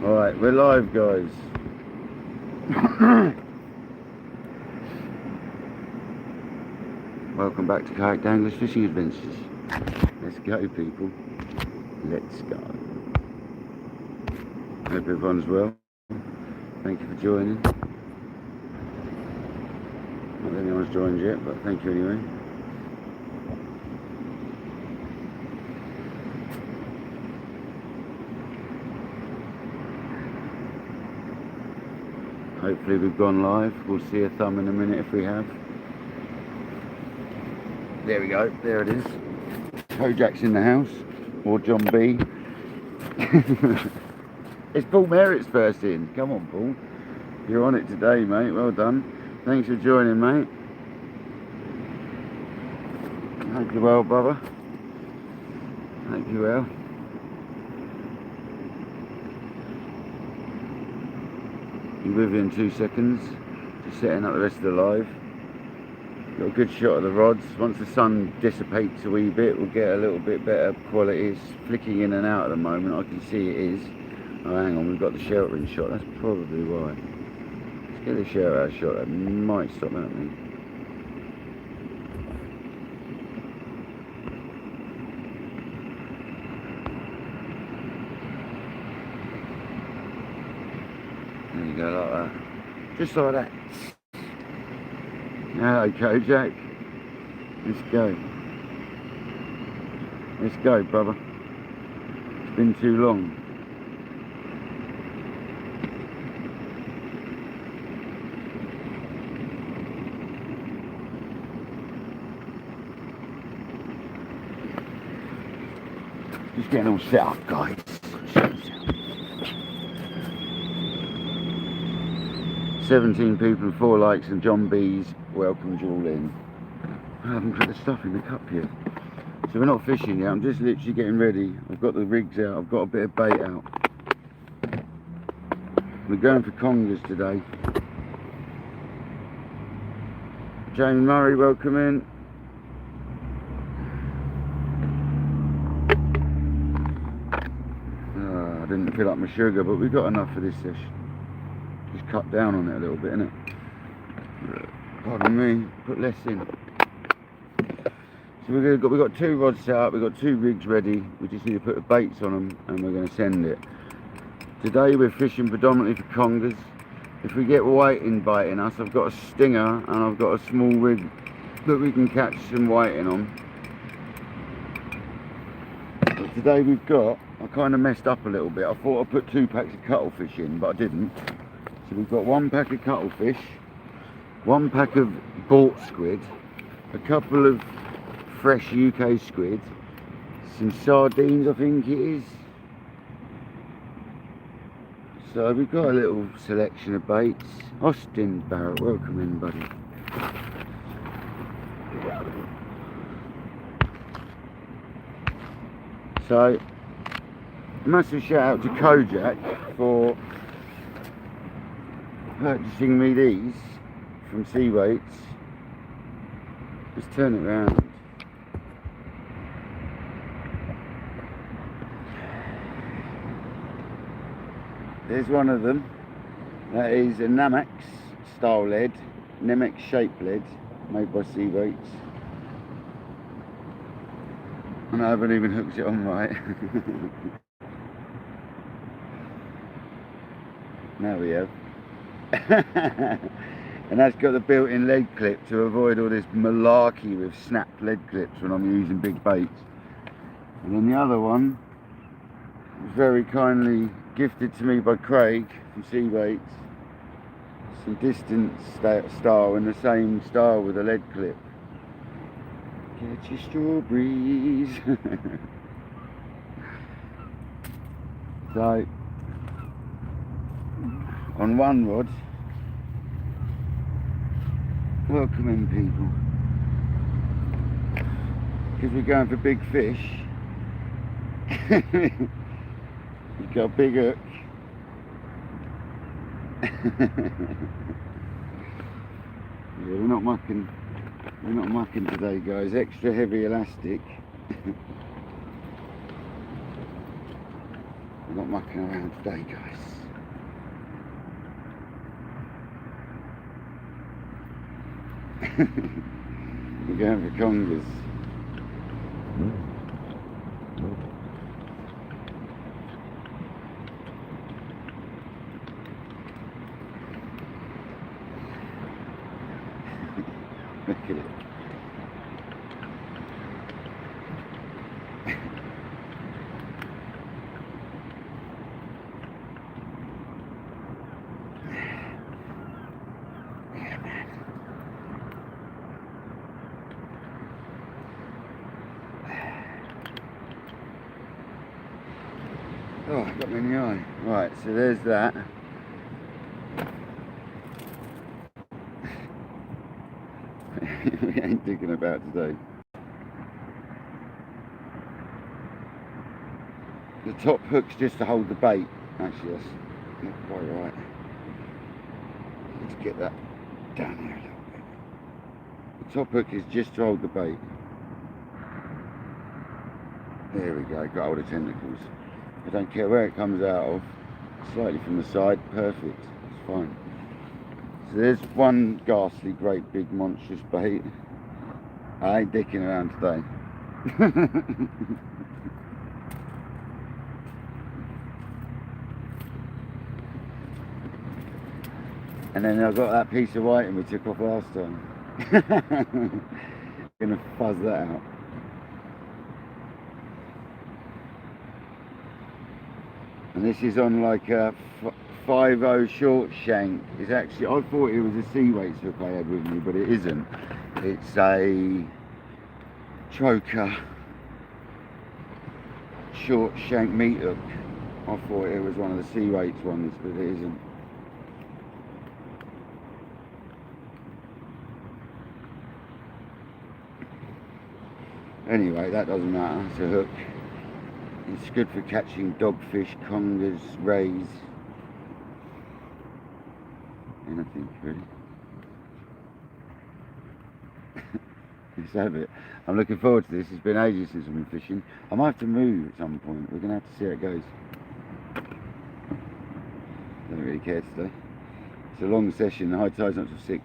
Alright, we're live, guys. Welcome back to KayakDangler's Fishing Adventures. Let's go, people. Let's go. Hope everyone's well. Thank you for joining. Not that anyone's joined yet, but thank you anyway. Hopefully we've gone live. We'll see a thumb in a minute if we have. There we go. There it is. Kojak's in the house, or John B. It's Paul Merritt's first in. Come on, Paul. You're on it today, mate. Well done. Thanks for joining, mate. Hope you're well, brother. Hope you're well. Be with you in 2 seconds. Just setting up the rest of the live. Got a good shot of the rods. Once the sun dissipates a wee bit, we'll get a little bit better quality. It's flicking in and out at the moment. I can see it is. Oh, hang on, we've got the sheltering shot. That's probably why. Let's get the shelter shot. That might stop happening. There you go, like that. Just like that. Hello, Kojak. Let's go. Let's go, brother. It's been too long. Just getting all set up, guys. 17 people and 4 likes, and John B's welcomed you all in. I haven't put the stuff in the cup yet. So we're not fishing yet, I'm just literally getting ready. I've got the rigs out, I've got a bit of bait out. We're going for Congers today. Jamie Murray, welcome in. I didn't fill up my sugar, but we got enough for this session. Just cut down on it a little bit, innit? Pardon me, put less in. So we've got 2 rods set up, we've got 2 rigs ready. We just need to put the baits on them and we're going to send it. Today we're fishing predominantly for Congers. If we get whiting biting us, I've got a stinger and I've got a small rig that we can catch some whiting on. But today we've got, I kind of messed up a little bit. I thought I'd put 2 packs of cuttlefish in, but I didn't. So we've got 1 pack of cuttlefish, 1 pack of bought squid, a couple of fresh UK squid, some sardines I think it is. So we've got a little selection of baits. Austin Barrett, welcome in, buddy. So a massive shout out to Kojak for purchasing me these from Seawaits. Let's turn it around. There's one of them. That is a Namex style lead, Namex shaped lead, made by Seawaits. And I haven't even hooked it on right. Now we have. And that's got the built-in lead clip to avoid all this malarkey with snapped lead clips when I'm using big baits. And then the other one was very kindly gifted to me by Craig from Seawaits. Some distance style in the same style with a lead clip. Get your strawberries. So on 1 rod, welcome in, people, because we're going for big fish. You've got a big hook. Yeah, we're not mucking today, guys. Extra heavy elastic. I'm not mucking around today, guys. We're going for Congers. Look at it. Oh, I got me in the eye. Right, so there's that. We ain't digging about today. The top hook's just to hold the bait. Actually, that's not quite right. Let's get that down here a little bit. The top hook is just to hold the bait. There we go, got all the tentacles. I don't care where it comes out of. Slightly from the side, perfect. It's fine. So there's one ghastly, great, big, monstrous bait. I ain't dicking around today. And then I've got that piece of whiting we took off last time. Gonna fuzz that out. And this is on like a 5.0 short shank. It's actually, I thought it was a sea weights hook I had with me, but it isn't. It's a choker short shank meat hook. I thought it was one of the sea weights ones, but it isn't. Anyway, that doesn't matter, it's a hook. It's good for catching dogfish, congers, rays, anything really. Let's have it. I'm looking forward to this. It's been ages since I've been fishing. I might have to move at some point. We're going to have to see how it goes. Don't really care today. It's a long session. The high tide's not till 6.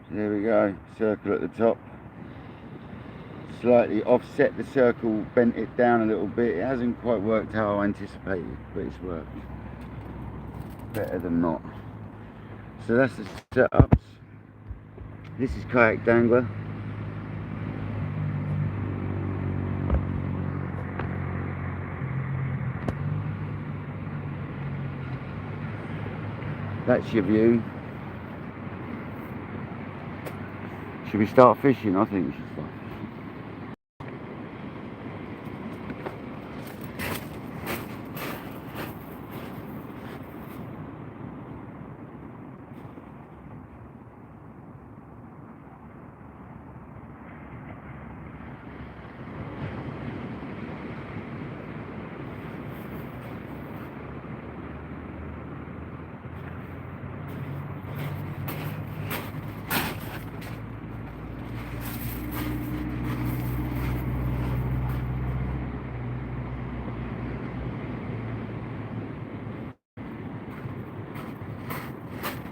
There we go, circle at the top. Slightly offset the circle, bent it down a little bit. It hasn't quite worked how I anticipated, but it's worked. Better than not. So that's the setups. This is Kayak Dangler. That's your view. Should we start fishing? I think we should start.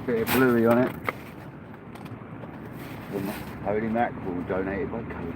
Bit of bluey on it. Some holy mackerel donated by Conger.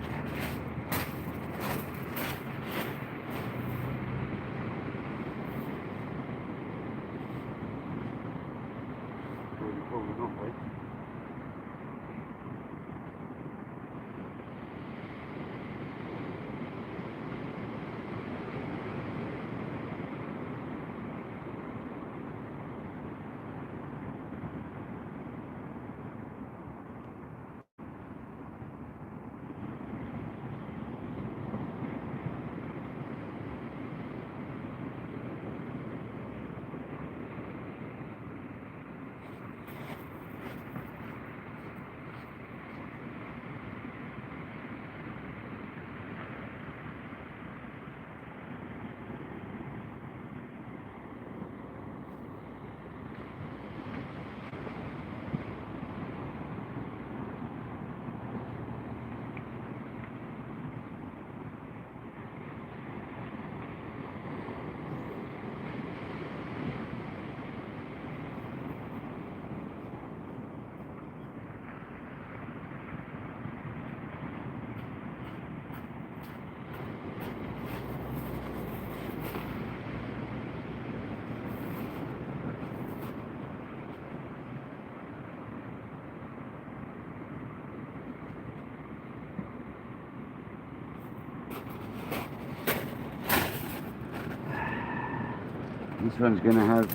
This one's going to have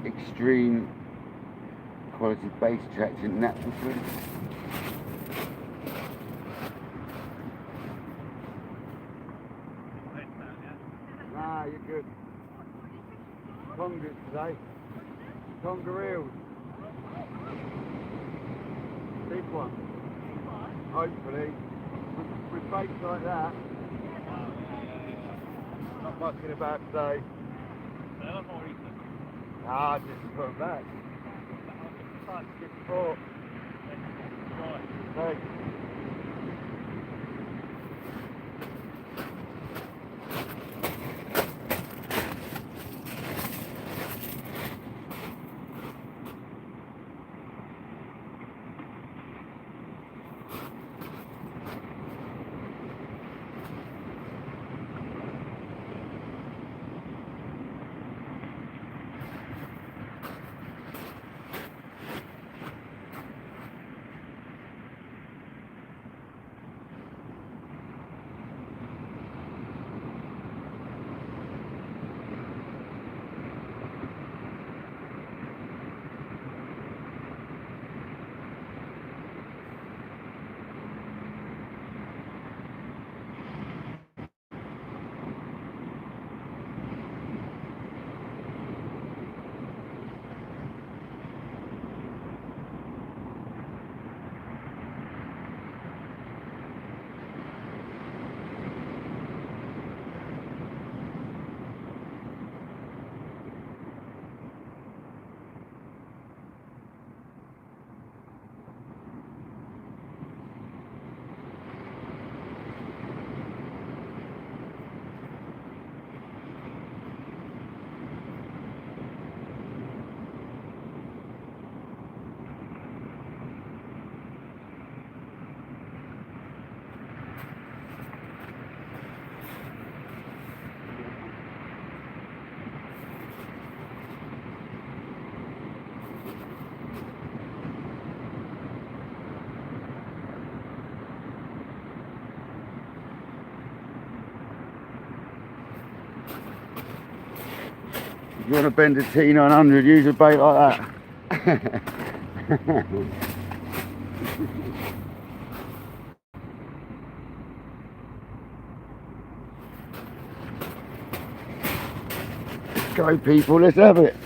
extreme quality base traction, natural fluid. Nah, you're good. Congers today. Conger eels. Big one. Hopefully. With baits like that. Not mucking about today. Ah, just put them back. Good sport. Thanks. If you want to bend a T900, use a bait like that. Go people, let's have it.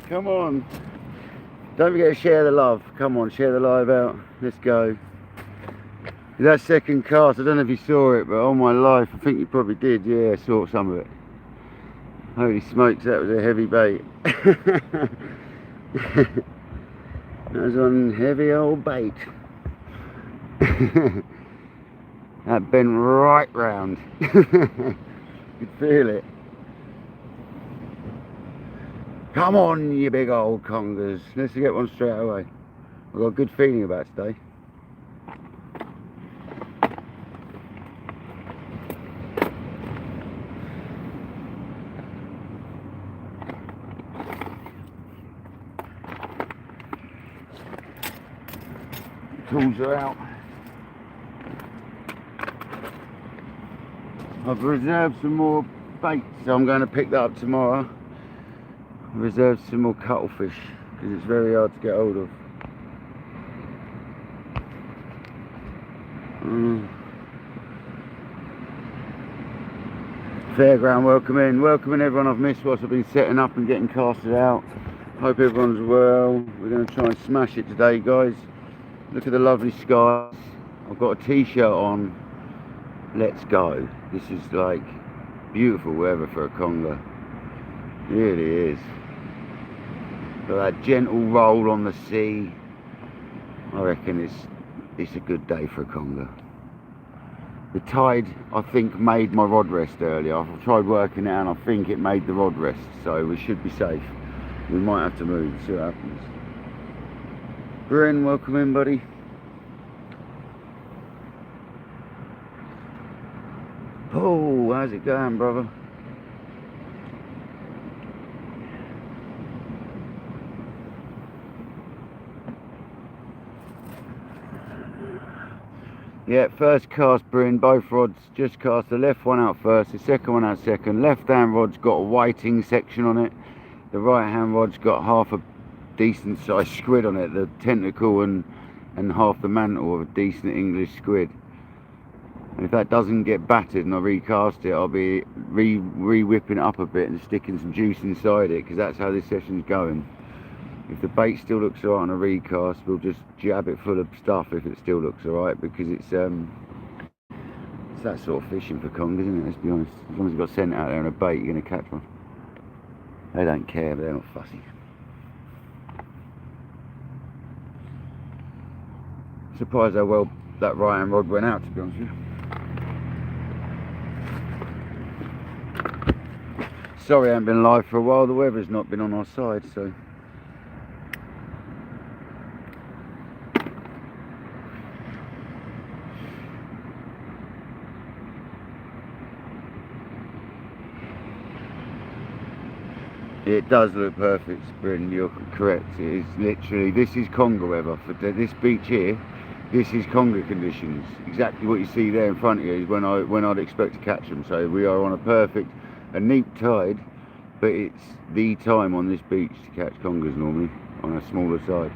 Come on. Don't forget to share the love. Come on, share the live out. Let's go. That second cast, I don't know if you saw it, but on my life, I think you probably did. Yeah, I saw some of it. Holy smokes, that was a heavy bait. That was one heavy old bait. That bent right round. Could feel it. Come on, you big old congers. Let's get one straight away. I've got a good feeling about today. Tools are out. I've reserved some more bait, so I'm going to pick that up tomorrow. I've reserved some more cuttlefish because it's very hard to get hold of. Fairground welcoming everyone I've missed whilst I've been setting up and getting casted out. Hope everyone's well. We're going to try and smash it today, guys. Look at the lovely skies. I've got a t-shirt on. Let's go. This is like beautiful weather for a conger. It really is. Got that gentle roll on the sea. I reckon it's a good day for a conger. The tide, I think, made my rod rest earlier. I've tried working it out and I think it made the rod rest, so we should be safe. We might have to move, see what happens. Bryn, welcome in, buddy. Oh, how's it going, brother? Yeah, first cast Bryn, both rods just cast the left one out first, the second one out second. Left hand rod's got a whiting section on it. The right hand rod's got half a decent sized squid on it, the tentacle and half the mantle of a decent English squid. And if that doesn't get battered and I recast it, I'll be re-whipping it up a bit and sticking some juice inside it, because that's how this session's going. If the bait still looks alright on a recast, we'll just jab it full of stuff if it still looks alright, because it's that sort of fishing for congers, isn't it? Let's be honest. As long as you've got scent out there and a bait, you're going to catch one. They don't care, but they're not fussy. Surprised how well that right hand rod went out, to be honest with you. Sorry I haven't been live for a while, the weather's not been on our side, so. It does look perfect, Bryn, you're correct. It is literally, this is conger weather. For this beach here, this is conger conditions. Exactly what you see there in front of you is when I'd expect to catch them. So we are on a neat tide, but it's the time on this beach to catch congers normally, on a smaller side.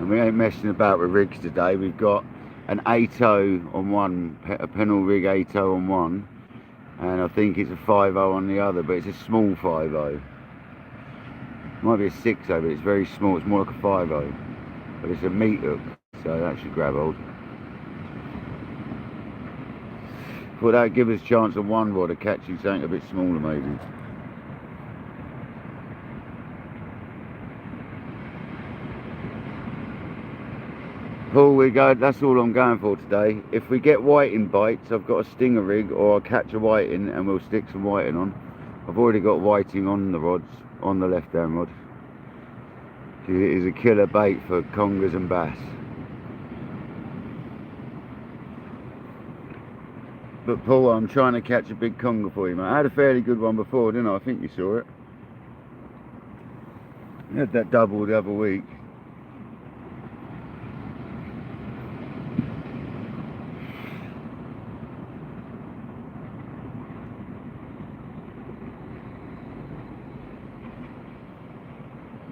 And we ain't messing about with rigs today. We've got an 8.0 on one, a Pennell rig 8.0 on one, and I think it's a 5.0 on the other, but it's a small 5.0. Might be a 6.0, but it's very small. It's more like a 5.0, but it's a meat hook, so that should grab hold. Thought that would give us a chance on one rod of catching something a bit smaller, maybe. Paul, we go. That's all I'm going for today. If we get whiting bites, I've got a stinger rig, or I'll catch a whiting and we'll stick some whiting on. I've already got whiting on the rods, on the left hand rod. It is a killer bait for congers and bass. But Paul, I'm trying to catch a big conger for you, mate. I had a fairly good one before, didn't I? I think you saw it. I had that double the other week.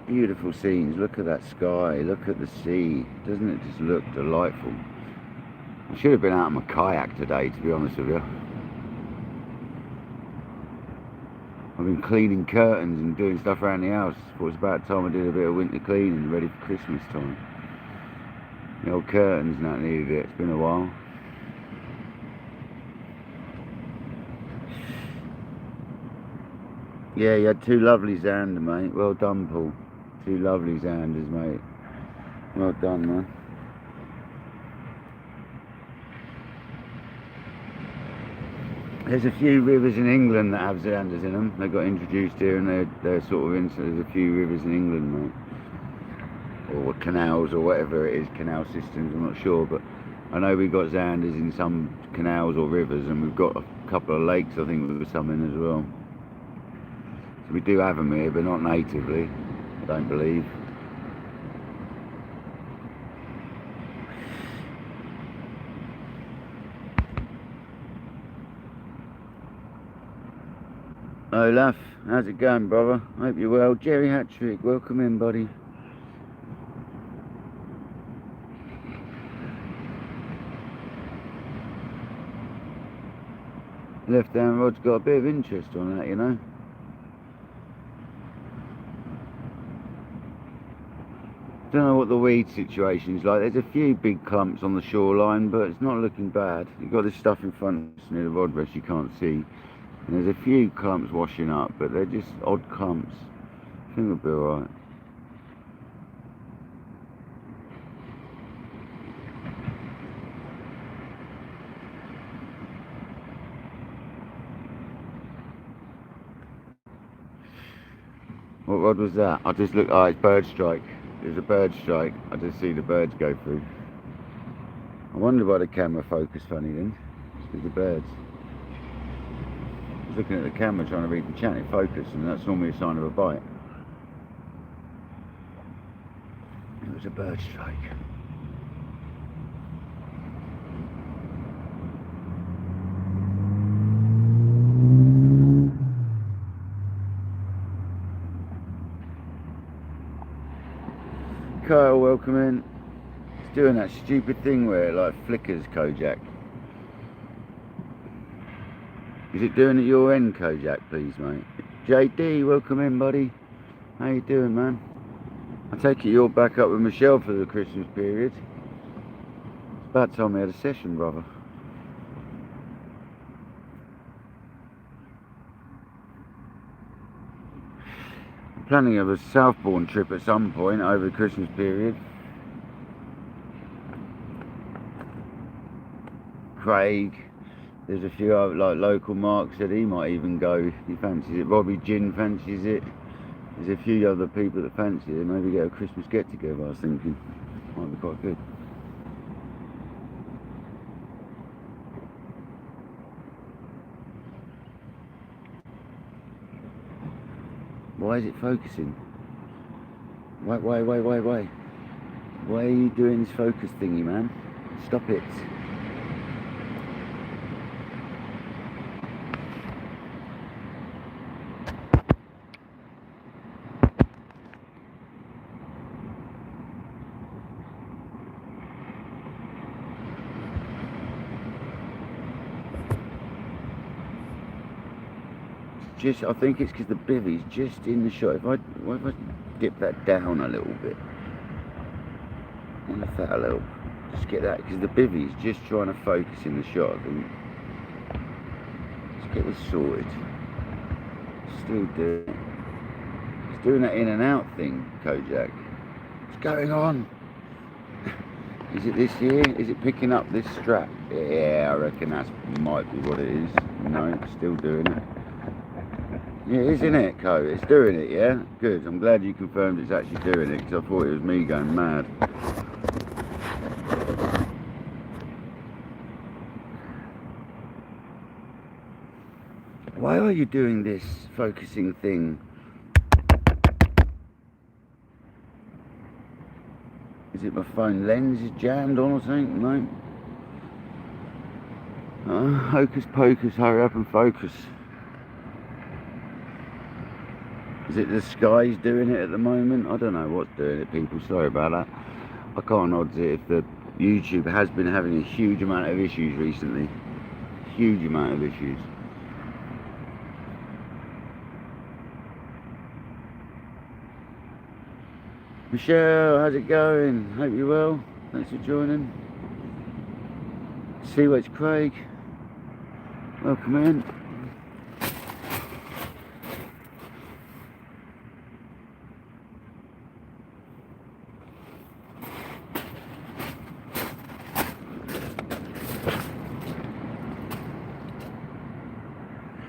Beautiful scenes. Look at that sky, look at the sea. Doesn't it just look delightful? I should have been out on my kayak today, to be honest with you. I've been cleaning curtains and doing stuff around the house. Thought it was about time I did a bit of winter cleaning, ready for Christmas time. The old curtains and that needed it. It's been a while. Yeah, you had two lovely Xander, mate. Well done, Paul. Two lovely Xanders, mate. Well done, man. There's a few rivers in England that have Xanders in them. They got introduced here, and they're sort of in. So there's a few rivers in England, mate, or canals or whatever it is, canal systems. I'm not sure, but I know we've got Xanders in some canals or rivers, and we've got a couple of lakes, I think, with some in as well. So we do have them here, but not natively, I don't believe. Olaf, how's it going, brother? Hope you're well. Jerry Hattrick, welcome in, buddy. Left hand rod's got a bit of interest on that, you know. Don't know what the weed situation's like. There's a few big clumps on the shoreline, but it's not looking bad. You've got this stuff in front of us near the rod rest you can't see. And there's a few clumps washing up, but they're just odd clumps. I think we'll be alright. What rod was that? I just looked. Oh, it's bird strike. It was a bird strike. I just see the birds go through. I wonder why the camera focused funny then. It's because the birds. I was looking at the camera trying to read the chat, it focused, and that's normally a sign of a bite. It was a bird strike. Kyle, welcome in. It's doing that stupid thing where it like flickers, Kojak. Is it doing at your end, Kojak, please, mate? JD, welcome in, buddy. How you doing, man? I take it you're back up with Michelle for the Christmas period. It's about time we had a session, brother. I'm planning of a Southbourne trip at some point over the Christmas period. Craig, there's a few other, like local Mark said he might even go. He fancies it. Robbie Gin fancies it. There's a few other people that fancy it. Maybe get a Christmas get together. I was thinking might be quite good. Why is it focusing? Wait. Why are you doing this focus thingy, man? Stop it. I think it's because the bivvy's just in the shot. If I dip that down a little bit, I wonder if that'll help. Just get that, because the bivvy's just trying to focus in the shot. I think. Let's get this sorted. Still doing it. It's doing that in and out thing, Kojak. What's going on? Is it this here? Is it picking up this strap? Yeah, I reckon that might be what it is. No, it's still doing it. Yeah, it is, isn't it, Co? It's doing it, yeah? Good. I'm glad you confirmed it's actually doing it, because I thought it was me going mad. Why are you doing this focusing thing? Is it my phone lens is jammed on or something? No. Hocus pocus, hurry up and focus. Is it the sky's doing it at the moment? I don't know what's doing it, people. Sorry about that. I can't odds it if the YouTube has been having a huge amount of issues recently. Huge amount of issues. Michelle, how's it going? Hope you're well. Thanks for joining. See what's Craig. Welcome in.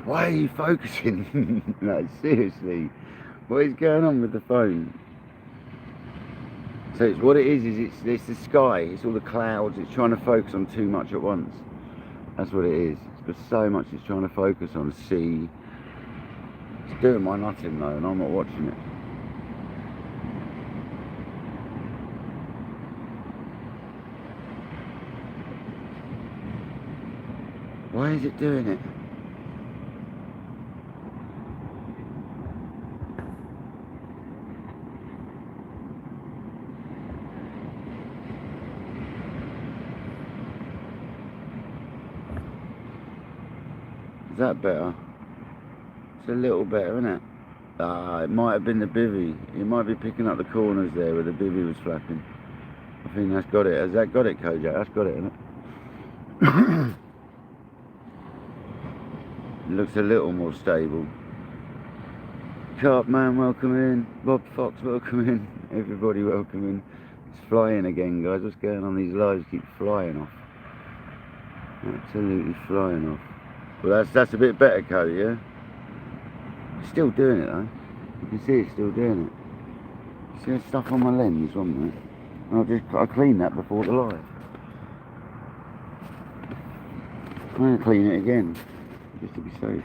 Why are you focusing? No, seriously. What is going on with the phone? So it's, what it is it's the sky, it's all the clouds, it's trying to focus on too much at once. That's what it is. It's got so much it's trying to focus on. See, it's doing my nothing though, and I'm not watching it. Why is it doing it? Is that better? It's a little better, isn't it? Ah, it might have been the bivvy. It might be picking up the corners there where the bivvy was flapping. I think that's got it. Has that got it, Kojak? That's got it, isn't it? It looks a little more stable. Carp Man, welcome in. Bob Fox, welcome in. Everybody, welcome in. It's flying again, guys. What's going on? These lives keep flying off. Absolutely flying off. Well, that's a bit better, Cody, yeah? Still doing it, though. You can see it's still doing it. See there's stuff on my lens, wasn't there? I cleaned that before the live. I'm going to clean it again, just to be safe.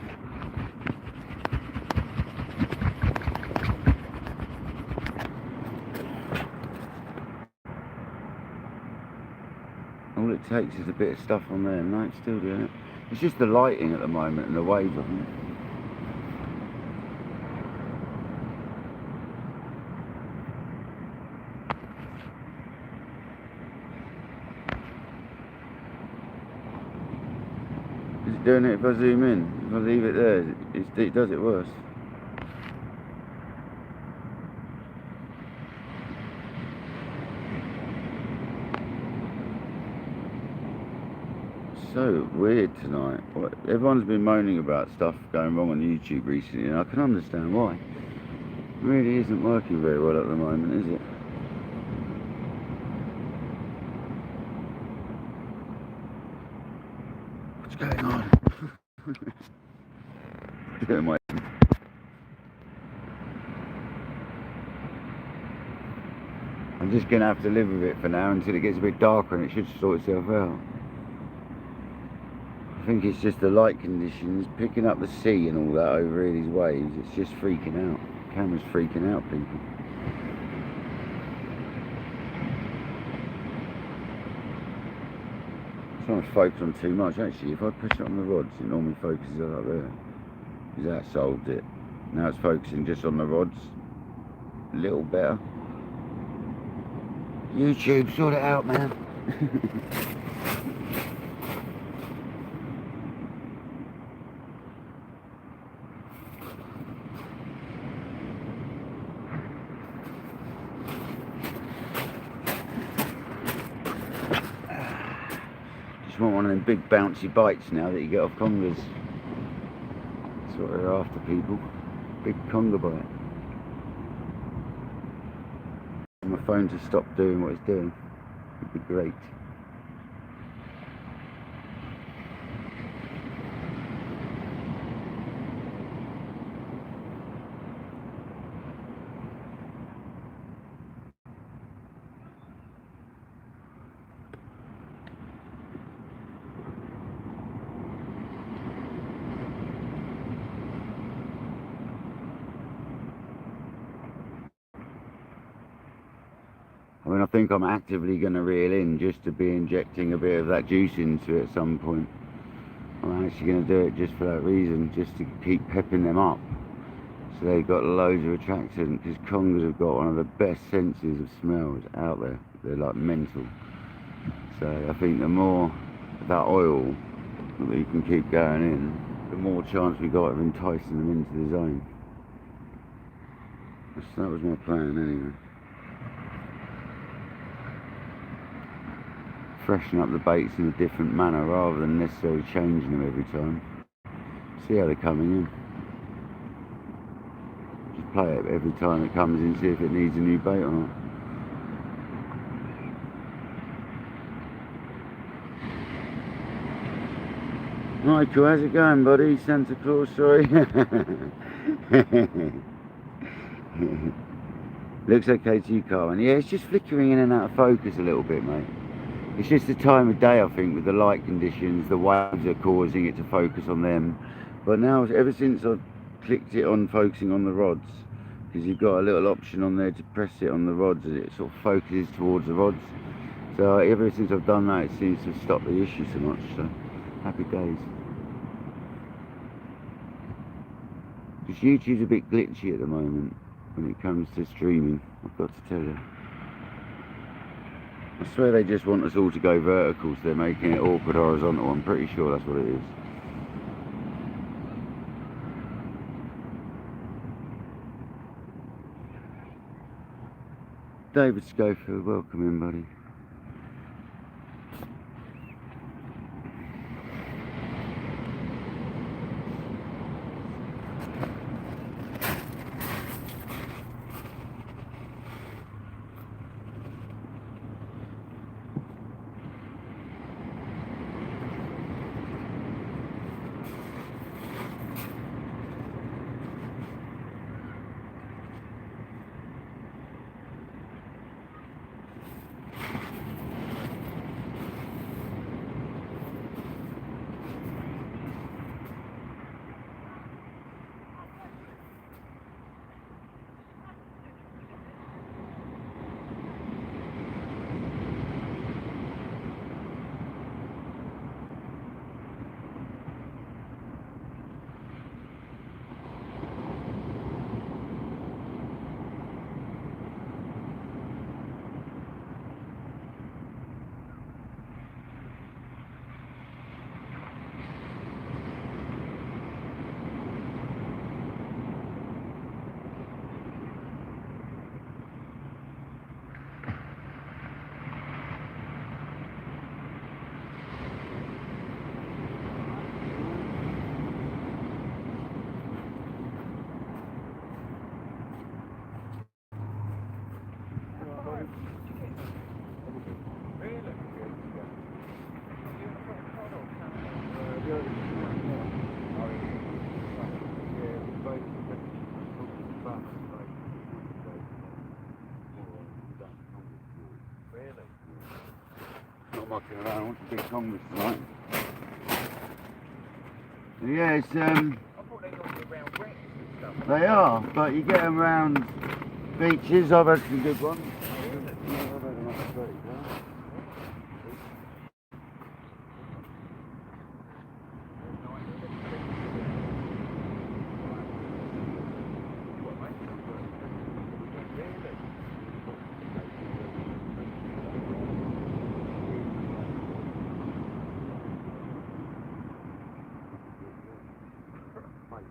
All it takes is a bit of stuff on there, and no, it's still doing it. It's just the lighting at the moment and the waves, I think. Is it doing it if I zoom in? If I leave it there, it does it worse. So weird tonight. Everyone's been moaning about stuff going wrong on YouTube recently, and I can understand why. It really isn't working very well at the moment, is it? What's going on? I'm just going to have to live with it for now until it gets a bit darker, and it should sort itself out. I think it's just the light conditions, picking up the sea and all that over here, these waves. It's just freaking out. The camera's freaking out people. I'm trying to focus on too much actually. If I push it on the rods, it normally focuses up there. Because that solved it. Now it's focusing just on the rods. A little better. YouTube, sort it out, man. Just want one of them big bouncy bites now that you get off Congers. That's what they're after, people. Big conger bite. My phone to stop doing what it's doing. It'd be great. I mean, I think I'm actively going to reel in just to be injecting a bit of that juice into it at some point. I'm actually going to do it just for that reason, just to keep pepping them up. So they've got loads of attractant, because Congers have got one of the best senses of smells out there. They're like mental. So I think the more that oil that you can keep going in, the more chance we got of enticing them into the zone. So that was my plan anyway. Freshen up the baits in a different manner rather than necessarily changing them every time. See how they're coming in. Just play it every time it comes in, see if it needs a new bait or not. Michael, how's it going, buddy? Santa Claus, sorry. Looks okay to you, Carmen. Yeah, it's just flickering in and out of focus a little bit, mate. It's just the time of day, I think, with the light conditions, the waves are causing it to focus on them. But now, ever since I've clicked it on focusing on the rods, because you've got a little option on there to press it on the rods and it sort of focuses towards the rods. So ever since I've done that, it seems to stop the issue so much. So happy days. Because YouTube's a bit glitchy at the moment when it comes to streaming, I've got to tell you. I swear they just want us all to go vertical, so they're making it awkward horizontal. I'm pretty sure that's what it is. David Schofield, welcome in, buddy. Not mucking around, I want some big Congers tonight. Yeah, it's I thought they normally around wet and stuff. they are, but you get them around beaches. I've had some good ones. I've had them up to 30 pounds.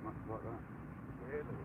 Much like that. Really?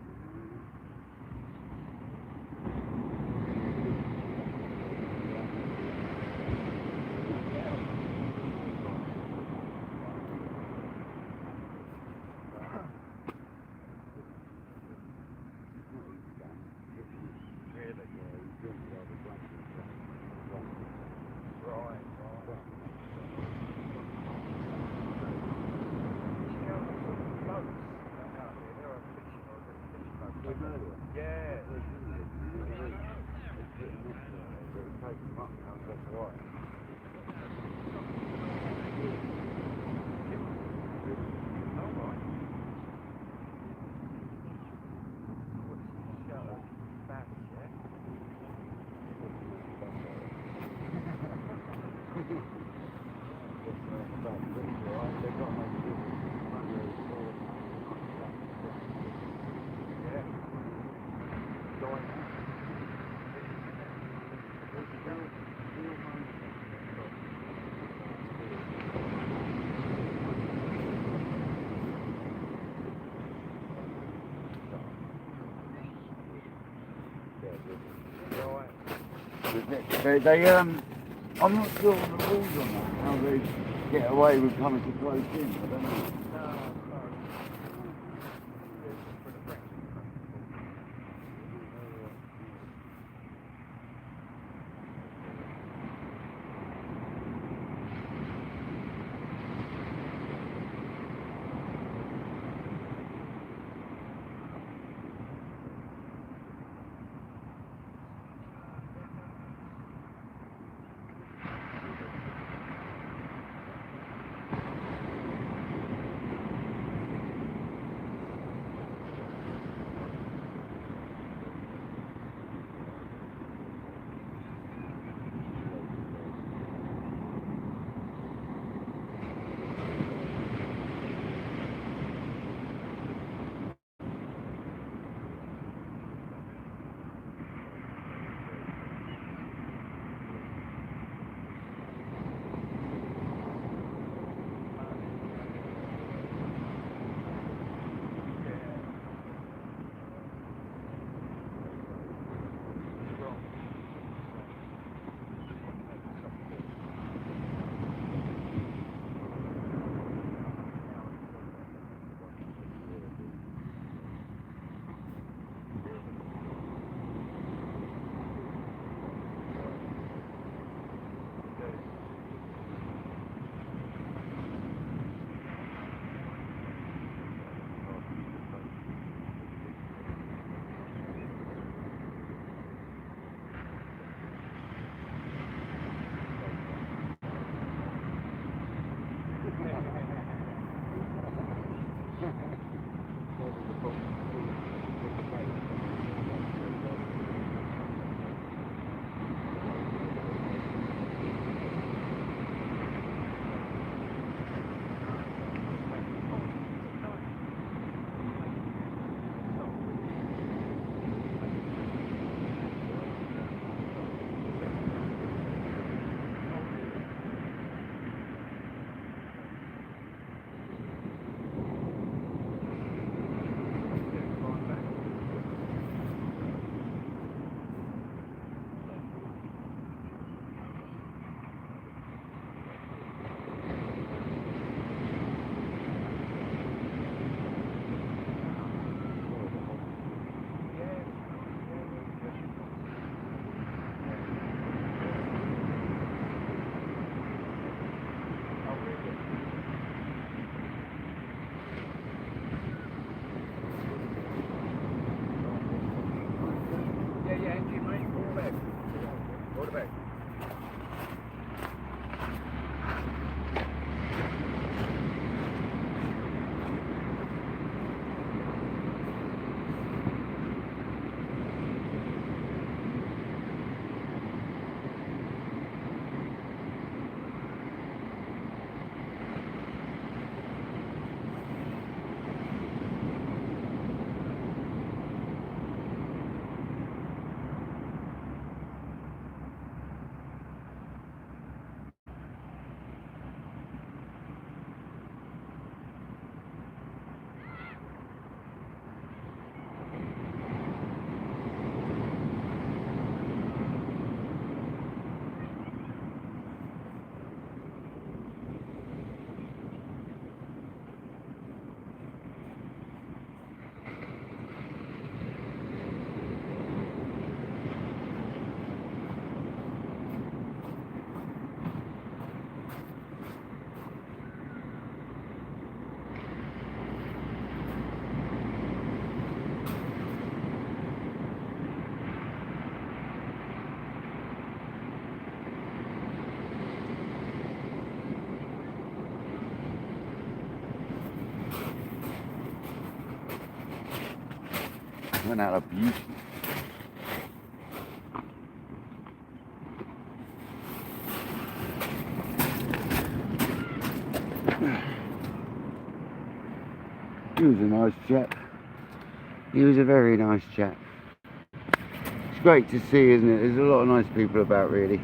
I'm not sure on the rules on that, how they get away with coming to close in, I don't know. Went out of beauty. He was a nice chap. He was a very nice chap. It's great to see, isn't it? There's a lot of nice people about, really.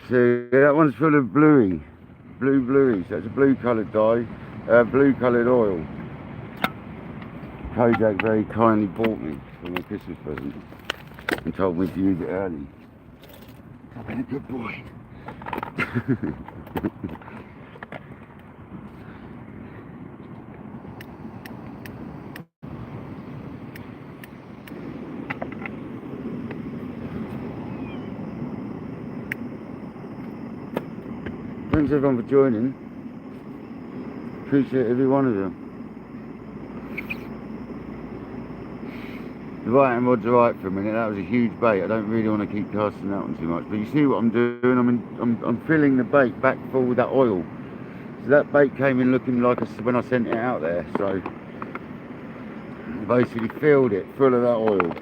So that one's full of bluey. Bluey. So it's a blue coloured dye, blue coloured oil. Kojak very kindly bought me for my Christmas present and told me to use it early. I've been a good boy. Thanks everyone for joining. Appreciate every one of you. The biting rod's alright for a minute. That was a huge bait. I don't really want to keep casting that one too much. But you see what I'm doing? I'm filling the bait back full with that oil. So that bait came in looking like when I sent it out there. So I basically filled it full of that oil.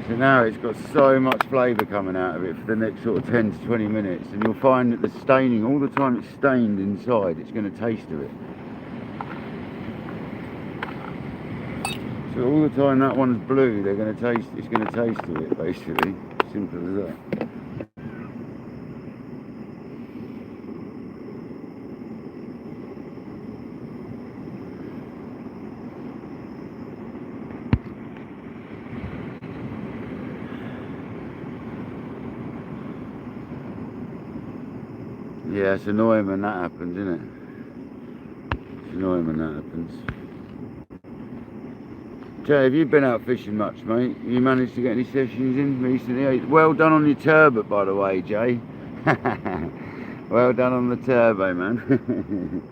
So now it's got so much flavour coming out of it for the next sort of 10 to 20 minutes. And you'll find that the staining, all the time it's stained inside, it's going to taste of it. So all the time that one's blue, it's going to taste of it, basically. Simple as that. Yeah, it's annoying when that happens, isn't it? It's annoying when that happens. Jay, have you been out fishing much, mate? Have you managed to get any sessions in recently? Well done on your turbot, by the way, Jay. Well done on the turbo, man.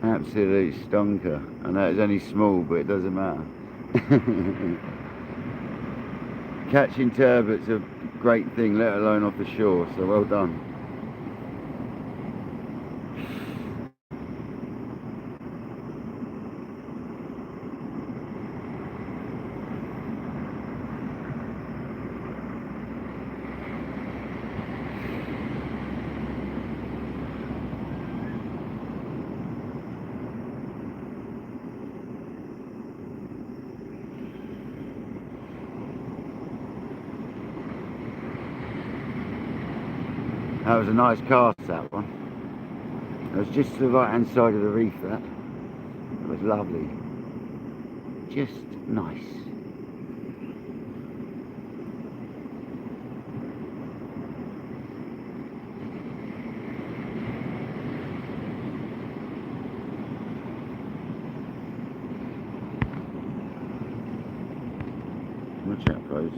Absolute stonker. I know it's only small, but it doesn't matter. Catching turbot's a great thing, let alone off the shore, so well done. That was a nice cast, that one. It was just to the right hand side of the reef, that. It was lovely. Just nice. My chat froze.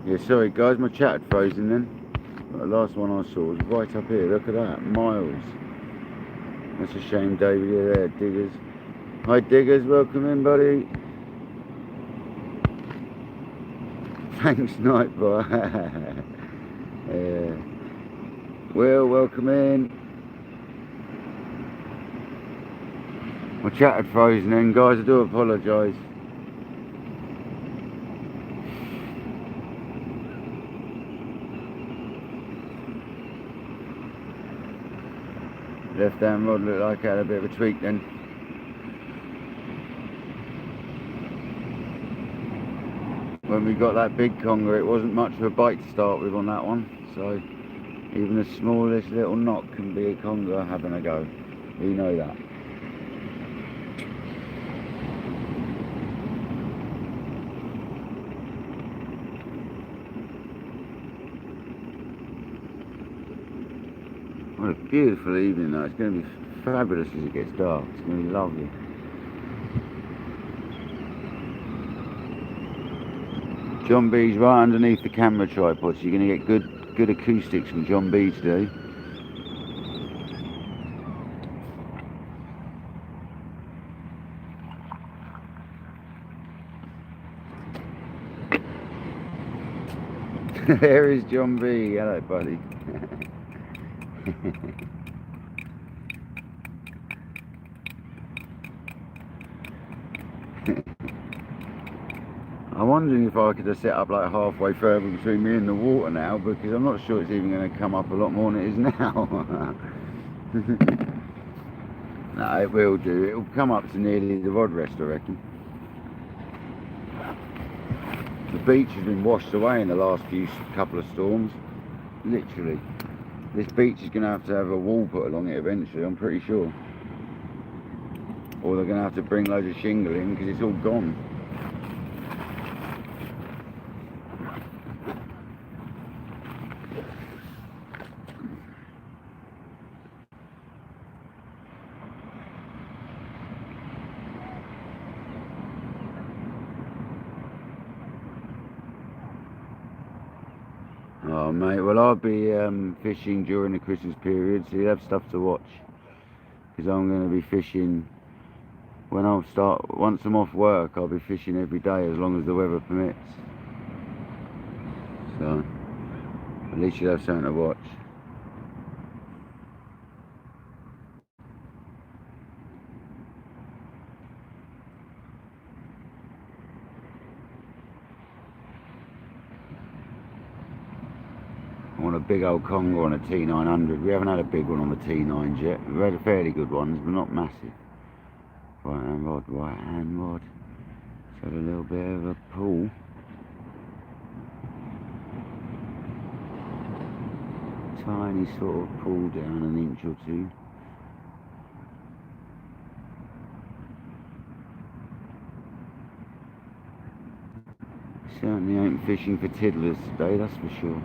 Yeah, sorry guys, my chat had frozen then. The last one I saw was right up here. Look at that, miles. That's a shame, David. You're there, Diggers. Hi, Diggers. Welcome in, buddy. Thanks, Nightbot. Yeah. Will, welcome in. My chat had frozen then, guys. I do apologise. Left hand rod looked like it had a bit of a tweak then. When we got that big conger, it wasn't much of a bite to start with on that one. So even the smallest little knot can be a conger having a go. You know that. What a beautiful evening though. It's going to be fabulous as it gets dark. It's going to be lovely. John B's right underneath the camera tripod, so you're going to get good acoustics from John B today. There is John B. Hello, buddy. I'm wondering if I could have set up like halfway further between me and the water now, because I'm not sure it's even going to come up a lot more than it is now. No, it will do. It'll come up to nearly the rod rest, I reckon. The beach has been washed away in the last couple of storms. Literally. This beach is going to have a wall put along it eventually, I'm pretty sure. Or they're going to have to bring loads of shingle in because it's all gone. Oh mate, well I'll be fishing during the Christmas period, so you'll have stuff to watch. Because I'm going to be fishing once I'm off work, I'll be fishing every day as long as the weather permits. So, at least you'll have something to watch. I want a big old Conger on a T900. We haven't had a big one on the T9s yet. We've had fairly good ones, but not massive. Right hand rod, right hand rod. It's had a little bit of a pull. Tiny sort of pull down an inch or two. Certainly ain't fishing for tiddlers today, that's for sure.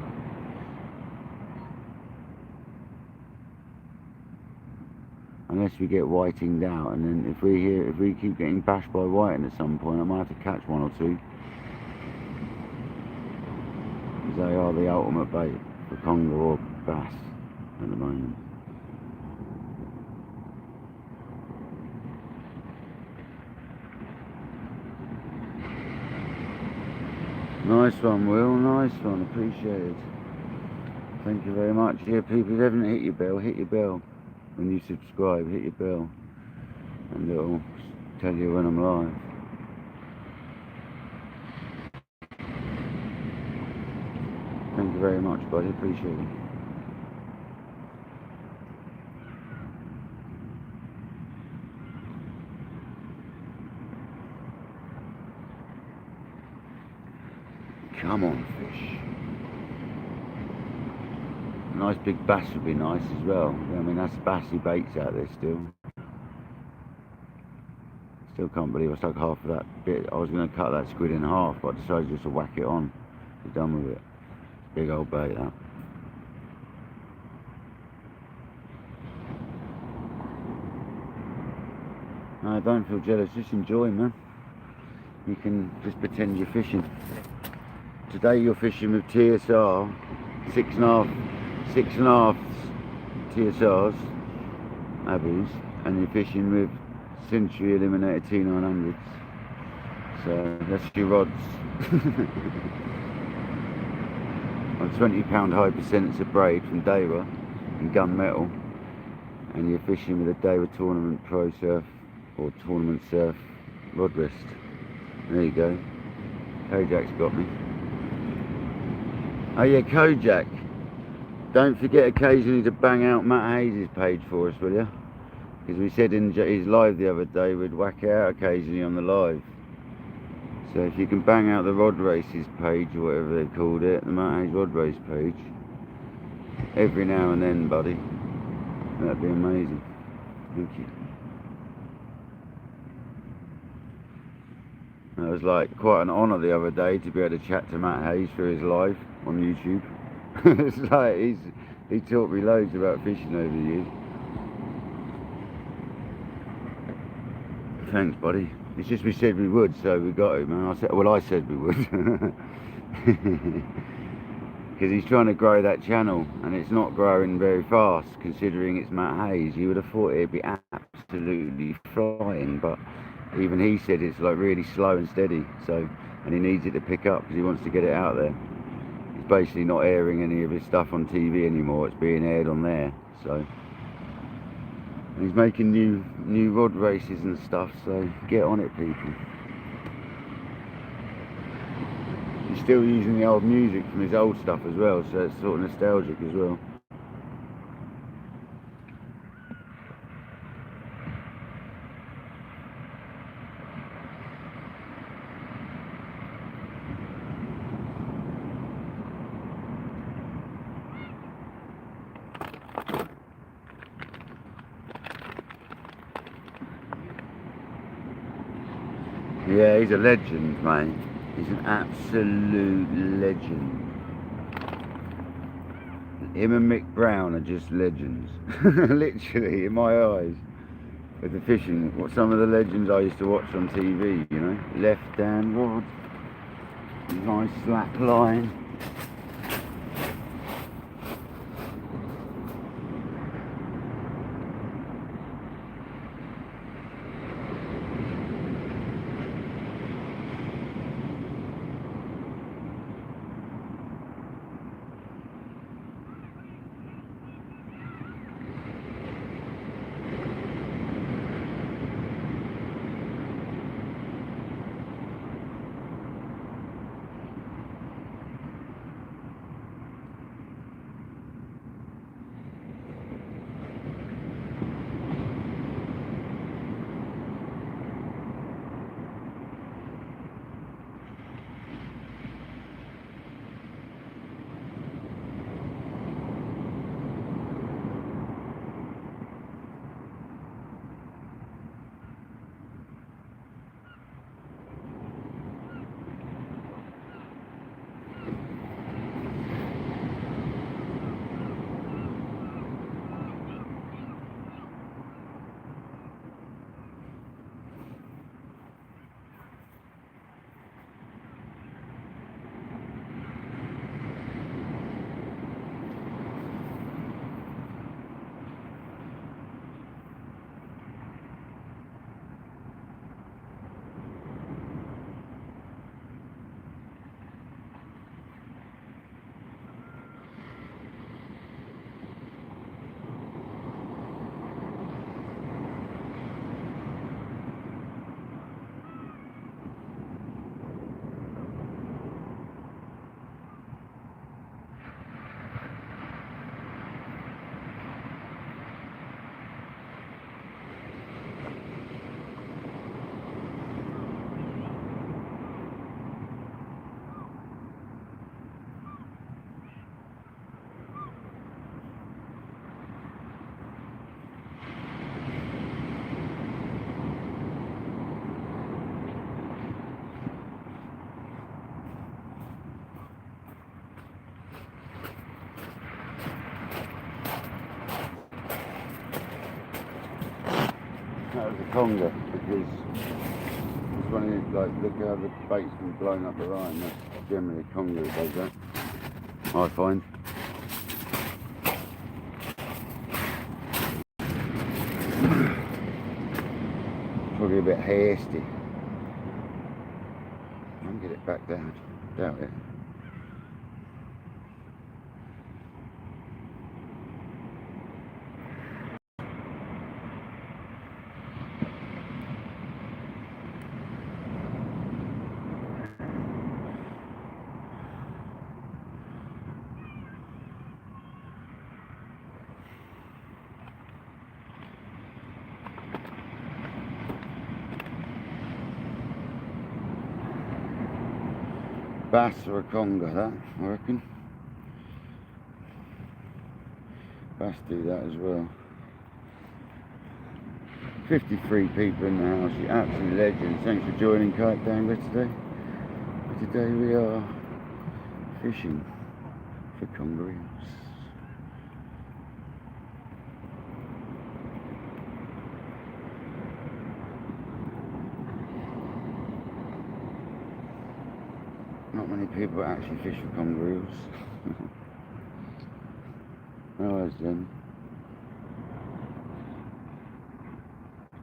Unless we get whitinged out, and then if we keep getting bashed by whiting at some point, I might have to catch one or two. Because they are the ultimate bait for conger or bass at the moment. Nice one, Will, nice one, appreciate it. Thank you very much. Yeah, people, if you haven't hit your bell. When you subscribe, hit your bell, and it'll tell you when I'm live. Thank you very much, buddy, appreciate it. Come on, fish. A nice big bass would be nice as well. I mean, that's bassy baits out there still. Still can't believe I stuck half of that bit. I was going to cut that squid in half, but I decided just to whack it on. Be done with it. Big old bait, that. No, don't feel jealous, just enjoy, man. You can just pretend you're fishing. Today you're fishing with TSR, 6.5 TSRs, Abus, and you're fishing with Century Eliminated T900s. So that's your rods. On 20-pound high percents of braid from Deva and gunmetal, and you're fishing with a Deva Tournament Pro Surf or Tournament Surf rod wrist. There you go. Kojak's got me. Oh yeah, Kojak. Don't forget occasionally to bang out Matt Hayes' page for us, will you? Because we said in his live the other day we'd whack it out occasionally on the live. So if you can bang out the Rod Races page, or whatever they called it, the Matt Hayes Rod Race page, every now and then, buddy, that'd be amazing. Thank you. It was like quite an honour the other day to be able to chat to Matt Hayes for his live on YouTube. It's like he taught me loads about fishing over the years. Thanks, buddy. It's just we said we would, so we got it, man. I said we would. Because he's trying to grow that channel, and it's not growing very fast, considering it's Matt Hayes. You would have thought it'd be absolutely flying, but even he said it's like really slow and steady. So, and he needs it to pick up because he wants to get it out there. He's basically not airing any of his stuff on TV anymore. It's being aired on there. So. And he's making new rod races and stuff, so get on it, people. he's still using the old music from his old stuff as well, so it's sort of nostalgic as well. Yeah, he's a legend, mate. He's an absolute legend. Him and Mick Brown are just legends. Literally, in my eyes. With the fishing, what some of the legends I used to watch on TV, you know? Left hand rod, nice slack line. That was a conger, because it's one of these, like, look how the bait's been blown up the line. That's generally a conger that does that, I find. Probably a bit hasty. I can get it back down, doubt it. Bass or a conger, that, I reckon. Bass do that as well. 53 people in the house, you absolute legends. Thanks for joining Kayak Dangler today. Today we are fishing for Congers. Not many people actually fish for Congers. Alright then.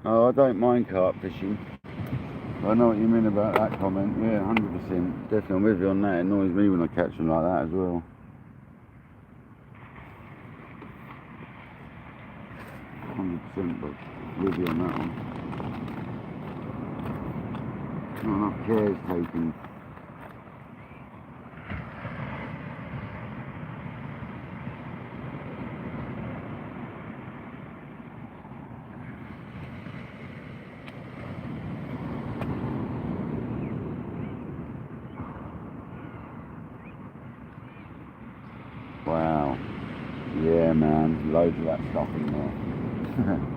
Oh, I don't mind carp fishing. I know what you mean about that comment. Yeah, 100%. Definitely, I'm with you on that. It annoys me when I catch them like that as well. 100%, but with you on that one. Not enough care's taken. Wow. Yeah, man. Loads of that stuff in there.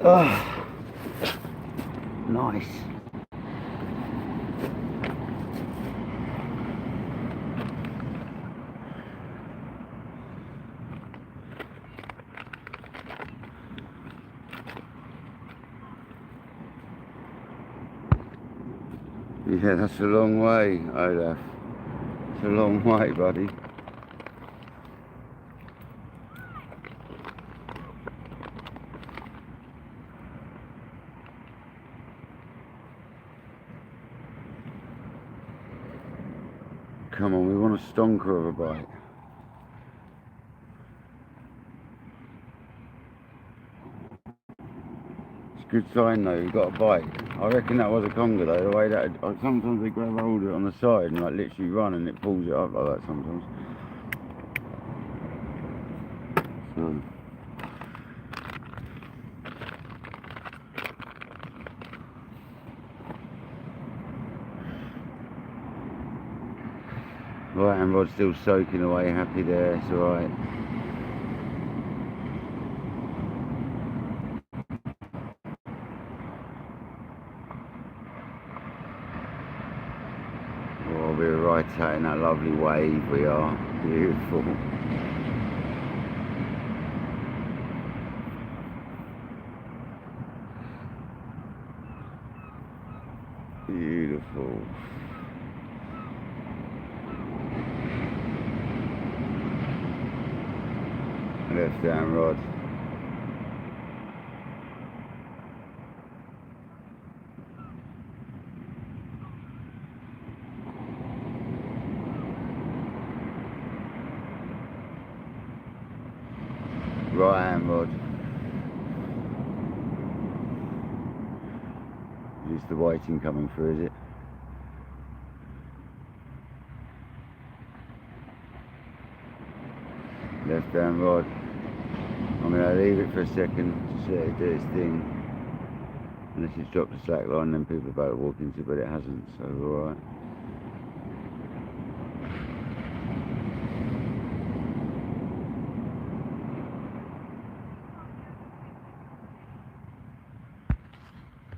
Oh, nice. Yeah, that's a long way, Olaf. It's a long way, buddy. Come on, we want a stonker of a bite. It's a good sign though, we've got a bite. I reckon that was a conger though, the way that, sometimes they grab hold of it on the side and like literally run and it pulls it up like that sometimes. So. Right, and Rod's still soaking away, happy there, it's alright. Oh, we're right out in that lovely wave, we are. Beautiful. Beautiful. Left down rod. Right hand rod. Is the whiting coming through, is it? Left hand rod. I'm going to leave it for a second to see it do its thing. Unless it's dropped the slack line, then people are about to walk into it, but it hasn't, so alright.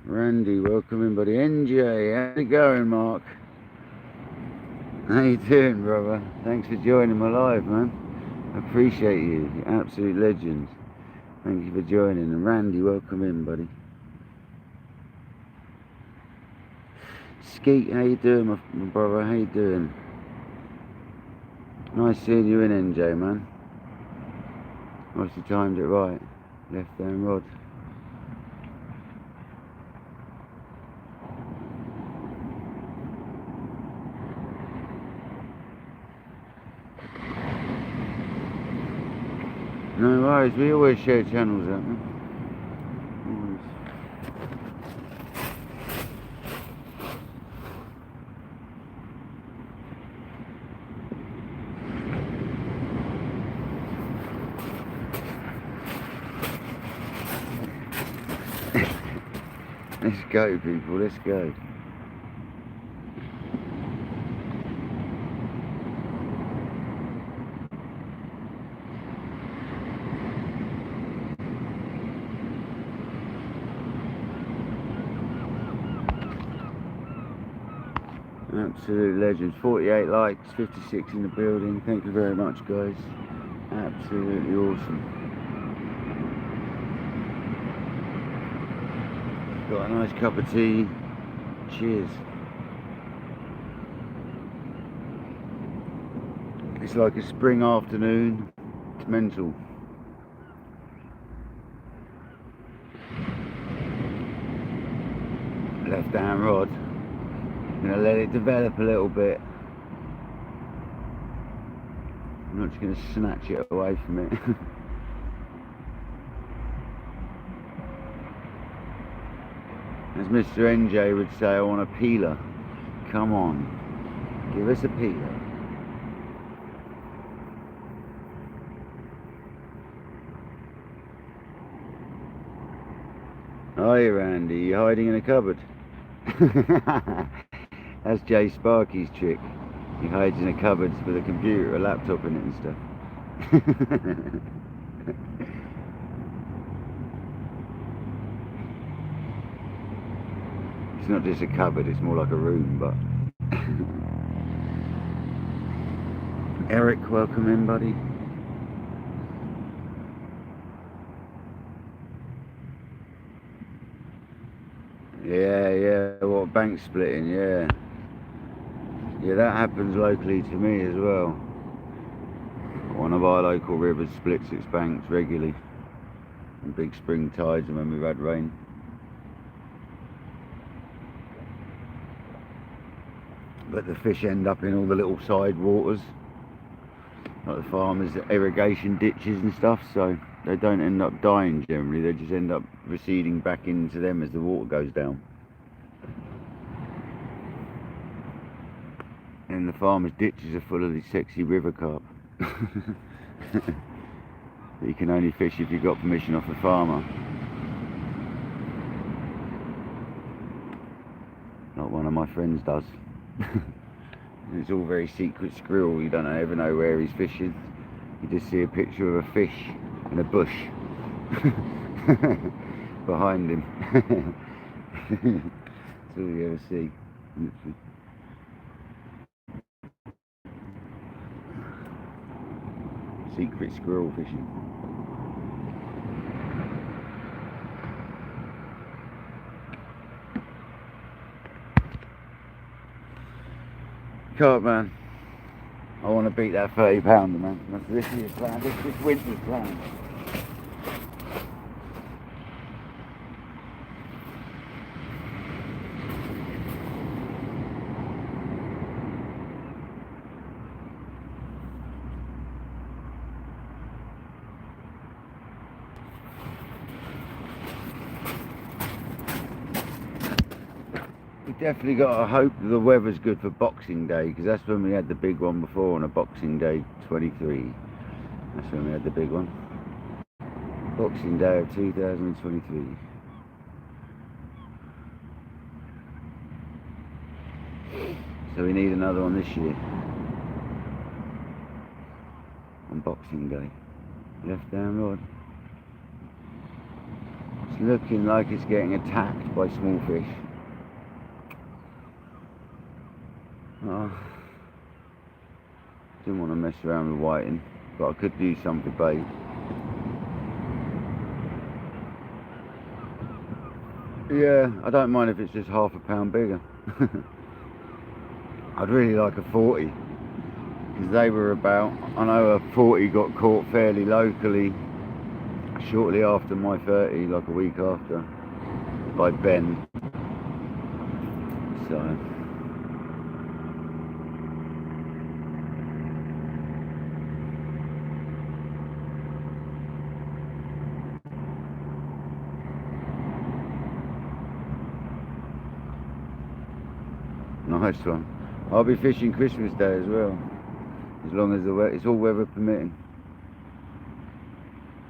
Randy, welcome in, buddy. NJ, how's it going, Mark? How you doing, brother? Thanks for joining my live, man. I appreciate you. You're absolute legend. Thank you for joining. And Randy, welcome in, buddy. Skeet, how you doing, my brother? How you doing? Nice seeing you in, NJ, man. Obviously timed it right. Left down rod. No worries, we always share channels out, man. Let's go, people, let's go. Absolute legends. 48 likes, 56 in the building. Thank you very much, guys. Absolutely awesome. Got a nice cup of tea. Cheers. It's like a spring afternoon. It's mental. Left hand rod. I'm going to let it develop a little bit. I'm not just going to snatch it away from it. As Mr. NJ would say, I want a peeler. Come on, give us a peeler. Hi Randy, you hiding in a cupboard? That's Jay Sparky's trick. He hides in a cupboard with a computer, a laptop in it and stuff. It's not just a cupboard, it's more like a room, but... Eric, welcome in, buddy. Yeah, what, bank splitting, yeah. Yeah, that happens locally to me as well. One of our local rivers splits its banks regularly. On big spring tides and when we've had rain. But the fish end up in all the little side waters. Like the farmers' irrigation ditches and stuff, so they don't end up dying generally, they just end up receding back into them as the water goes down. And the farmers' ditches are full of these sexy river carp. That you can only fish if you've got permission off the farmer. Like one of my friends does. It's all very secret squirrel, you don't ever know where he's fishing. You just see a picture of a fish in a bush behind him. That's all you ever see. Secret squirrel fishing. Carp man, I want to beat that 30 pounder, man. That's this year's plan, this winter's plan. Definitely got to hope the weather's good for Boxing Day, because that's when we had the big one before, on a Boxing Day 23. That's when we had the big one. Boxing Day of 2023. So we need another one this year. On Boxing Day. Left down rod. It's looking like it's getting attacked by small fish. Oh, didn't want to mess around with whiting, but I could do some for bait. Yeah, I don't mind if it's just half a pound bigger. I'd really like a 40, because they were about, I know a 40 got caught fairly locally shortly after my 30, like a week after, by Ben. So nice one. I'll be fishing Christmas Day as well, as long as it's all weather permitting.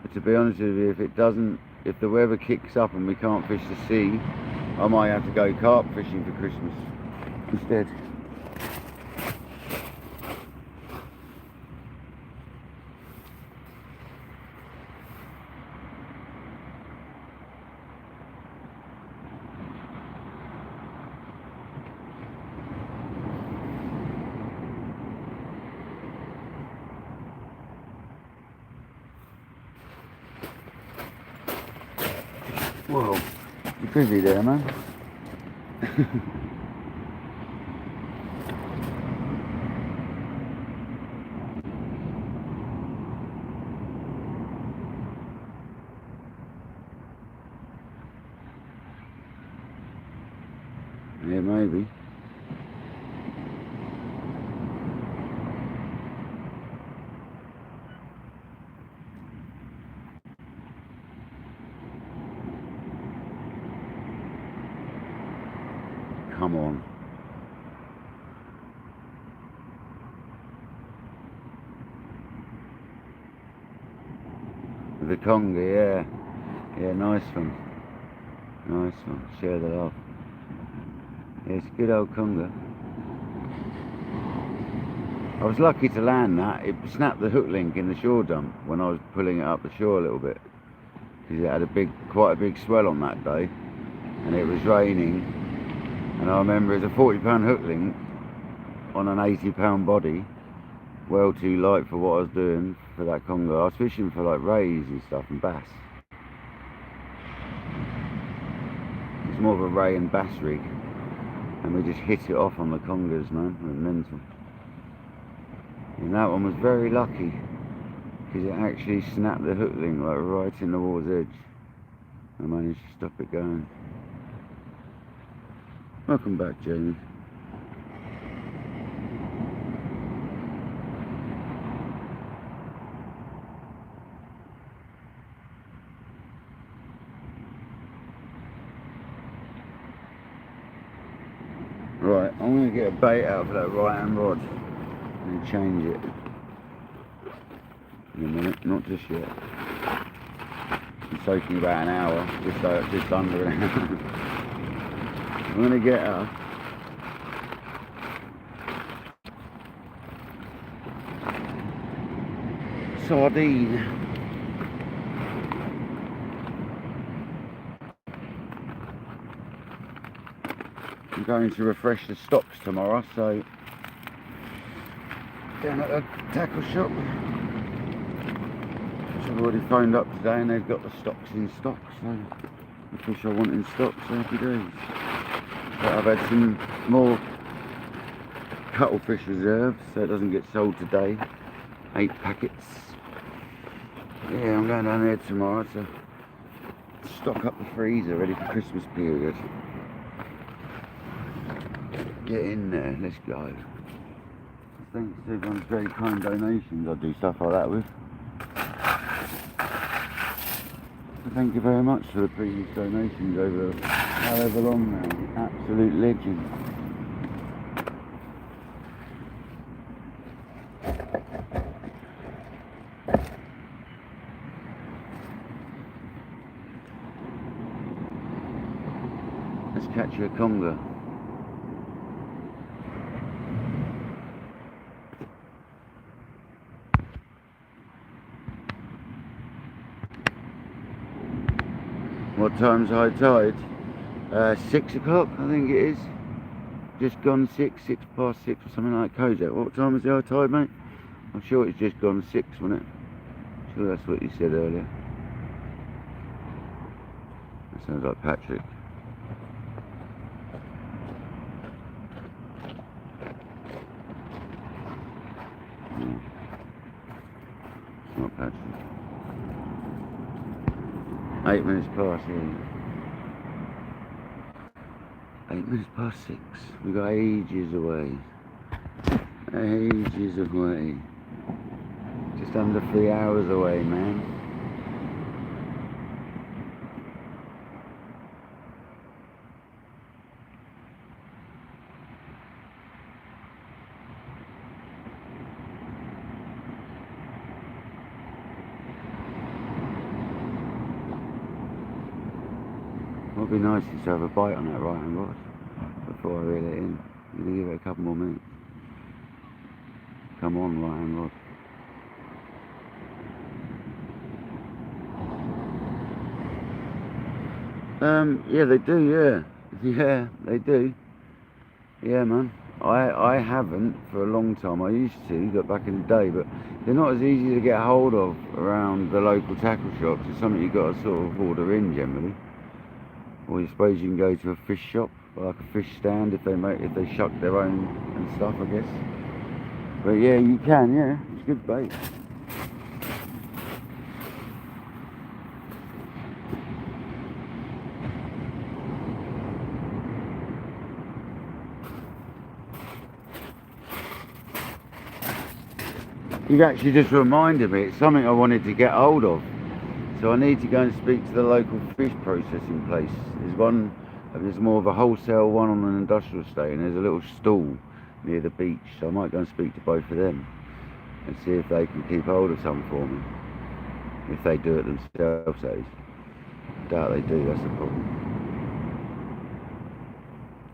But to be honest with you, if the weather kicks up and we can't fish the sea, I might have to go carp fishing for Christmas instead. Whoa, you're busy there, man. Yeah, maybe. Come on. The Conger, yeah. Yeah, nice one. Nice one. Share the love. Yeah, it's a good old Conger. I was lucky to land that. It snapped the hook link in the shore dump when I was pulling it up the shore a little bit. Because it had quite a big swell on that day. And it was raining. And I remember it was a 40-pound hook link on an 80-pound body. Well too light for what I was doing for that Conger. I was fishing for like rays and stuff and bass. It's more of a ray and bass rig. And we just hit it off on the Congers, man. It was mental. And that one was very lucky because it actually snapped the hook link like right in the water's edge. I managed to stop it going. Welcome back, Jamie. Right, I'm going to get a bait out of that right hand rod and change it in a minute, not just yet. It's taking about an hour, just under an hour. I'm going to get a sardine. I'm going to refresh the stocks tomorrow, so down at the tackle shop, which I've already phoned up today, and they've got the stocks in stock, so the fish I want in stock, so happy days. But I've had some more cuttlefish reserves, so it doesn't get sold today. 8 packets. Yeah, I'm going down there tomorrow to stock up the freezer ready for Christmas period. Get in there, let's go. Thanks to everyone's very kind donations I do stuff like that with. So thank you very much for the previous donations over however long now. Absolute legend. Let's catch you a Conger. What time's high tide? 6 o'clock, I think it is. Just gone 6 past 6 or something like Kodak. What time is the high tide, mate? I'm sure it's just gone 6, wasn't it? I'm sure that's what you said earlier. That sounds like Patrick. No. It's not Patrick. 8 minutes past, yeah. 8 minutes past 6. We got ages away. Ages away. Just under 3 hours away, man. It would be nice to have a bite on that right hand rod before I reel it in. I'm going to give it a couple more minutes. Come on, right hand rod. Yeah, they do, yeah. Yeah, they do. Yeah, man. I haven't for a long time. I used to, back in the day, but they're not as easy to get hold of around the local tackle shops. It's something you've got to sort of order in generally. Or you suppose you can go to a fish shop, like a fish stand, if they shuck their own and stuff, I guess. But yeah, you can, yeah, it's good bait. You've actually just reminded me, it's something I wanted to get hold of. So I need to go and speak to the local fish processing place. There's more of a wholesale one on an industrial estate, and there's a little stall near the beach. So I might go and speak to both of them and see if they can keep hold of some for me. If they do it themselves, that is. Doubt they do, that's the problem.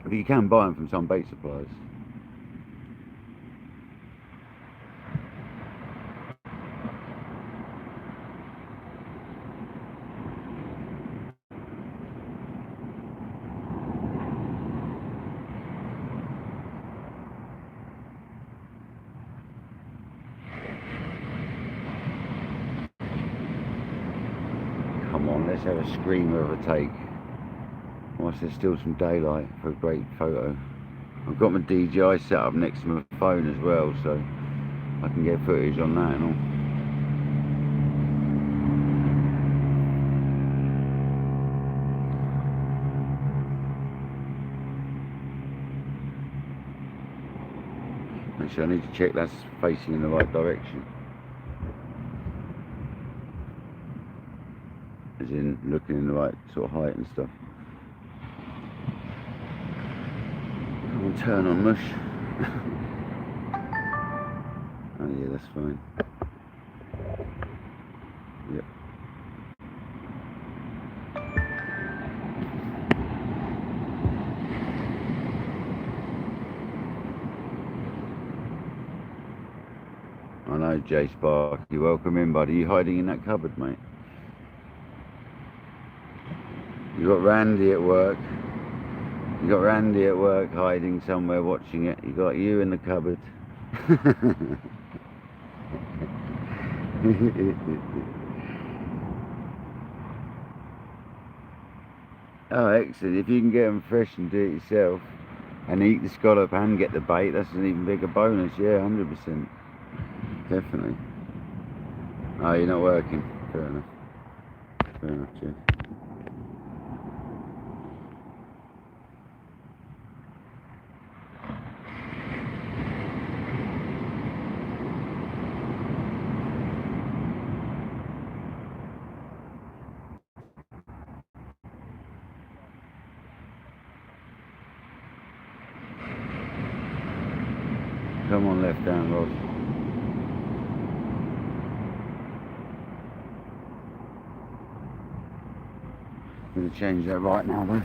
But you can buy them from some bait suppliers. Come on, let's have a screamer of a take. Whilst there's still some daylight for a great photo. I've got my DJI set up next to my phone as well, so I can get footage on that and all. Actually, I need to check that's facing in the right direction. As in looking in the right sort of height and stuff. Come on, turn on, mush. Oh yeah, that's fine. Yep. I know, Jay Sparky, welcome in, buddy. You hiding in that cupboard, mate? You got Randy at work. You got Randy at work hiding somewhere watching it. You got you in the cupboard. Oh, excellent. If you can get them fresh and do it yourself and eat the scallop and get the bait, that's an even bigger bonus. Yeah, 100%. Definitely. Oh, you're not working. Fair enough. Fair enough, Jeff. Come on, left down, Rod. I'm going to change that right now, though.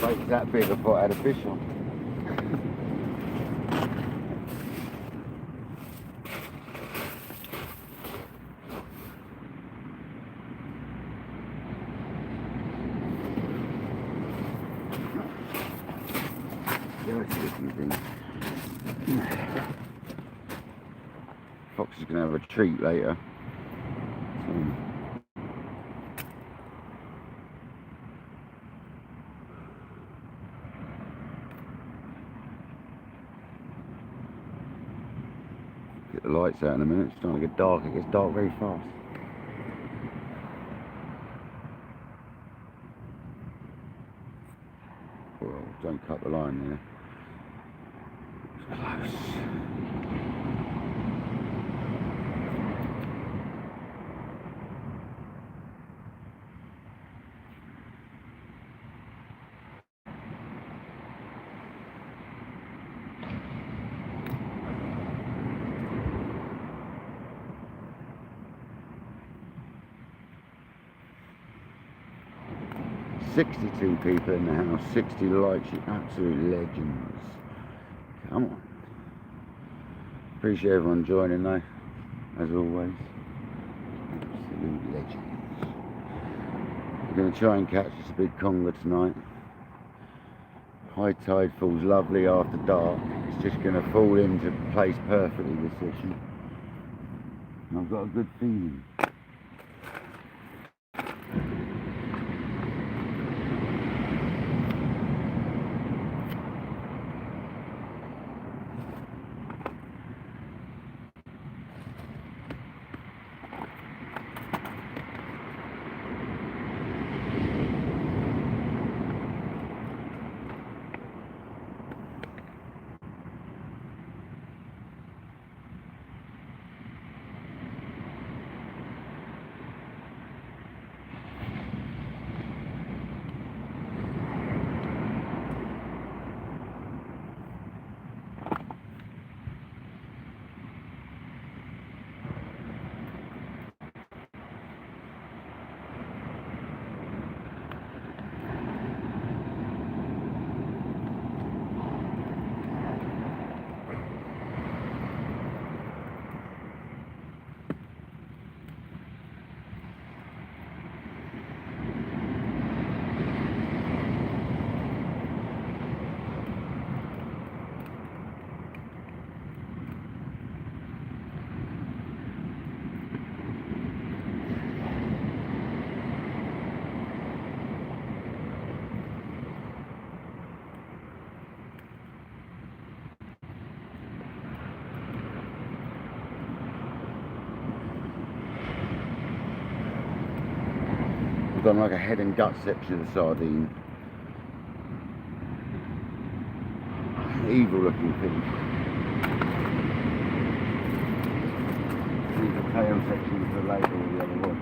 Like that big, I thought I had a fish on. Fox is going to have a treat later. Get the lights out in a minute. It's starting to get dark. It gets dark very fast. Well, don't cut the line there. It's close. 62 people in the house, 60 likes, you absolute legends. Come on. Appreciate everyone joining though, as always. Absolute legends. We're going to try and catch this big conger tonight. High tide falls lovely after dark. It's just going to fall into place perfectly this session. And I've got a good feeling. We've done like a head and gut section of the sardine. Evil looking thing. Leave the tail section for later or the other one.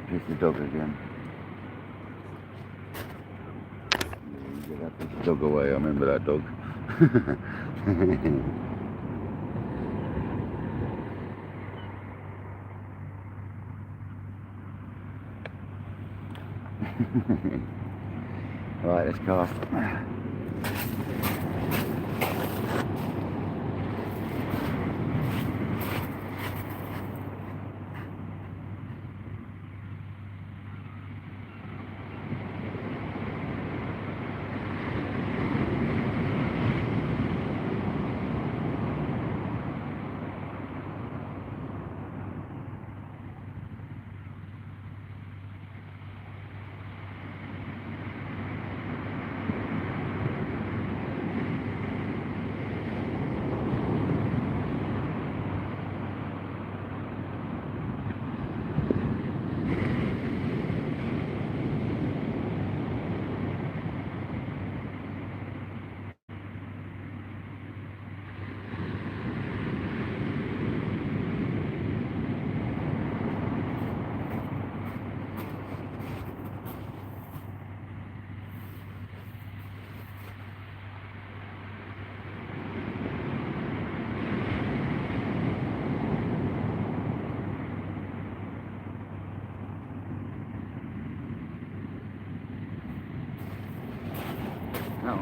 Piss the dog again. Yeah, get that piss the dog away, I remember that dog. Right, let's cast.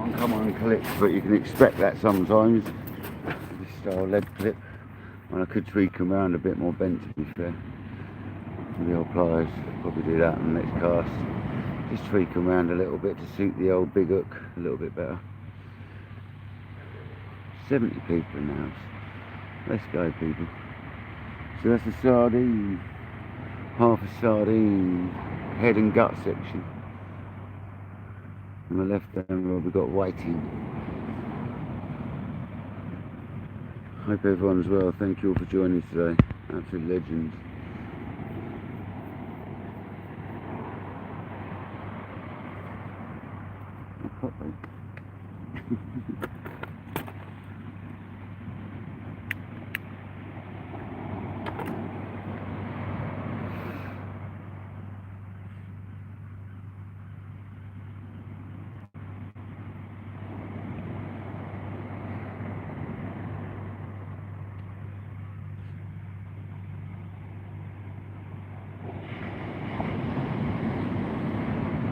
can't come on clips, but you can expect that sometimes. This style lead clip, and I could tweak them around a bit more bent, to be fair. With the old pliers, probably do that on the next cast. Just tweak them around a little bit to suit the old big hook a little bit better. 70 people in the house. Let's go, people. So that's a sardine, half a sardine, head and gut section. On the left hand roll we've got whiting. Hope everyone's well. Thank you all for joining us today. Absolute legends.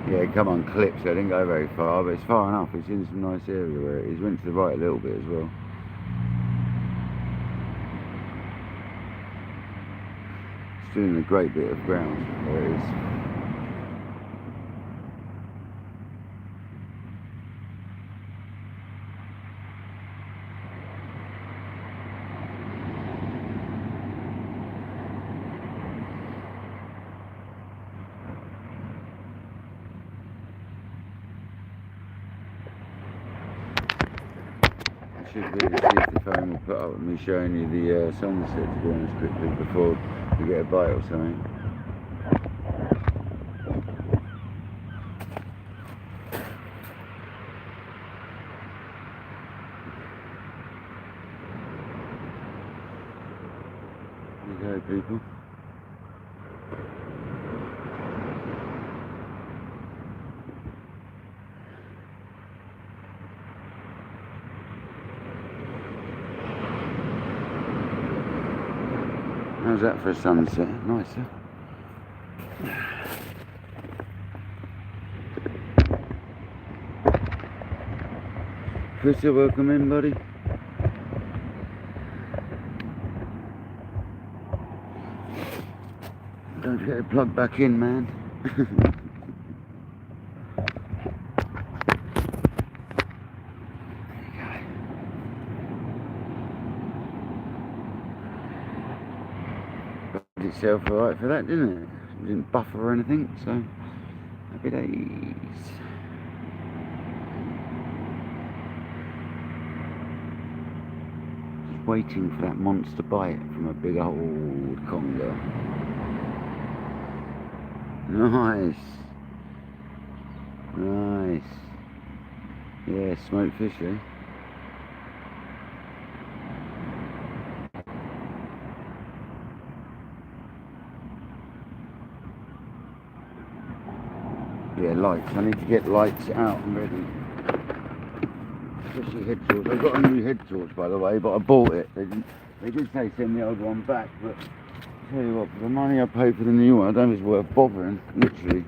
Yeah, come on, clips. I didn't go very far, but it's far enough. It's in some nice area where it is. Went to the right a little bit as well. It's doing a great bit of ground where it is. Should be able to see if the phone will put up with me showing you the sunset, to be honest, quickly before we get a bite or something. There you go, people. How's that for a sunset? Nice, huh? Chris, welcome in, buddy. Don't forget to plug back in, man. Itself alright for that, didn't it? It didn't buffer or anything, so happy days. Just waiting for that monster bite from a big old conger. Nice. Nice. Yeah, smoked fish, eh? Yeah, lights. I need to get lights out and ready. Especially head torch. I've got a new head torch, by the way, but I bought it. They did say send the old one back, but I'll tell you what, for the money I paid for the new one, I don't think it's worth bothering, literally.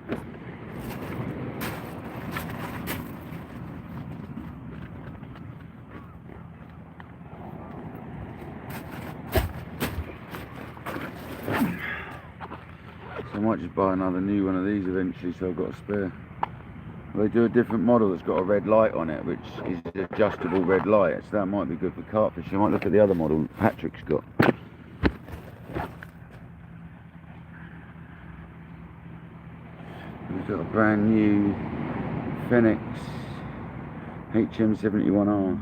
I might just buy another new one of these eventually, so I've got a spare. They do a different model that's got a red light on it, which is an adjustable red light, so that might be good for carpfish. I might look at the other model Patrick's got. We've got a brand new Fenix HM71R.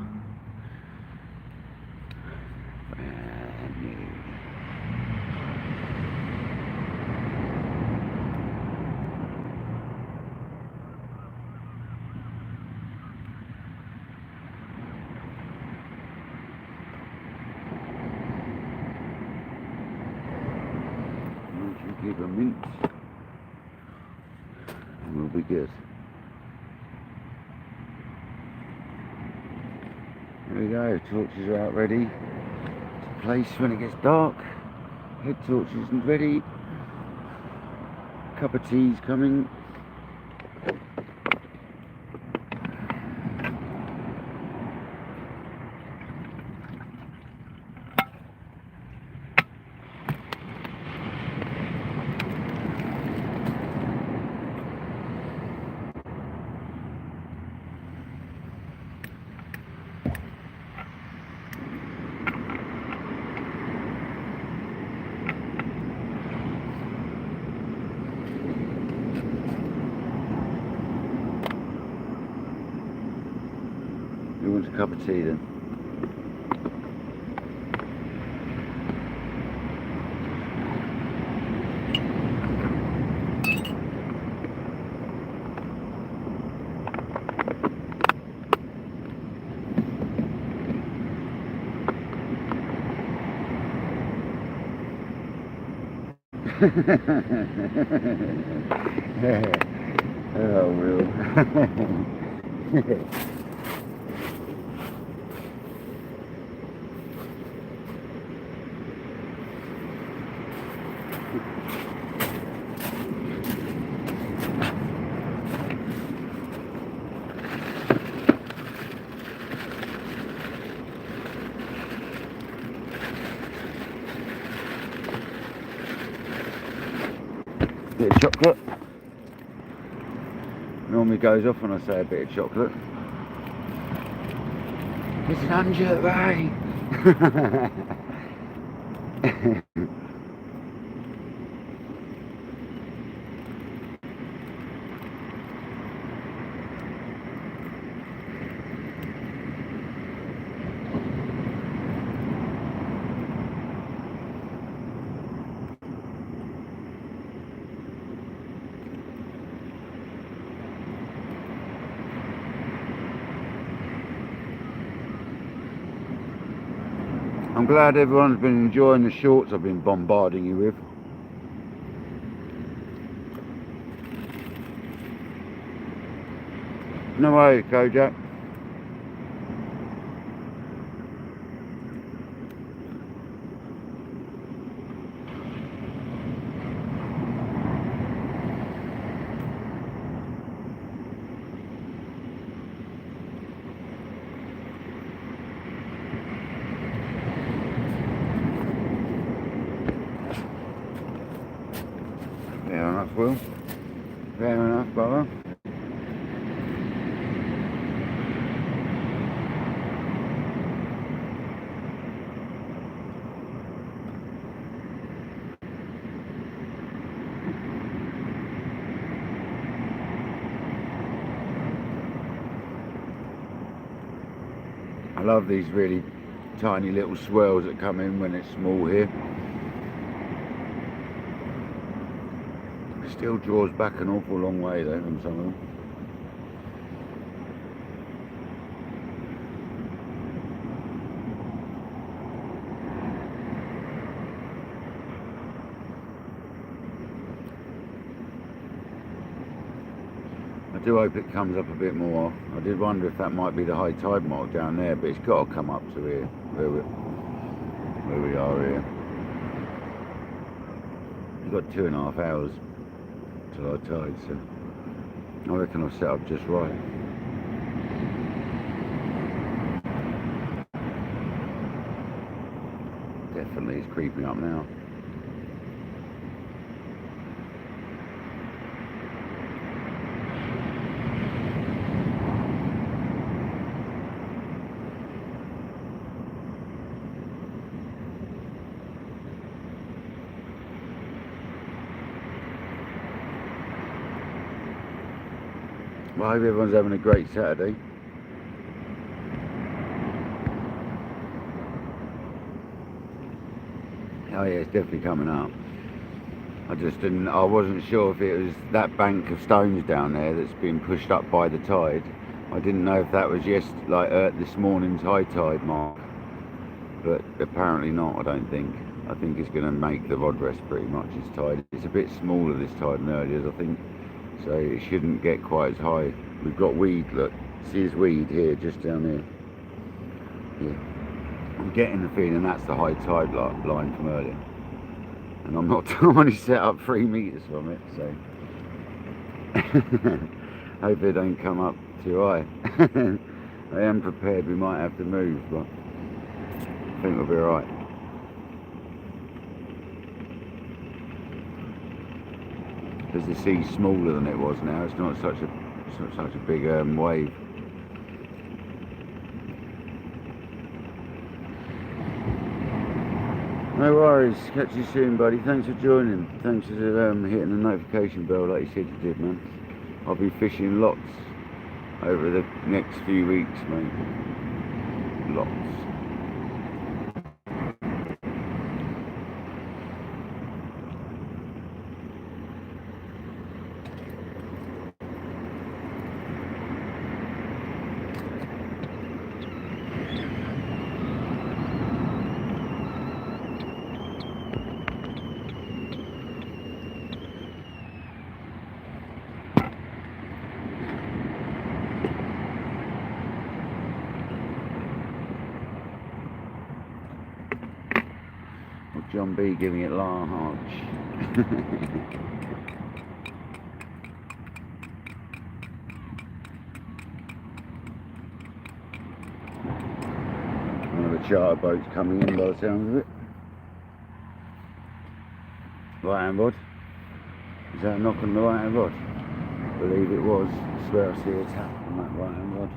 Brand new. Keep a mint and we'll be good. There we go, torches are out ready to place when it gets dark. Head torches ready. Cup of tea's coming. cup of tea then. Oh, Will. Bit of chocolate. Normally goes off when I say a bit of chocolate. It's an unjerk ray. I'm glad everyone's been enjoying the shorts I've been bombarding you with. No way, Kojak. Fair enough, Will. Fair enough, brother. I love these really tiny little swells that come in when it's small here. Still draws back an awful long way though from some of them. I do hope it comes up a bit more. I did wonder if that might be the high tide mark down there, but it's got to come up to here, where we are here. We've got 2.5 hours till high tide, so I reckon I've set up just right. Definitely it's creeping up now. Well, I hope everyone's having a great Saturday. Oh yeah, it's definitely coming up. I wasn't sure if it was that bank of stones down there that's been pushed up by the tide. I didn't know if that was just like this morning's high tide mark, but apparently not, I don't think. I think it's going to make the rod rest pretty much this tide. It's a bit smaller this tide than earlier, I think. So it shouldn't get quite as high. We've got weed, look. See this weed here, just down there. Yeah. I'm getting the feeling that's the high tide line from earlier. And I'm only set up 3 meters from it, so. Hope it don't come up too high. I am prepared, we might have to move, but I think we'll be alright. Because the sea's smaller than it was now, it's not such a big wave. No worries, catch you soon buddy, thanks for joining, thanks for hitting the notification bell like you said you did, man. I'll be fishing lots over the next few weeks, mate. lots. John B giving it large. One of the charter boats coming in by the sound of it. Right hand rod. Is that a knock on the right hand rod? I believe it was. I swear I see a tap on that right hand rod.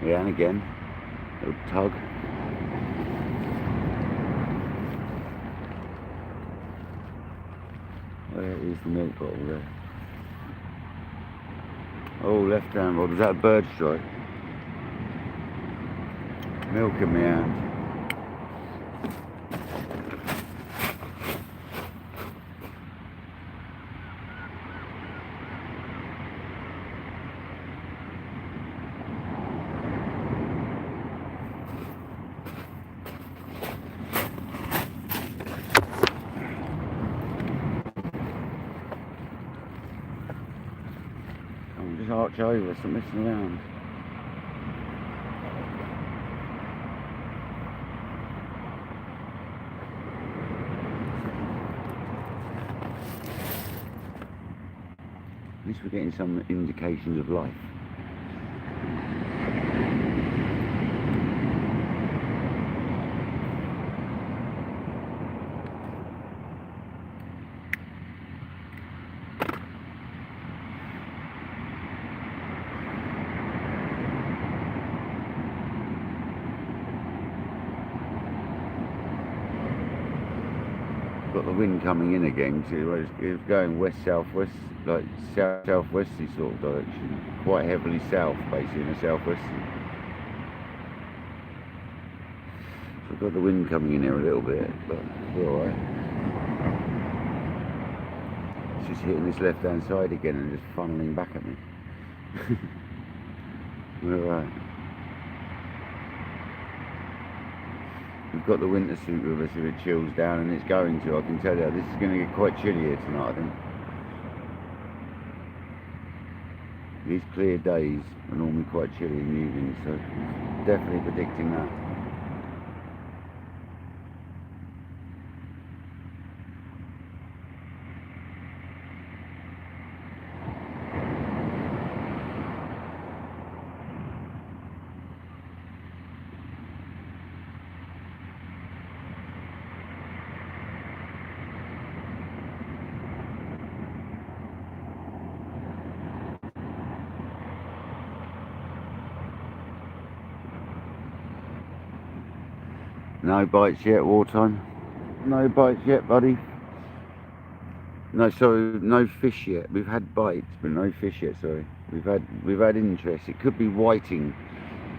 Yeah, and again. Little tug. Where is the milk bottle there? Oh, left hand rod. Was that a bird strike? Milk in my hand. Just arch over, stop messing around. At least we're getting some indications of life. Got the wind coming in again, so it was going west-southwest, like south-southwesty sort of direction, quite heavily south, basically in the southwest. So I've got the wind coming in here a little bit, but we're alright. It's just hitting this left-hand side again and just funneling back at me. We're alright. We've got the winter suit with us if it chills down, and it's going to, I can tell you. This is going to get quite chilly here tonight, I think. These clear days are normally quite chilly in the evening, so definitely predicting that. No bites yet, wartime. No bites yet, buddy. No, sorry, no fish yet. We've had bites, but no fish yet. Sorry, we've had interest. It could be whiting,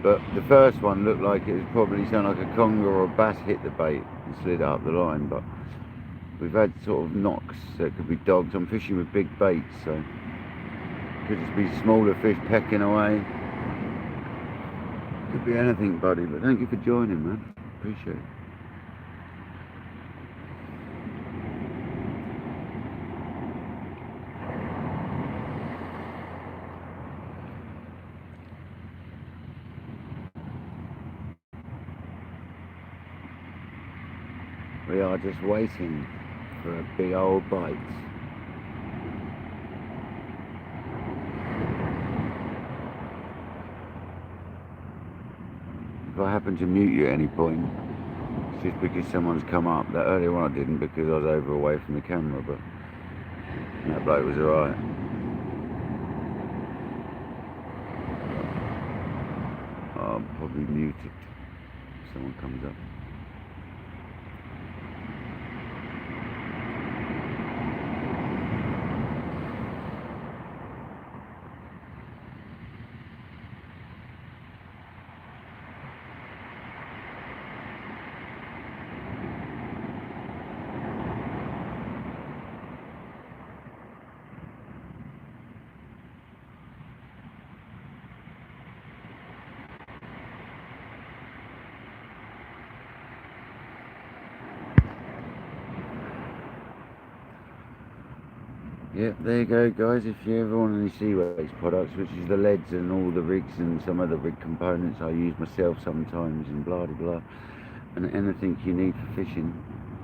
but the first one looked like it was probably something like a conger or a bass hit the bait and slid up the line. But we've had sort of knocks. So it could be dogs. I'm fishing with big baits, so it could just be smaller fish pecking away. Could be anything, buddy. But thank you for joining, man. Appreciate it. We are just waiting for a big old bite. If I happen to mute you at any point, it's just because someone's come up. That earlier one I didn't because I was over away from the camera, but that bloke was alright. I'll probably mute it if someone comes up. Yep, there you go, guys. If you ever want any Seaways products, which is the leads and all the rigs and some other rig components I use myself sometimes and blah blah blah, and anything you need for fishing,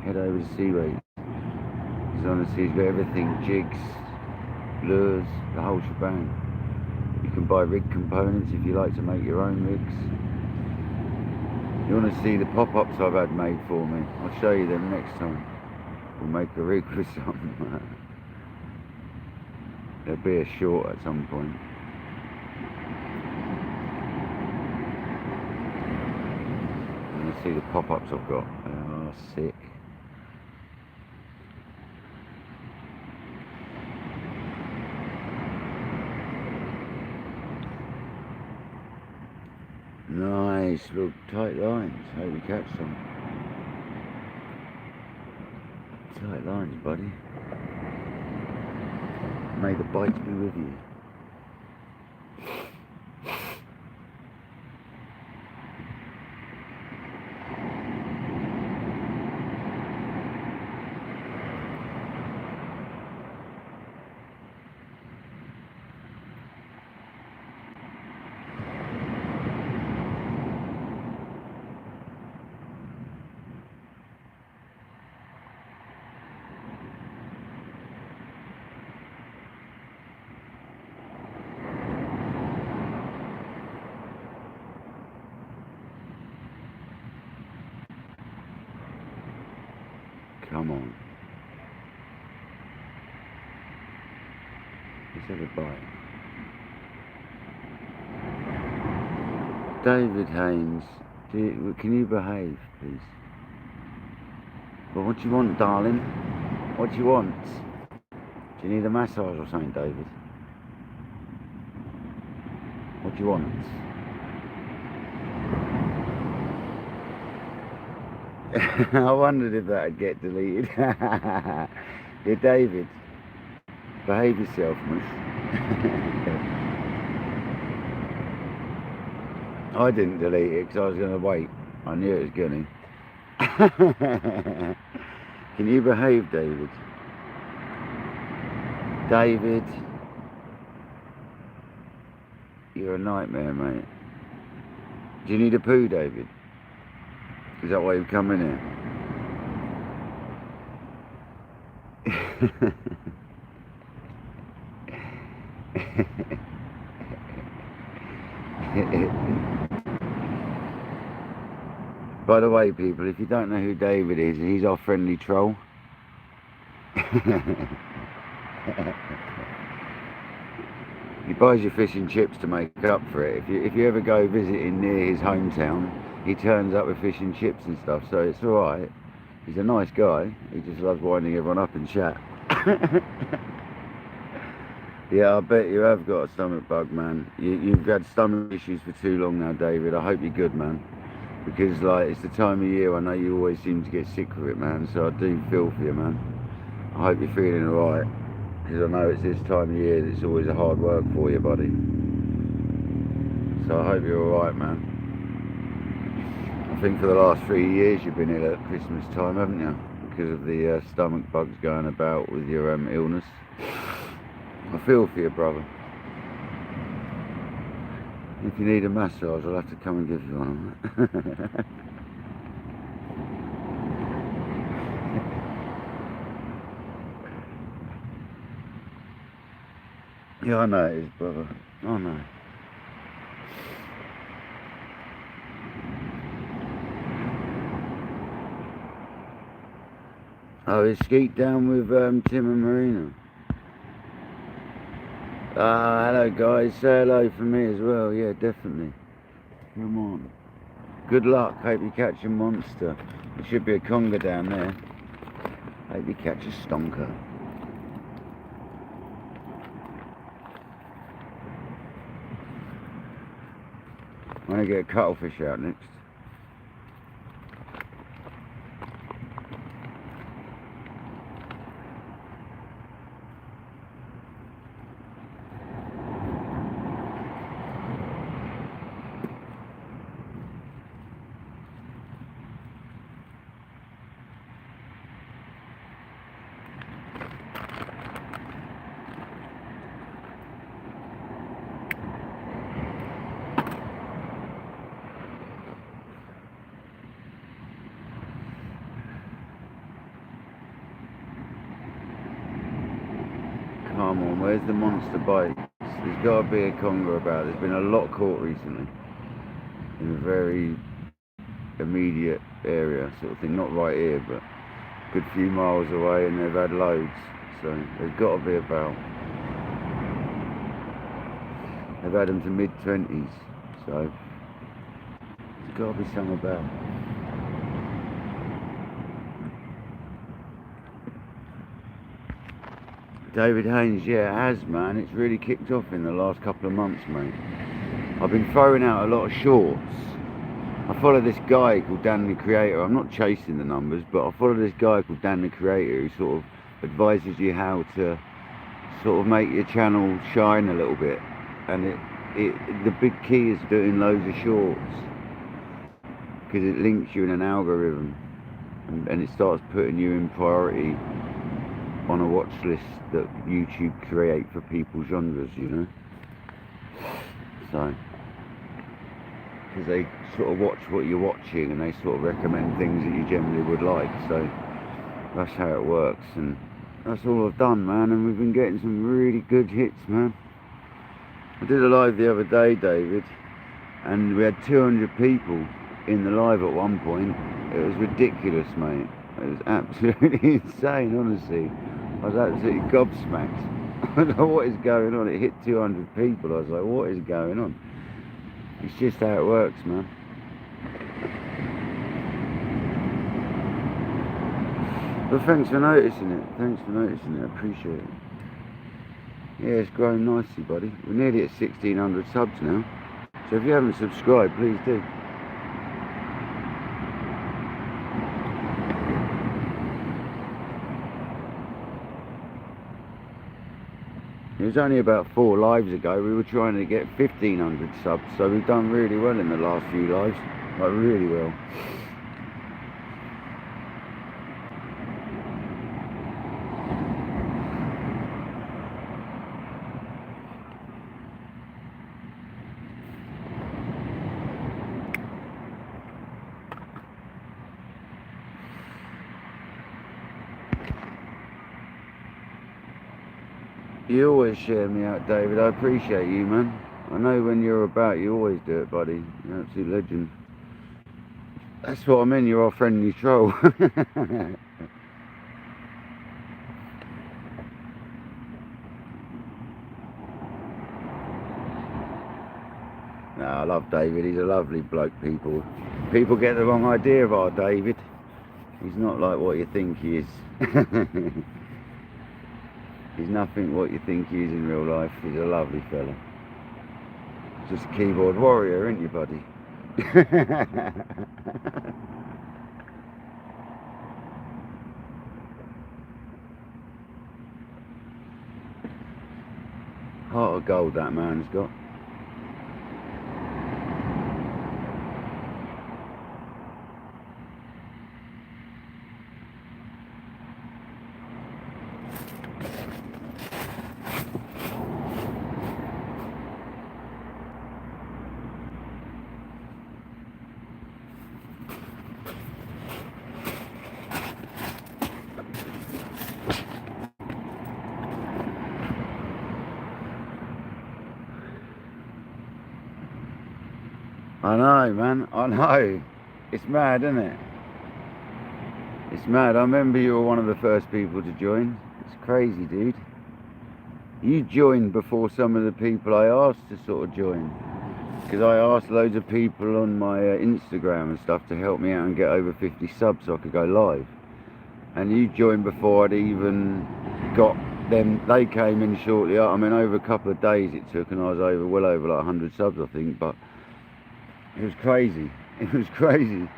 head over to Seaways. Because honestly, he's got everything: jigs, lures, the whole shebang. You can buy rig components if you like to make your own rigs. You want to see the pop-ups I've had made for me? I'll show you them next time. We'll make a rig with some. There'll be a short at some point. And you'll see the pop-ups I've got. Oh, sick. Nice, look, tight lines. Hope you catch some. Tight lines, buddy. May the bites be with you. Come on. Let's have a bite. David Haynes, can you behave, please? Well, what do you want, darling? What do you want? Do you need a massage or something, David? What do you want? I wondered if that'd get deleted. Yeah, David, behave yourself, miss. I didn't delete it because I was going to wait. I knew it was going to. Can you behave, David? David, you're a nightmare, mate. Do you need a poo, David? Is that why you've come in here? By the way, people, if you don't know who David is, he's our friendly troll. He buys your fish and chips to make up for it. If you ever go visiting near his hometown, he turns up with fish and chips and stuff, so it's alright. He's a nice guy. He just loves winding everyone up and chat. Yeah, I bet you have got a stomach bug, man. You've had stomach issues for too long now, David. I hope you're good, man. Because, like, it's the time of year I know you always seem to get sick with it, man. So I do feel for you, man. I hope you're feeling alright. Because I know it's this time of year that's always a hard work for you, buddy. So I hope you're alright, man. I think for the last 3 years you've been ill at Christmas time, haven't you? Because of the stomach bugs going about with your illness. I feel for you, brother. If you need a massage, I'll have to come and give you one. Yeah, I know it is, brother. I know. Oh, is Skeet down with Tim and Marina? Hello guys, say hello for me as well, yeah, definitely. Come on. Good luck, hope you catch a monster. There should be a conger down there. Hope you catch a stonker. I'm gonna get a cuttlefish out next. come on, where's the monster bites? There's got to be a conger about. There's been a lot caught recently in a very immediate area sort of thing, not right here but a good few miles away, and they've had loads, so there's got to be about. They've had them to mid-20s, so there's got to be some about. David Haynes, yeah, it has, man. It's really kicked off in the last couple of months, mate. I've been throwing out a lot of shorts. I follow this guy called Dan the Creator. I'm not chasing the numbers, but I follow this guy called Dan the Creator who sort of advises you how to sort of make your channel shine a little bit. And the big key is doing loads of shorts, because it links you in an algorithm, and it starts putting you in priority on a watch list that YouTube create for people's genres, you know. So, because they sort of watch what you're watching and they sort of recommend things that you generally would like. So that's how it works, and that's all I've done, man. And we've been getting some really good hits, man. I did a live the other day, David, and we had 200 people in the live at one point. It was ridiculous, mate. It was absolutely insane, honestly. I was absolutely gobsmacked. I don't know what is going on. It hit 200 people. I was like, what is going on? It's just how it works, man. But thanks for noticing it. Thanks for noticing it. I appreciate it. Yeah, it's growing nicely, buddy. We're nearly at 1,600 subs now. So if you haven't subscribed, please do. It was only about 4 lives ago we were trying to get 1,500 subs, so we've done really well in the last few lives, like really well. You always share me out, David. I appreciate you, man. I know when you're about, you always do it, buddy. You're an absolute legend. That's what I mean, you're our friendly troll. No, I love David. He's a lovely bloke, people. People get the wrong idea of our David. He's not like what you think he is. He's nothing what you think he is in real life. He's a lovely fella. Just a keyboard warrior, ain't you, buddy? Heart of gold that man's got. I know, man, I know. It's mad, isn't it? It's mad. I remember you were one of the first people to join. It's crazy, dude. You joined before some of the people I asked to sort of join. Because I asked loads of people on my Instagram and stuff to help me out and get over 50 subs so I could go live. And you joined before I'd even got them. They came in shortly. I mean, over a couple of days it took, and I was over, well over like 100 subs, I think. But it was crazy. It was crazy.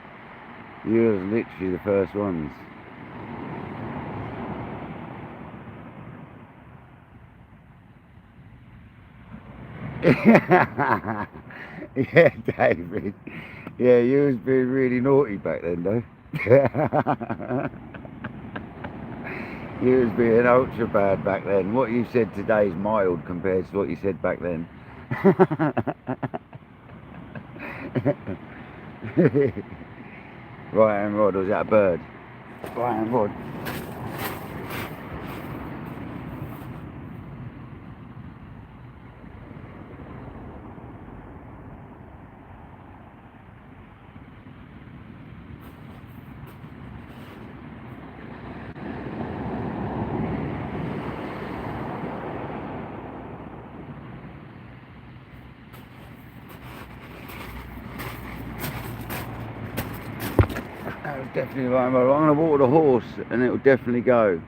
You were literally the first ones. Yeah, David. Yeah, you was being really naughty back then, though. You was being ultra bad back then. What you said today is mild compared to what you said back then. Right hand rod, or was that a bird? Right hand rod. That was definitely the right road. I'm going to water the horse and it'll definitely go.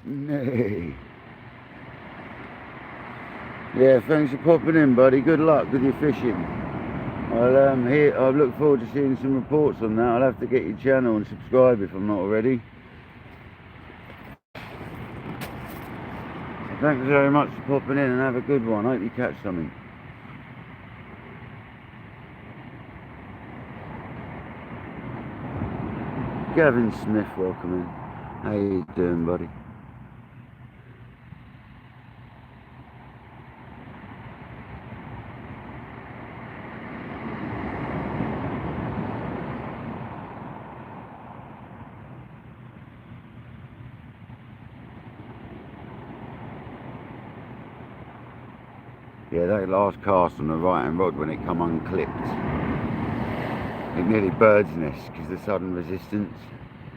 Nay. Yeah, thanks for popping in, buddy. Good luck with your fishing. I look forward to seeing some reports on that. I'll have to get your channel and subscribe if I'm not already. Thanks very much for popping in and have a good one. Hope you catch something. Gavin Smith, welcome in. How you doing, buddy? Yeah, that last cast on the right hand rod when it come unclipped, it nearly bird's nest because of the sudden resistance,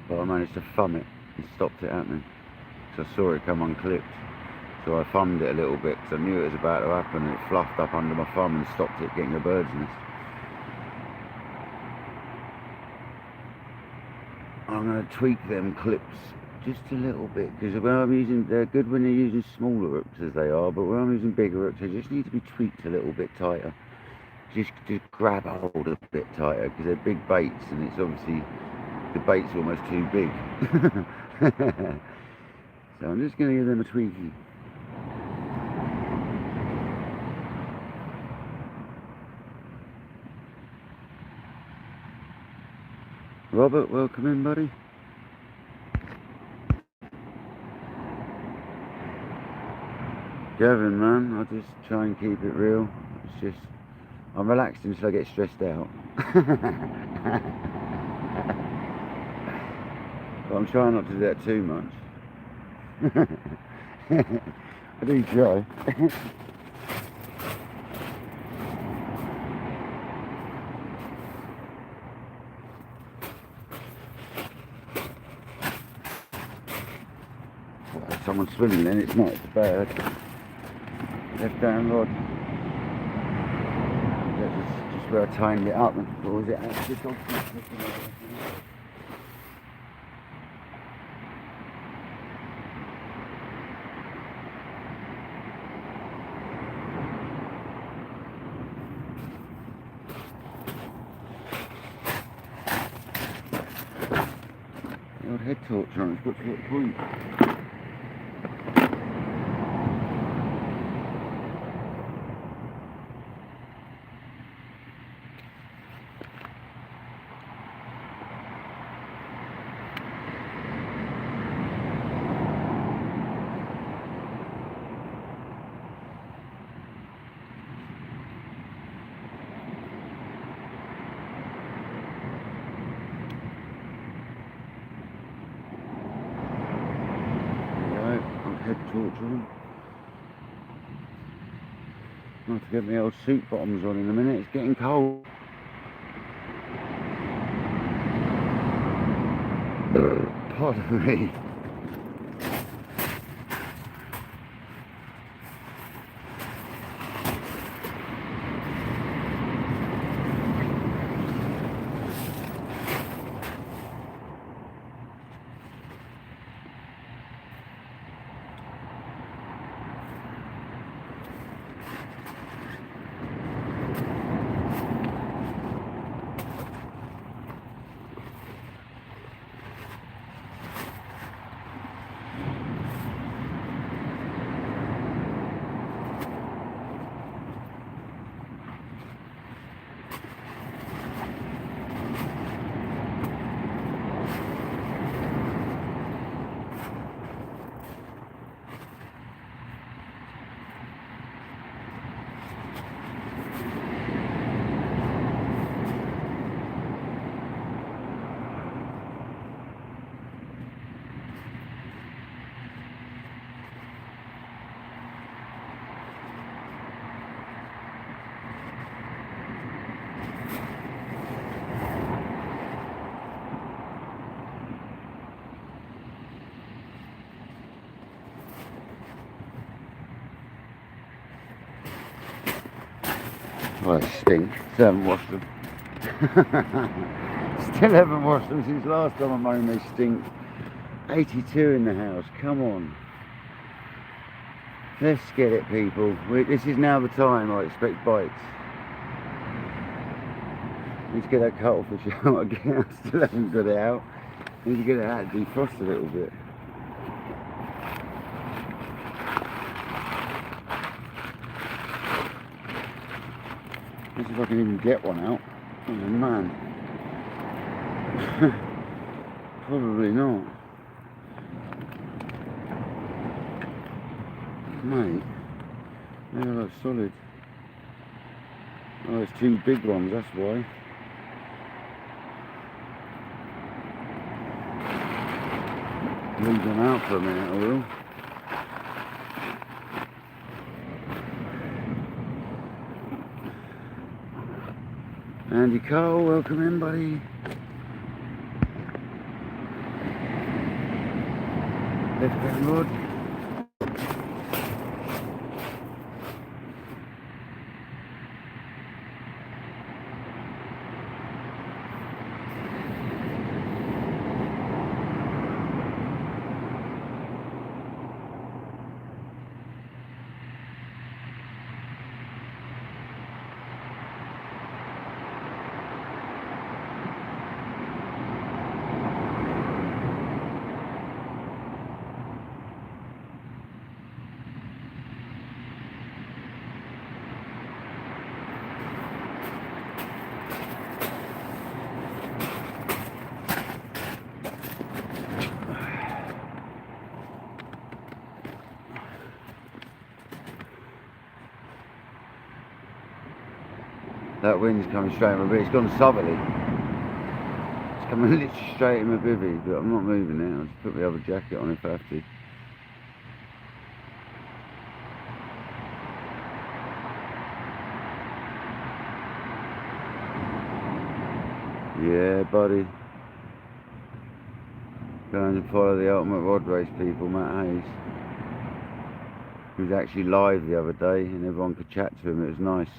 but I managed to thumb it and stopped it happening. So I saw it come unclipped, so I thumbed it a little bit because I knew it was about to happen, and it fluffed up under my thumb and stopped it getting a bird's nest. I'm going to tweak them clips just a little bit because when I'm using, they're good when you're using smaller hooks as they are, but when I'm using bigger hooks they just need to be tweaked a little bit tighter. Just grab hold a bit tighter because they're big baits and it's obviously, the bait's almost too big. So I'm just going to give them a tweaky. Robert, welcome in, buddy. Gavin, man, I just try and keep it real. It's just, I'm relaxed until I get stressed out. But I'm trying not to do that too much. I do try. Well, if someone's swimming then it's not as bad. Left hand rod. That's just where I tightened it up, or was it actually dog? The old head torch on, it's got to get point. Head torch on. I'll have to get my old suit bottoms on in a minute, it's getting cold. Pardon me. Well, they stink. Still haven't washed them. Still haven't washed them since last time I moaned. They stink. 82 in the house. Come on. Let's get it, people. This is now the time I expect bites. Need to get that cuttlefish out again. I still haven't got it out. Need to get it out and defrost a little bit. Let's see if I can even get one out. Oh man. Probably not. Mate. They look solid. Oh, there's two big ones, that's why. Leave them out for a minute, I will. Andy Cole, welcome in, buddy. Left hand rod. That wind's coming straight in my bivvy. It's gone southerly. It's coming literally straight in my bivvy, but I'm not moving it. I'll just put my other jacket on if I have to. Yeah, buddy. Go and follow the Ultimate Rod Race people, Matt Hayes. He was actually live the other day and everyone could chat to him. It was nice.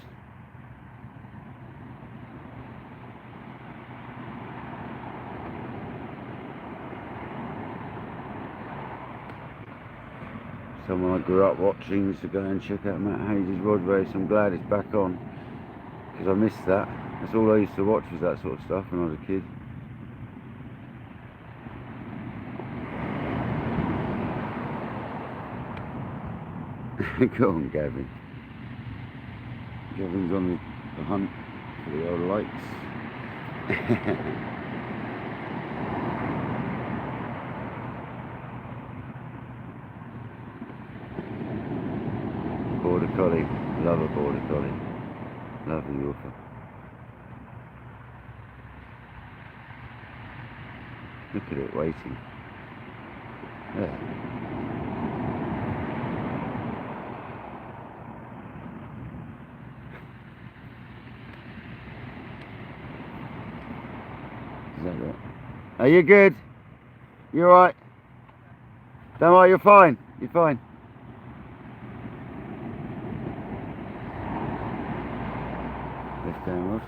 Someone I grew up watching used to go and check out Matt Hayes' Rod Race. I'm glad it's back on because I missed that. That's all I used to watch was that sort of stuff when I was a kid. Go on, Gavin. Gavin's on the hunt for the old lights. Border collie, love a border collie, love a Yorker. Look at it waiting. There. Is that it? Are you good? You alright? Don't worry, you're fine. You're fine. Left hand rod.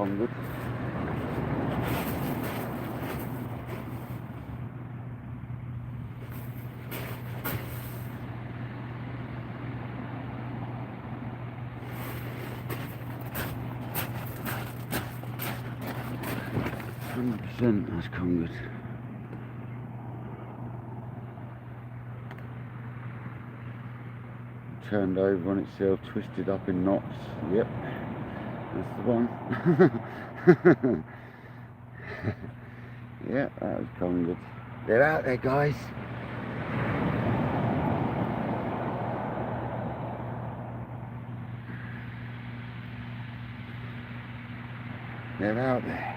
Congers. 100% that's Congers. Turned over on itself, twisted up in knots. Yep, that's the one. Yeah, that was Congers. They're out there, guys. They're out there.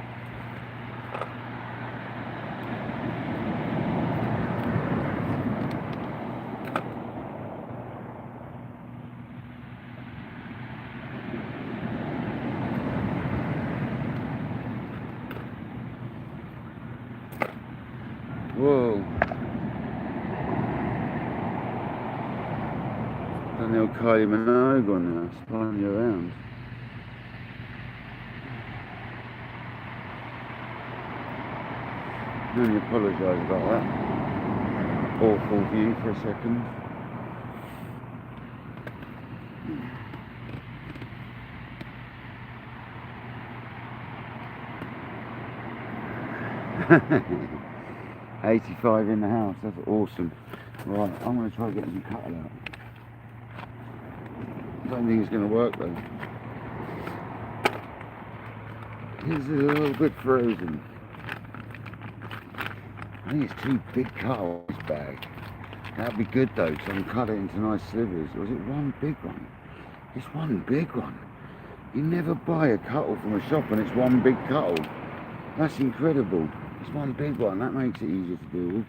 Whoa. Done the old Kylie Minogue on now, spinning you around. I only apologise about that. Awful view for a second. $85 in the house, that's awesome. Right, I'm going to try getting some cuttle out. I don't think it's going to work though. It's a little bit frozen. I think it's too big cuttle in this bag. That'd be good though, because I can cut it into nice slivers. Or is it one big one? It's one big one. You never buy a cuttle from a shop and it's one big cuttle. That's incredible. It's one big one, that makes it easier to deal with.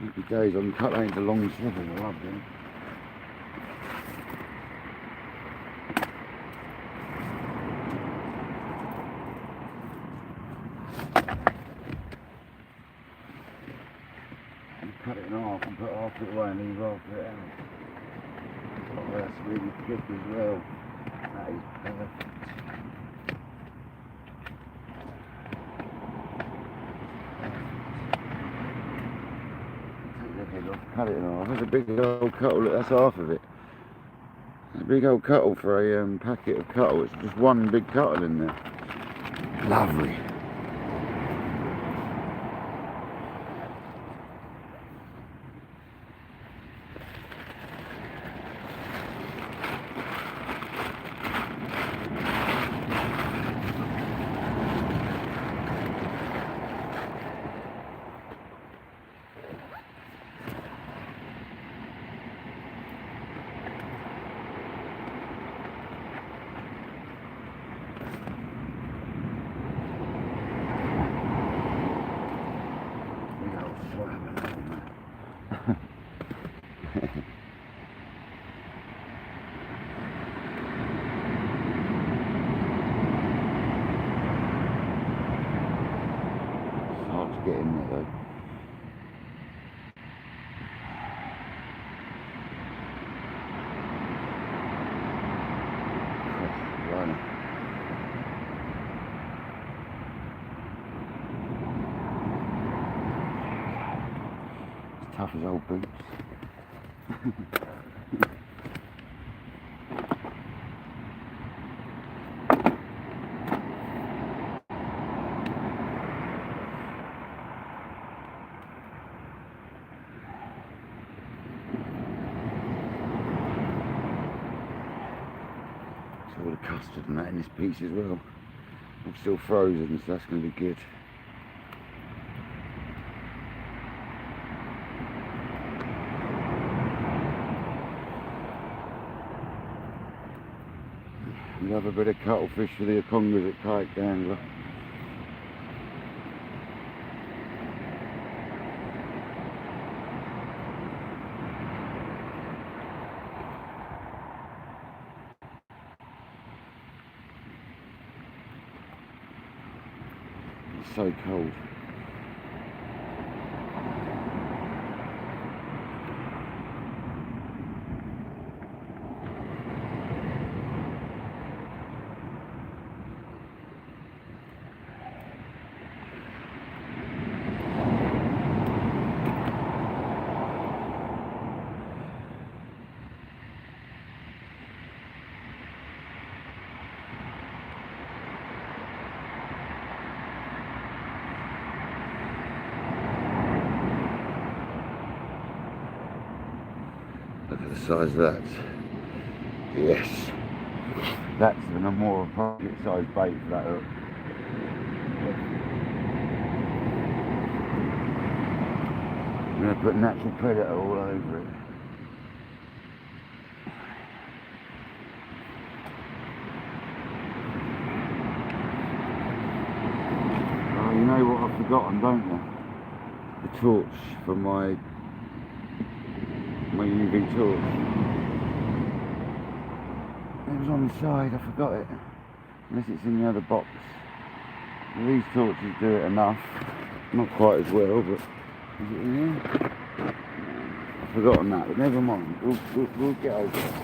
Happy days, I can cut that into long slivers, I love them. Cut it in half and put half it away and leave half it out. Oh, that's really thick as well. That is perfect. Take the head off, cut it in half. That's a big old cuttle, look, that's half of it. That's a big old cuttle for a packet of cuttle. It's just one big cuttle in there. Lovely. Get in there though. Right. As tough as old boots. All the custard and that in this piece as well. I'm still frozen, so that's going to be good. Love a bit of cuttlefish for the Congers at KayakDangler. So cold. Look at the size of that. Yes. That's a more appropriate size bait for that hook. I'm going to put natural predator all over it. Oh, you know what I've forgotten, don't you? The torch from my UV torch. It was on the side, I forgot it. Unless it's in the other box. These torches do it enough. Not quite as well, but is it in here? I've forgotten that, but never mind. We'll get over it.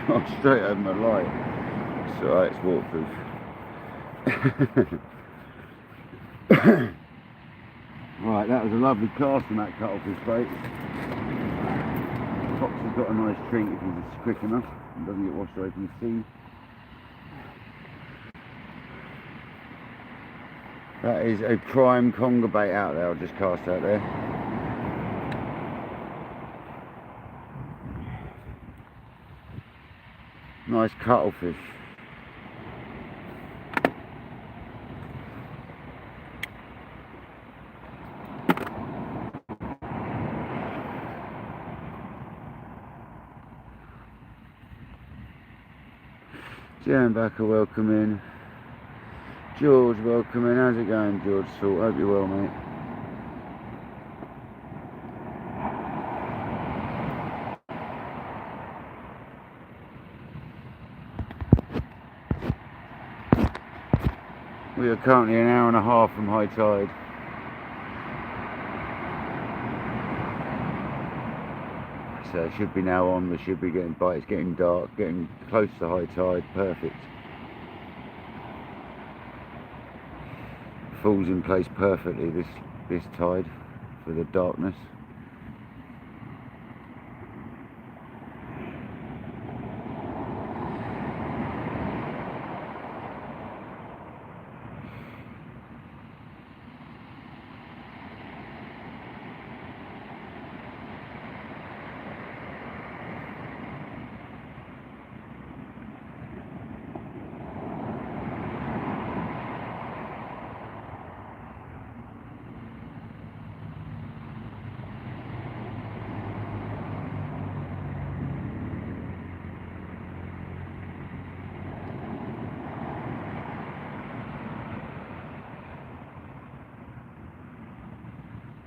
Oh, straight over my light. It's alright, it's waterproof. Right, that was a lovely cast on that cuttlefish bait. Fox has got a nice treat if he's quick enough and doesn't get washed away from the sea. That is a prime conger bait out there, I'll just cast out there. Nice cuttlefish. Jan Backer, welcome in. George, welcome in. How's it going, George? Salt, hope you're well, mate. We are currently an hour and a half from high tide. So it should be now on, we should be getting by. It's getting dark, getting close to high tide, perfect. Falls in place perfectly this tide for the darkness.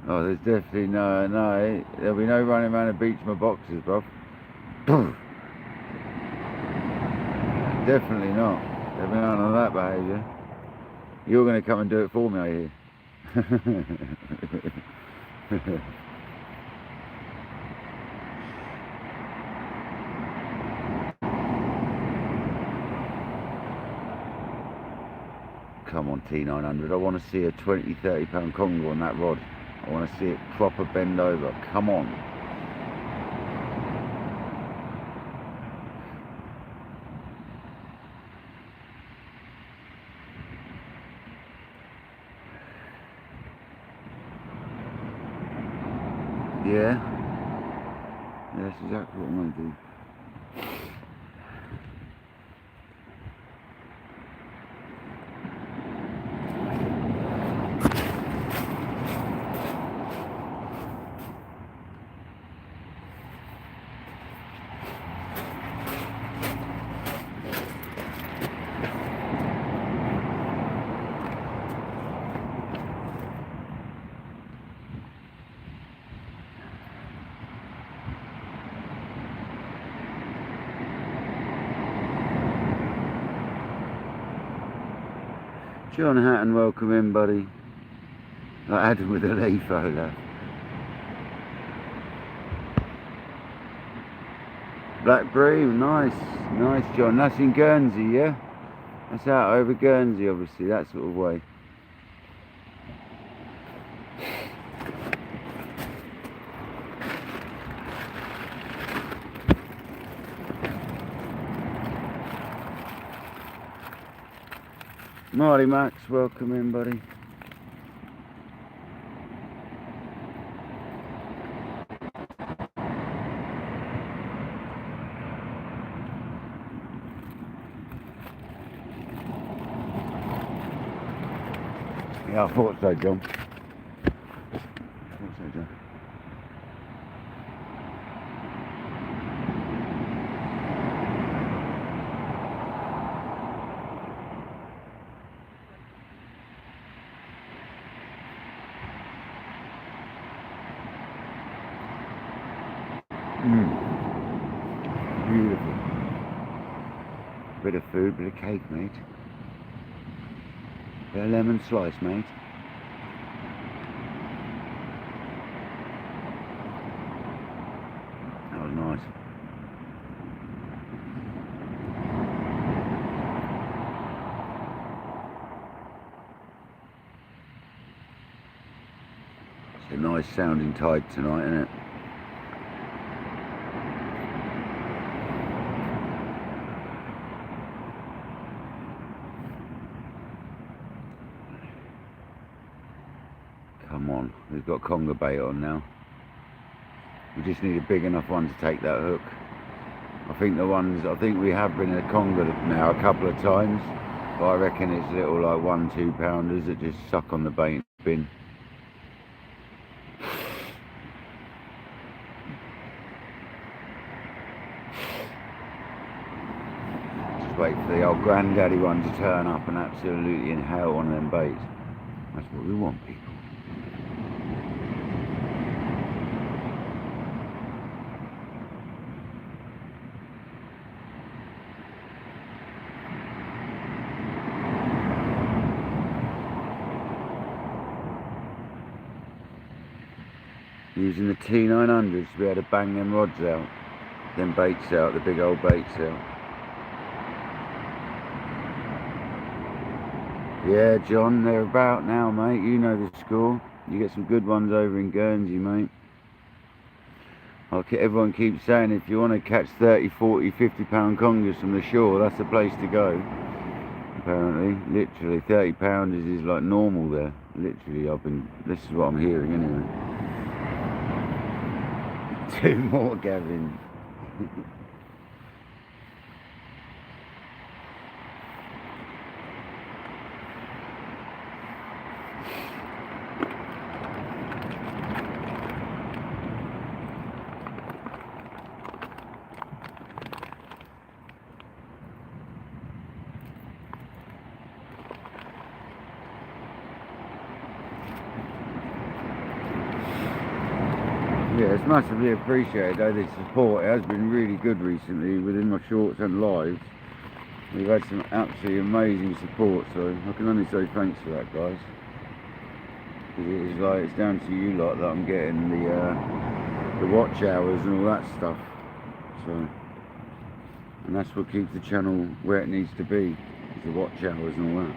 Oh, there's definitely no, there'll be no running around the beach in my boxes, bro. Definitely not. There'll be none of that behaviour. You're going to come and do it for me, I hear. Come on, T900. I want to see a 20, 30 pound conger on that rod. I want to see it proper bend over. Come on. Yeah. Yeah, that's exactly what I'm going to do. John Hatton, welcome in, buddy. Like Adam with a leaf over. Black Bream, nice, nice, John. That's in Guernsey, yeah? That's out over Guernsey, obviously, that sort of way. Marty Max, welcome in, buddy. Yeah, I thought so, John. I thought so, John. Beautiful. Bit of food, bit of cake, mate. Bit of lemon slice, mate. That was nice. It's a nice sounding tide tonight, isn't it? Come on, we've got conger bait on now. We just need a big enough one to take that hook. I think we have been in a conger now a couple of times, but I reckon it's little like 1-2 pounders that just suck on the bait bin. Just wait for the old granddaddy one to turn up and absolutely inhale one of them baits. That's what we want, people. Using the T900s to be able to bang them rods out, them baits out, the big old baits out. Yeah, John, they're about now, mate. You know the score. You get some good ones over in Guernsey, mate. Everyone keeps saying if you want to catch 30, 40, 50 pound congers from the shore, that's the place to go. Apparently, literally 30 pounders is like normal there. Literally, this is what I'm hearing anyway. 2 more, Gavin. It's massively appreciated though, the support. It has been really good recently within my shorts and lives. We've had some absolutely amazing support, so I can only say thanks for that, guys. Because it's like, it's down to you lot that I'm getting the watch hours and all that stuff. So, and that's what keeps the channel where it needs to be, is the watch hours and all that.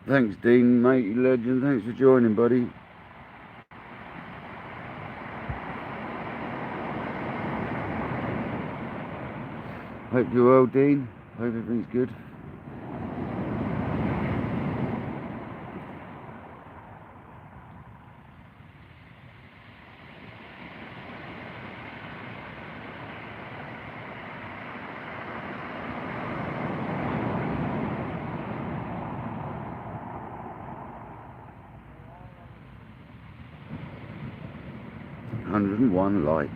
Thanks, Dean, mate, you legend. Thanks for joining, buddy. Hope you're well, Dean. Hope everything's good. $101 likes.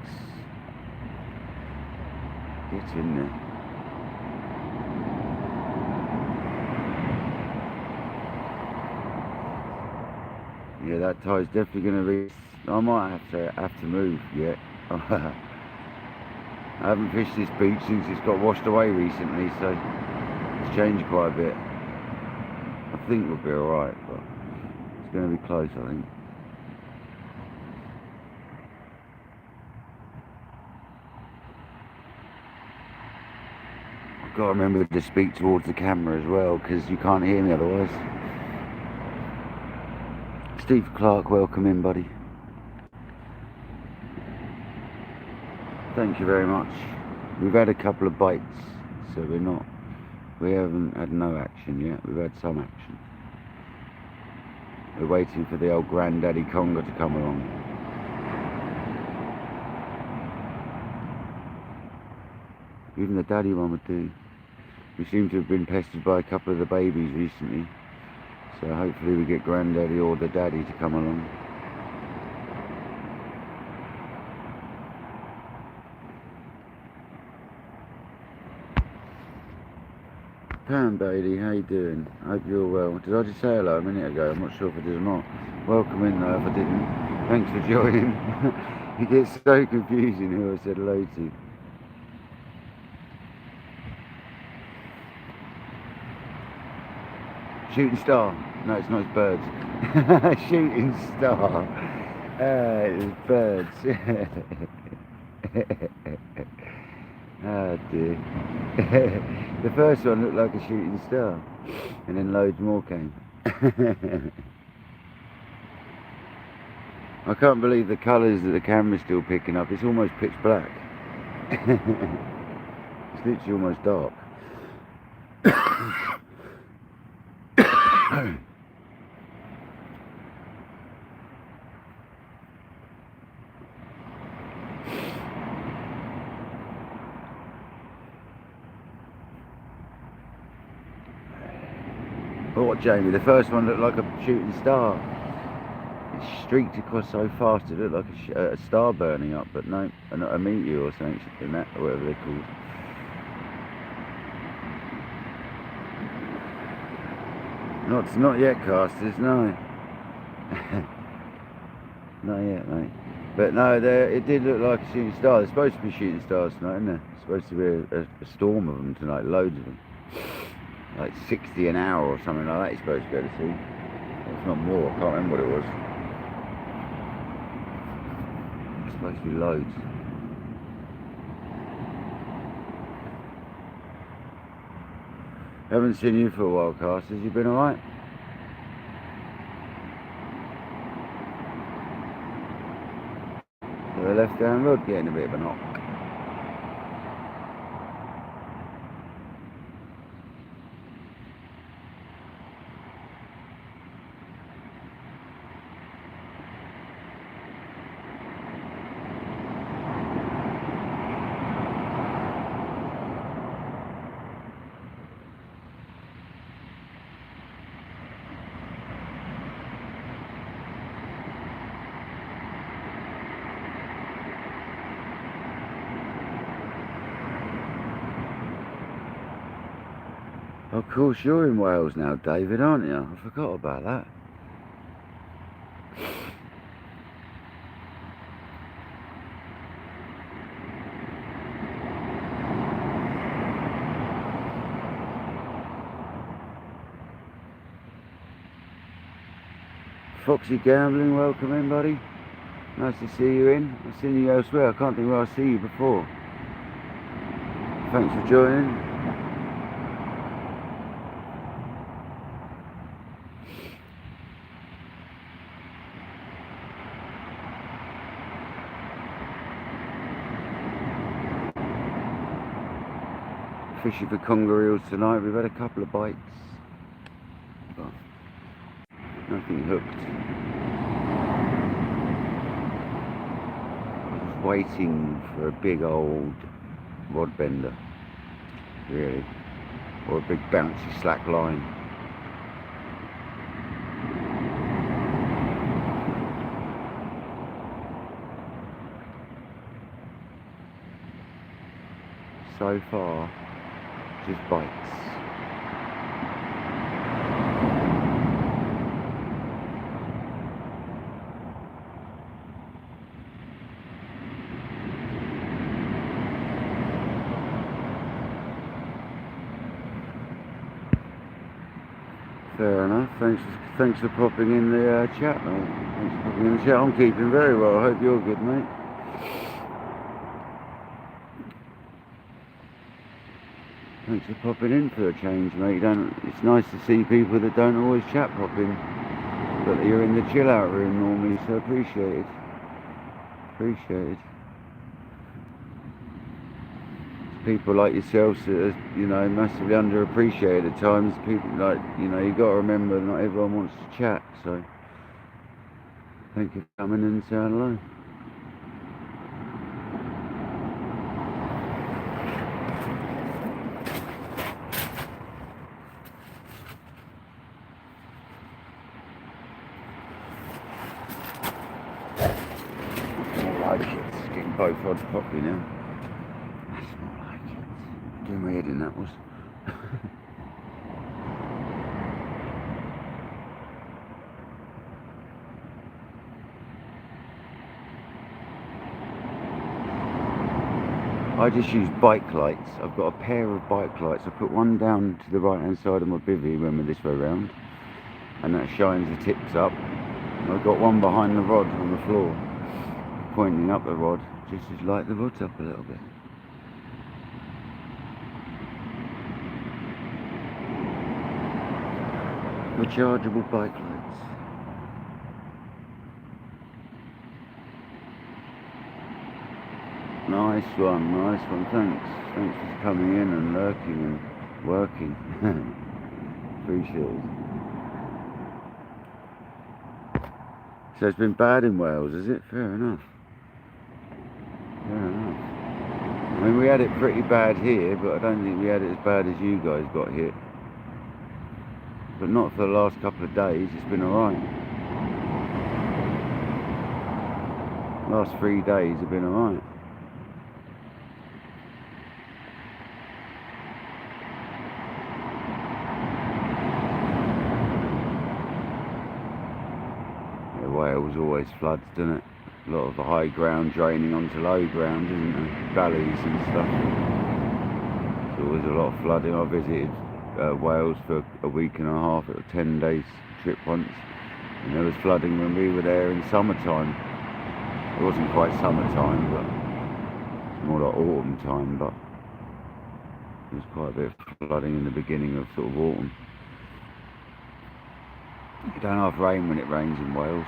Get in there. Yeah, that tide's definitely going to be... I might have to move yet. I haven't fished this beach since it's got washed away recently, so it's changed quite a bit. I think we'll be alright, but it's going to be close, I think. I've got to remember to speak towards the camera as well, because you can't hear me otherwise. Steve Clark, welcome in, buddy. Thank you very much. We've had a couple of bites, so we haven't had no action yet. We've had some action. We're waiting for the old granddaddy conger to come along. Even the daddy one would do. We seem to have been pestered by a couple of the babies recently. So hopefully we get granddaddy or the daddy to come along. Pam Bailey, how you doing? Hope you're well. Did I just say hello a minute ago? I'm not sure if I did or not. Welcome in though if I didn't. Thanks for joining. It gets so confusing who I said hello to. Shooting star. No, it's not, it's birds. Shooting star. It's birds. Oh dear. The first one looked like a shooting star, and then loads more came. I can't believe the colours that the camera's still picking up. It's almost pitch black. It's literally almost dark. What, Jamie? The first one looked like a shooting star. It streaked across so fast it looked like a star burning up, but no, a meteor or something, or whatever they're called. Not yet, casters, no. Not yet, mate. But no, it did look like a shooting star. There's supposed to be shooting stars tonight, isn't there? There's supposed to be a storm of them tonight, loads of them. Like 60 an hour or something like that you're supposed to go to see. If not more, I can't remember what it was. It's supposed to be loads. Haven't seen you for a while, casters. You been alright? The left hand rod getting a bit of a knock. Of course, you're in Wales now, David, aren't you? I forgot about that. Foxy Gambling, welcome in, buddy. Nice to see you in. I've seen you elsewhere. I can't think where I've seen you before. Thanks for joining. Fishing for conger eels tonight. We've had a couple of bites, but nothing hooked. Just waiting for a big old rod bender, really, or a big bouncy slack line. So far, just bites. Fair enough. Thanks for popping in the chat, mate. Thanks for popping in the chat. I'm keeping very well. I hope you're good, mate. Thanks for popping in for a change, mate. It's nice to see people that don't always chat pop in, but you're in the chill out room normally, so appreciate it. Appreciate it. It's people like yourselves that are, you know, massively underappreciated at times. People like, you know, you got to remember not everyone wants to chat, so thank you for coming in and saying hello. It's getting both rods poppy now. That's not like it. Doing my head in, that was. I just use bike lights. I've got a pair of bike lights. I put one down to the right hand side of my bivvy when we're this way round, and that shines the tips up. And I've got one behind the rod on the floor, pointing up the rod, just to light the rods up a little bit. Rechargeable bike lights. Nice one, thanks. Thanks for coming in and lurking and working. Appreciate it. So it's been bad in Wales, is it? Fair enough. Fair enough. I mean, we had it pretty bad here, but I don't think we had it as bad as you guys got hit. But not for the last couple of days, it's been alright. Last 3 days have been alright. Wales always floods, doesn't it? A lot of the high ground draining onto low ground, isn't there? Valleys and stuff. There's always a lot of flooding. I visited Wales for a week and a half, a 10 days trip once, and there was flooding when we were there in summertime. It wasn't quite summertime, but more like autumn time, but there was quite a bit of flooding in the beginning of sort of autumn. You don't have rain when it rains in Wales.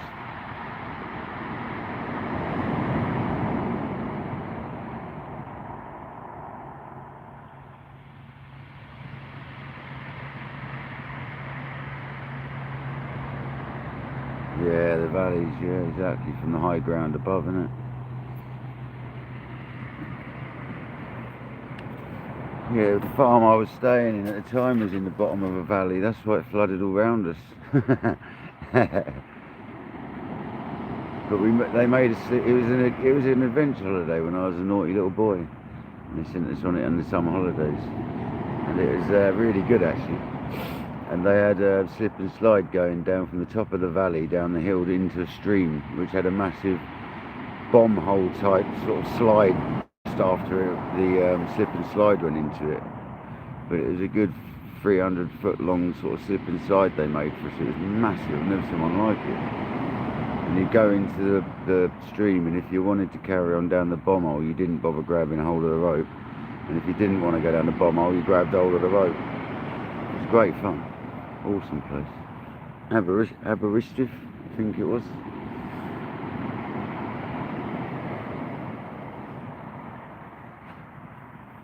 Yeah, the valleys, yeah, exactly, from the high ground above, isn't it? Yeah, the farm I was staying in at the time was in the bottom of a valley. That's why it flooded all round us. But they made us. It was an adventure holiday when I was a naughty little boy. And they sent us on it in the summer holidays. and it was really good actually. And they had a slip and slide going down from the top of the valley down the hill into a stream which had a massive bomb hole type sort of slide after the slip and slide went into it. But it was a good 300-foot long sort of slip and slide they made for us. It was massive. I've never seen one like it. And you go into the stream, and if you wanted to carry on down the bomb hole, you didn't bother grabbing hold of the rope. And if you didn't want to go down the bomb hole, you grabbed hold of the rope. It was great fun. Awesome place. Aberystwyth, I think it was.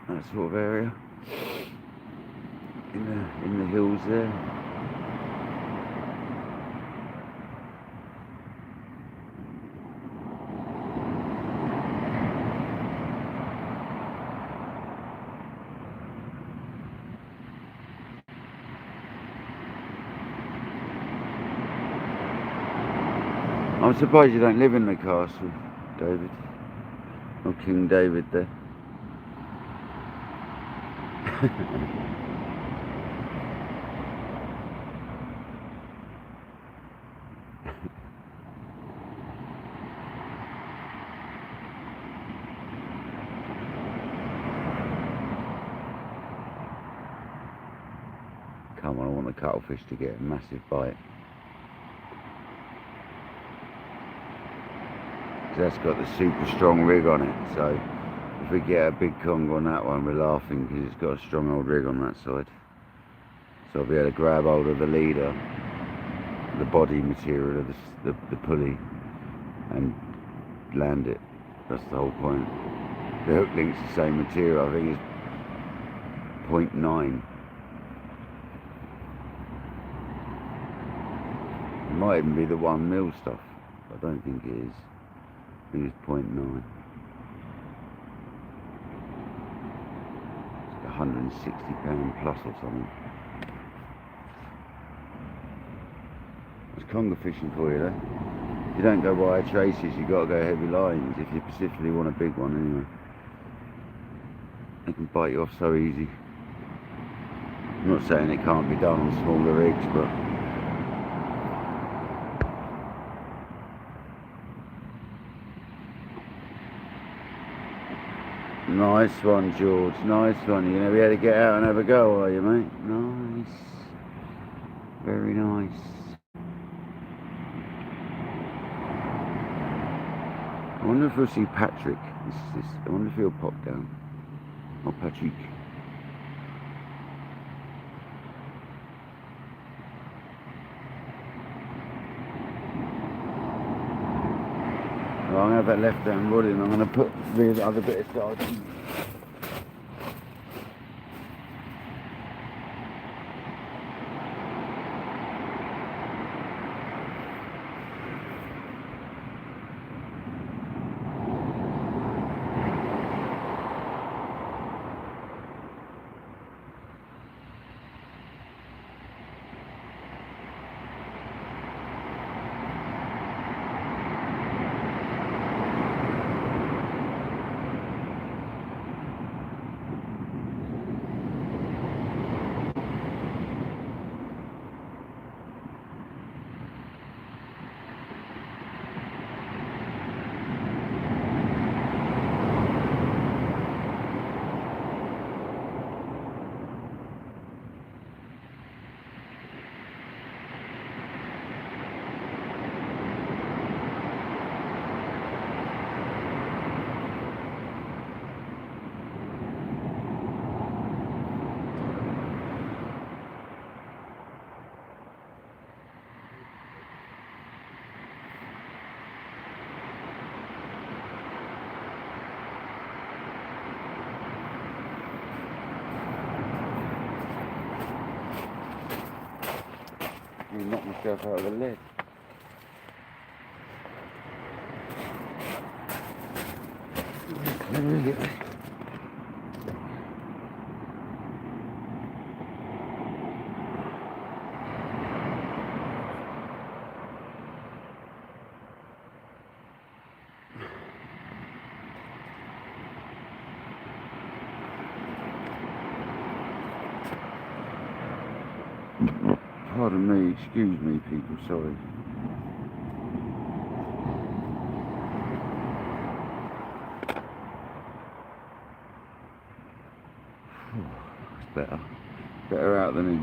That sort of area. In the hills there. I'm surprised you don't live in the castle, David. Or King David there. Come on, I want the cuttlefish to get a massive bite. That's got the super strong rig on it, so if we get a big conger on that one, we're laughing because it's got a strong old rig on that side. So I'll be able to grab hold of the leader, the body material of the pulley, and land it. That's the whole point. The hook link's the same material, I think it's 0.9. It might even be the 1 mil stuff. I don't think it is. I think it's 0.9. It's £160 plus or something. It's conger fishing for you though. You don't go wire traces, you got to go heavy lines if you specifically want a big one anyway. They can bite you off so easy. I'm not saying it can't be done on smaller rigs, but nice one, George. Nice one. You're going to be able to get out and have a go, are you, mate? Nice. Very nice. I wonder if we'll see Patrick. I wonder if he'll pop down. Or Patrick. Well, I'm going to have that left hand rod in. I'm going to put the other bit of sardine. Knock myself out of the lid. Pardon me, excuse me people, sorry. It's better out than in.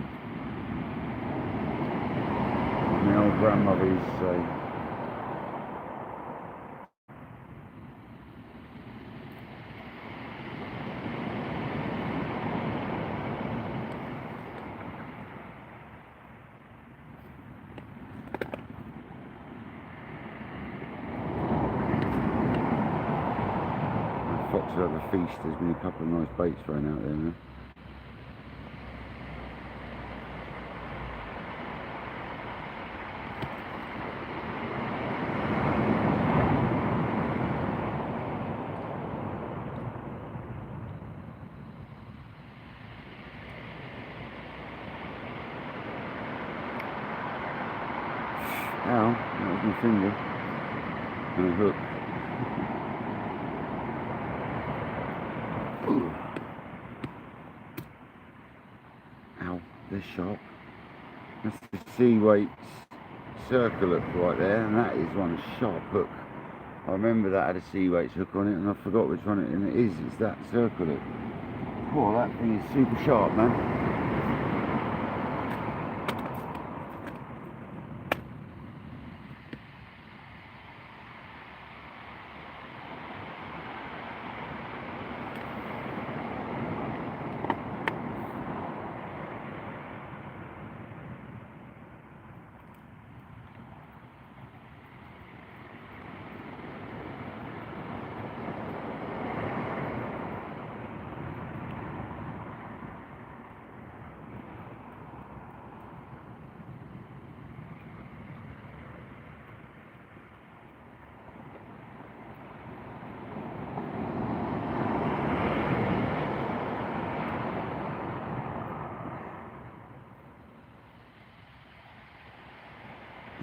My old grandmother used to say. Fox will have a feast. There's been a couple of nice baits thrown out there now. Ow, that was my finger and a hook. Ow, they're sharp. That's the sea weights circle hook right there, and that is one sharp hook. I remember that had a sea weights hook on it, and I forgot which one it is. It's that circle hook. Oh, that thing is super sharp, man.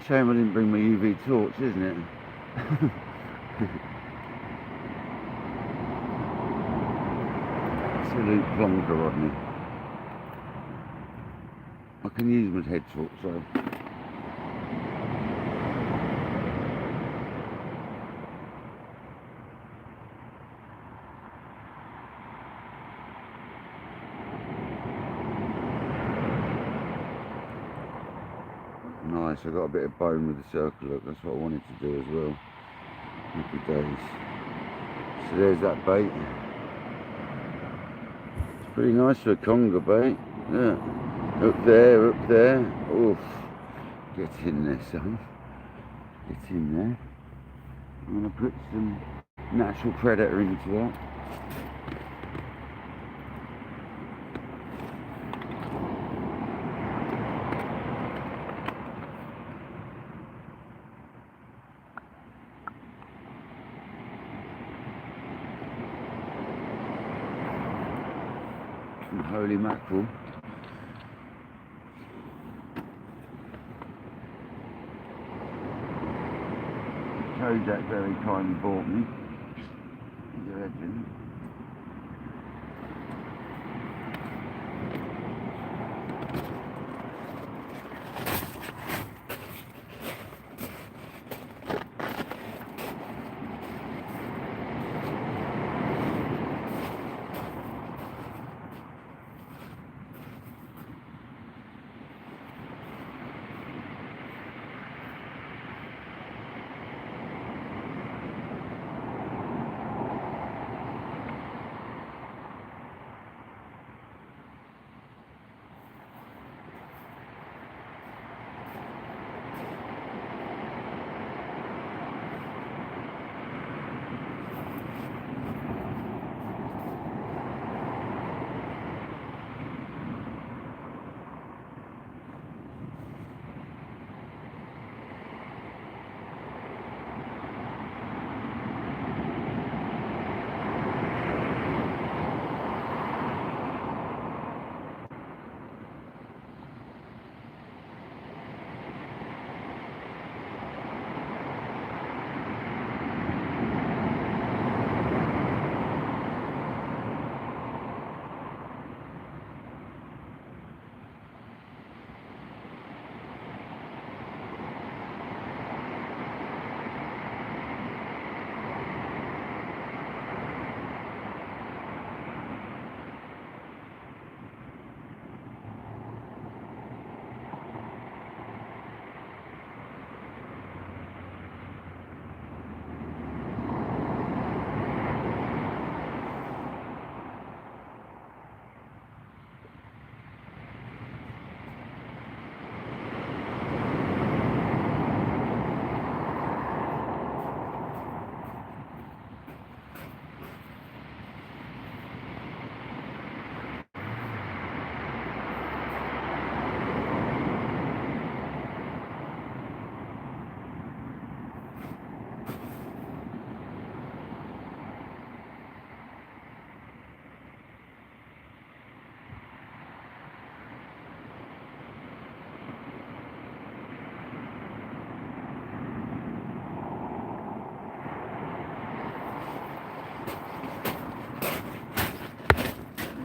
Shame I didn't bring my UV torch, isn't it? Absolute plonker, Rodney. I can use my head torch, so. Nice, I got a bit of bone with the circle hook, that's what I wanted to do as well. Happy days. So there's that bait. It's pretty nice for a conger bait. Yeah. Up there, up there. Oof. Get in there, son. Get in there. I'm going to put some natural predator into that. Some holy mackerel. Kodak very kindly bought me. He's a legend.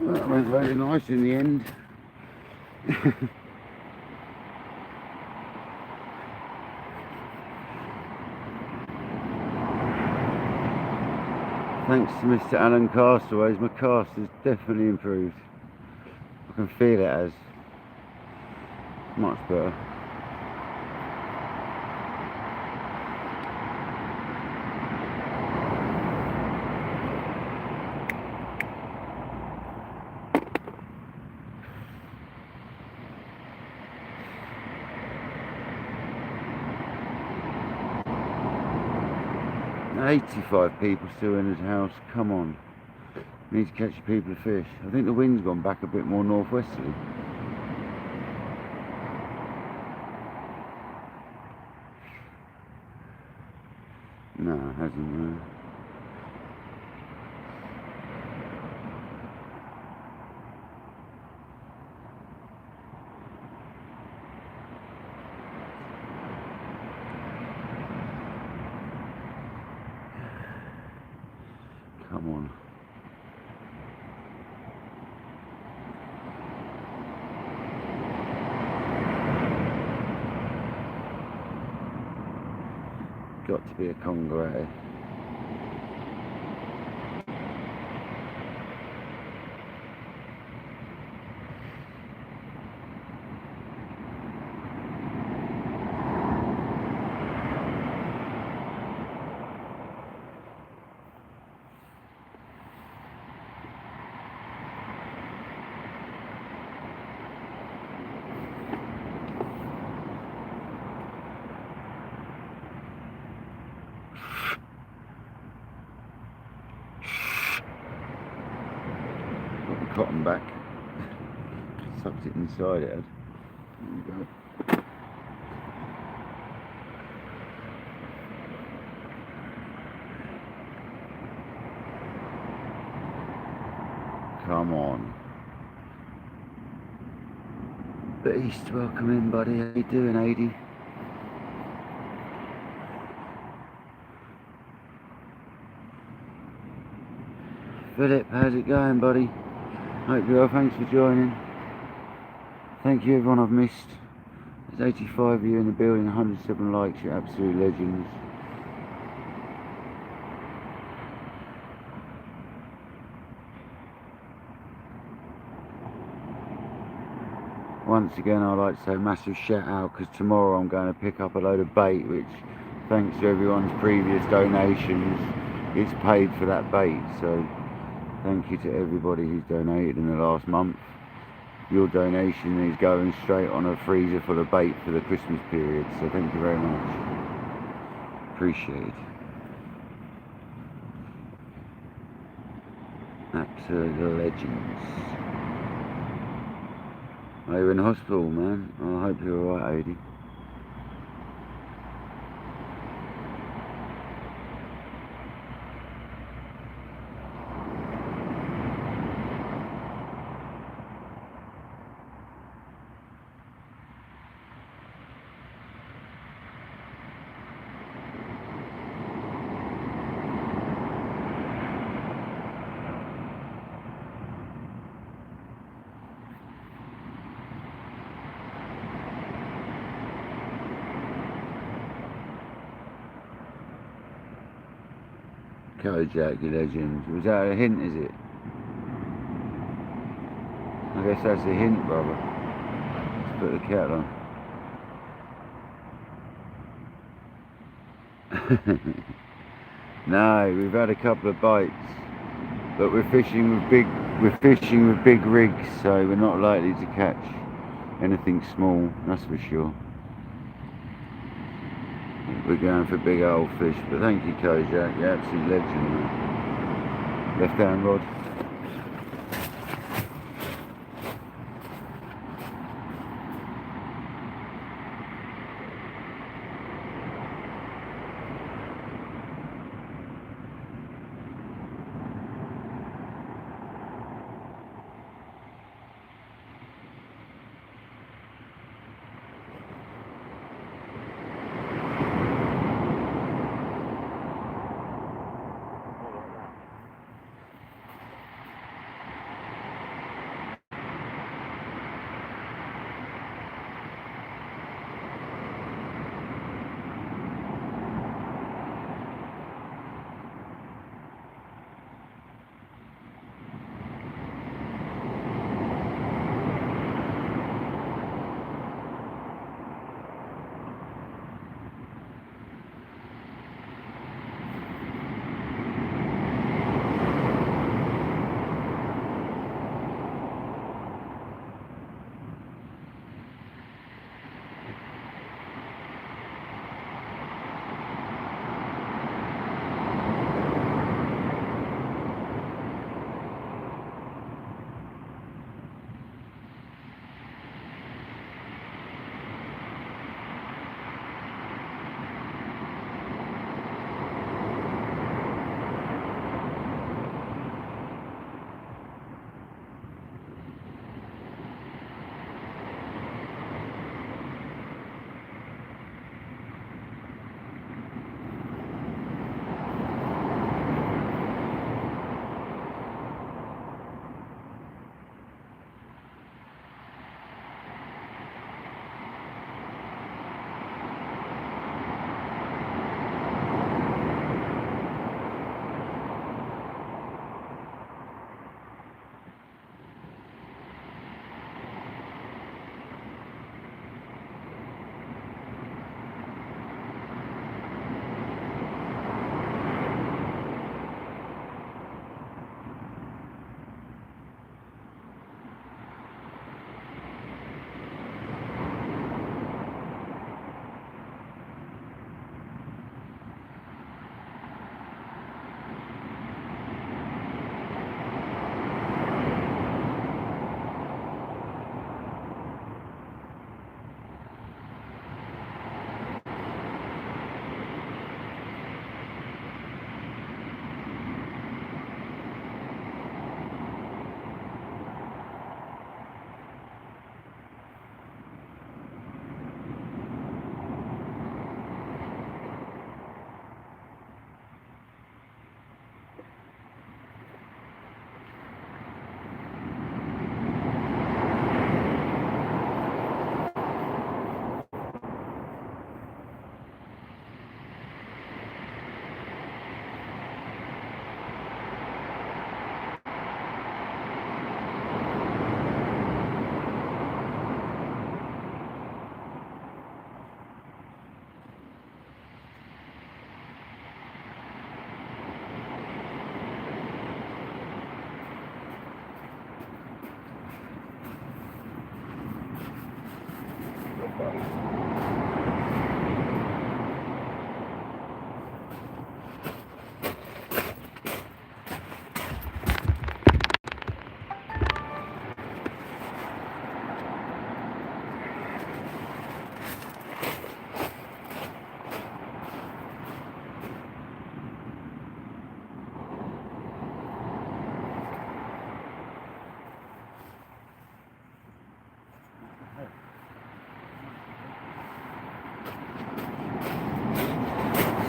That went very nice in the end. Thanks to Mr. Alan Castaways, my cast has definitely improved. I can feel it as much better. Now 85 people still in his house, come on. Need to catch your people a fish. I think the wind's gone back a bit more northwesterly. No, it hasn't. No. Come on. Got to be a Conger, eh? Got the cotton back. Sucked it inside it. There you go. Come on. Beast, welcome in, buddy. How you doing, 80? Philip, how's it going, buddy? Hope you're well, thanks for joining. Thank you everyone I've missed. There's 85 of you in the building, 107 likes, you're absolute legends. Once again, I'd like to say a massive shout out because tomorrow I'm going to pick up a load of bait, which thanks to everyone's previous donations, it's paid for that bait. So thank you to everybody who's donated in the last month. Your donation is going straight on a freezer full of bait for the Christmas period. So thank you very much. Appreciate it. Absolute legends. Are you in hospital, man? I hope you're alright, Adi. Kojak, you legend. Was that a hint, is it? I guess that's a hint, brother. Let's put the kettle on. No, we've had a couple of bites, but we're fishing with big rigs, so we're not likely to catch anything small, that's for sure. We're going for big old fish, but thank you, Kojak, you're absolute legend, man. Left hand rod.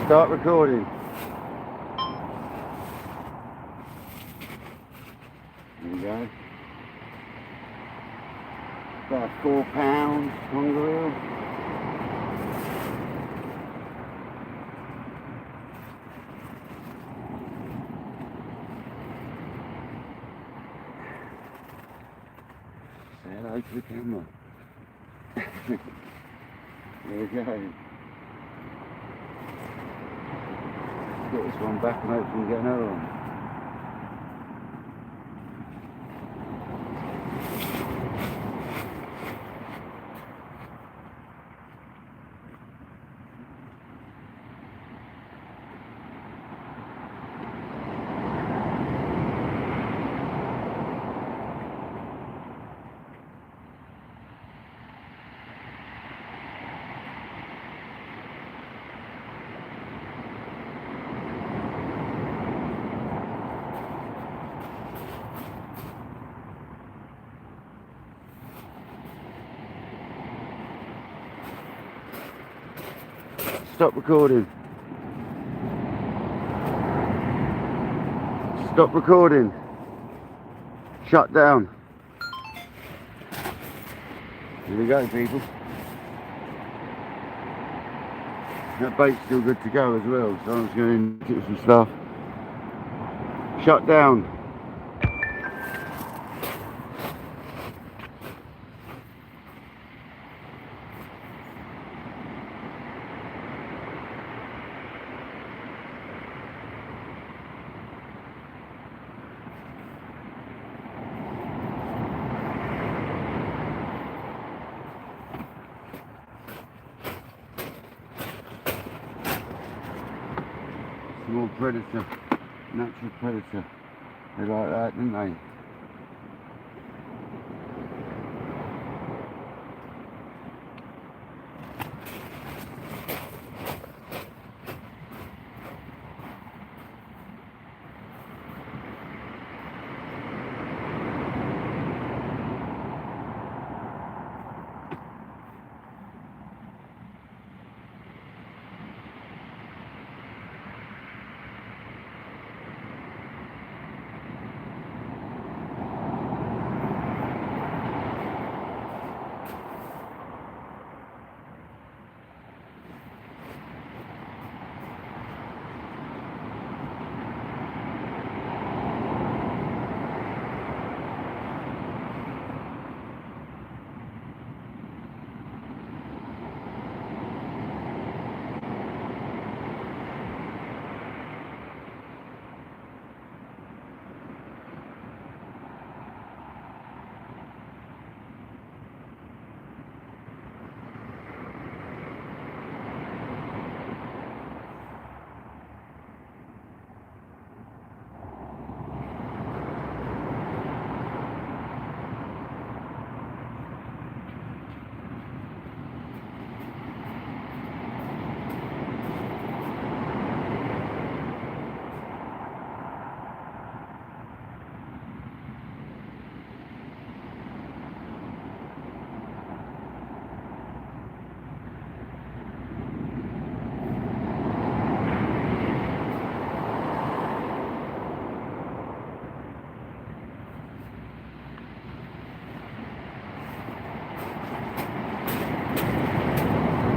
Start recording. There we go. About 4 pounds conger eel. Say hello to the camera. There we go. Get this one back and hopefully get another one. Stop recording. Stop recording. Shut down. Here we go, people. That bait's still good to go as well, so I'm just going to get some stuff. Shut down. Small predator, natural predator. They like that, didn't they?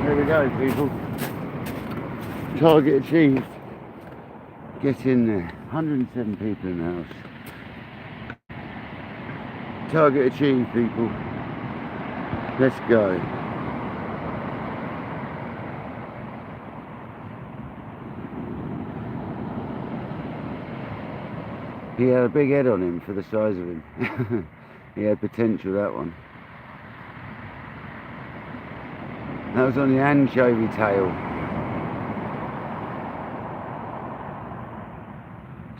There we go, people. Target achieved. Get in there. 107 people in the house. Target achieved, people. Let's go. He had a big head on him for the size of him. He had potential, that one. That was on the anchovy tail.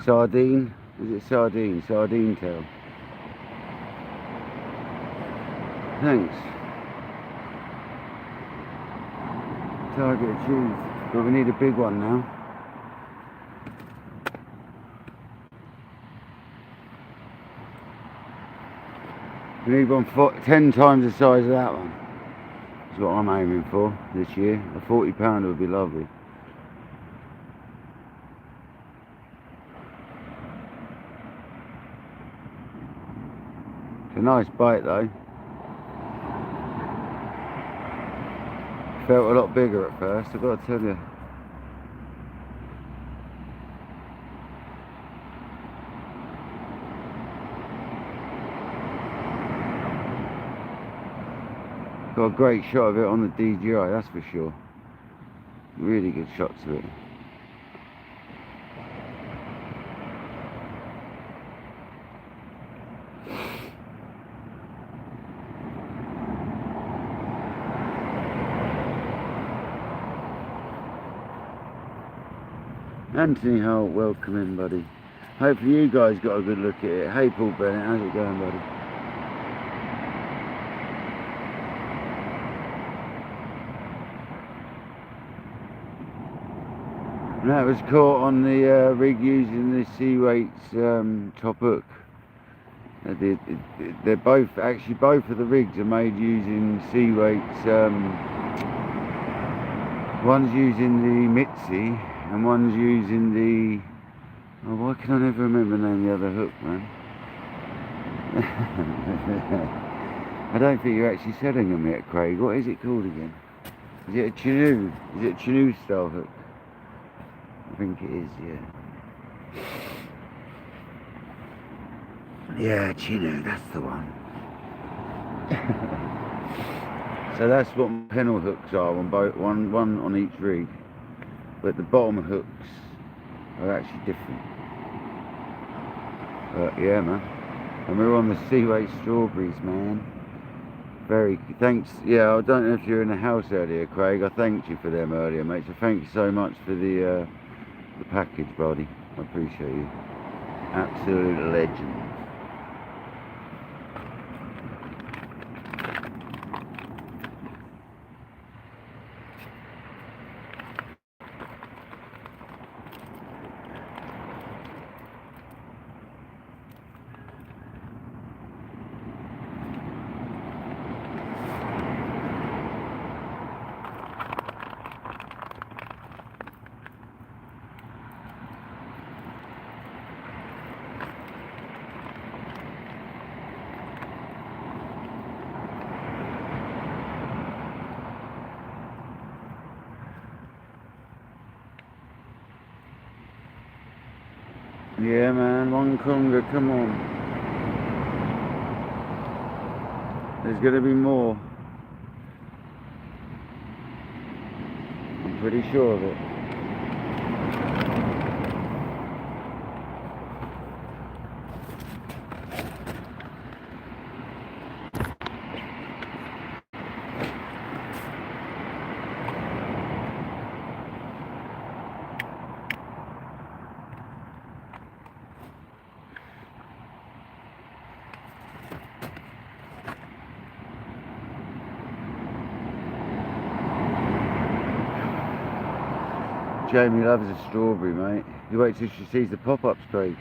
Sardine? Is it sardine? Sardine tail. Thanks. Target achieved. But we need a big one now. We need one 10 times the size of that one. That's what I'm aiming for this year. A 40 pounder would be lovely. It's a nice bite though. Felt a lot bigger at first, I've got to tell you. Got a great shot of it on the DJI, that's for sure. Really good shots of it. Anthony Holt, welcome in, buddy. Hopefully you guys got a good look at it. Hey Paul Bennett, how's it going, buddy? And that was caught on the rig using the sea weights top hook. They're both, actually both of the rigs are made using sea weights. One's using the Mitzi and one's using the, oh, why can I never remember the name of the other hook, man? I don't think you're actually selling them yet, Craig. What is it called again? Is it a Chinook? Is it a Chinook style hook? I think it is, yeah. Yeah, Chinook, that's the one. So that's what my pennel hooks are on both, one on each rig. But the bottom hooks are actually different. But yeah, man. And we're on the Seaway Strawberries, man. Very, thanks. Yeah, I don't know if you were in the house earlier, Craig. I thanked you for them earlier, mate. So thank you so much for the package, buddy. I appreciate you. Absolute legend. Yeah, man, one Conger, come on. There's gonna be more. I'm pretty sure of it. Jamie loves a strawberry, mate. You wait till she sees the pop-ups, Craig.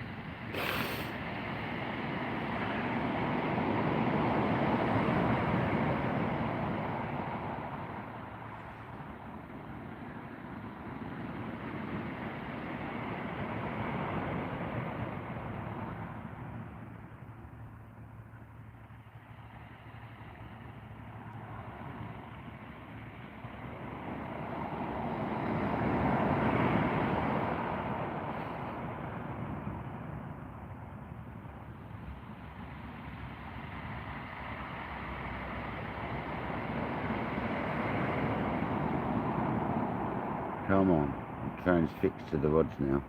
Come on, the train's fixed to the rods now.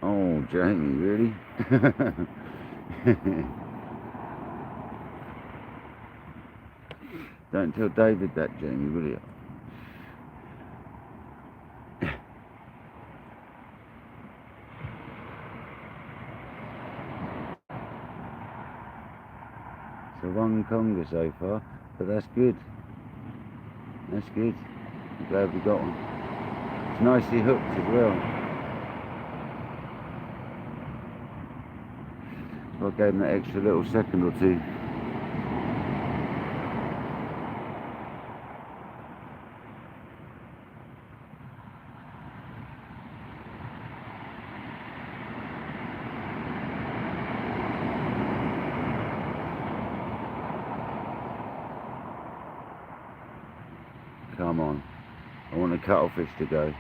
Oh, Jamie, really? Don't tell David that, Jamie, will you? So one conger so far, but that's good. That's good. I'm glad we got one. It's nicely hooked as well. So I gave him that extra little second or two. Come on. I want the cuttlefish to go.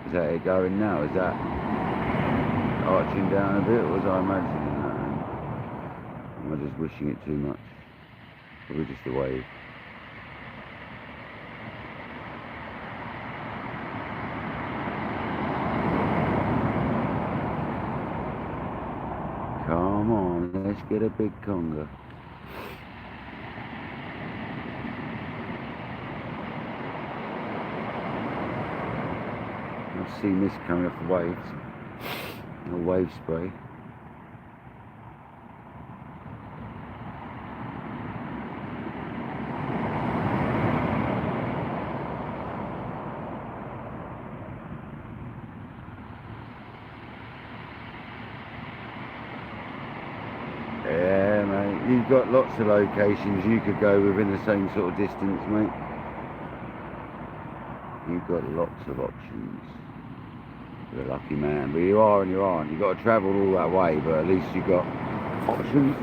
Is that it going now? Is that arching down a bit, or was I imagining that? Am I just wishing it too much? Probably just a wave. Come on, let's get a big conger. I've seen this coming off the waves. A wave spray. Yeah, mate. You've got lots of locations you could go within the same sort of distance, mate. You've got lots of options. You're a lucky man, but you are and you aren't. You've got to travel all that way, but at least you've got options.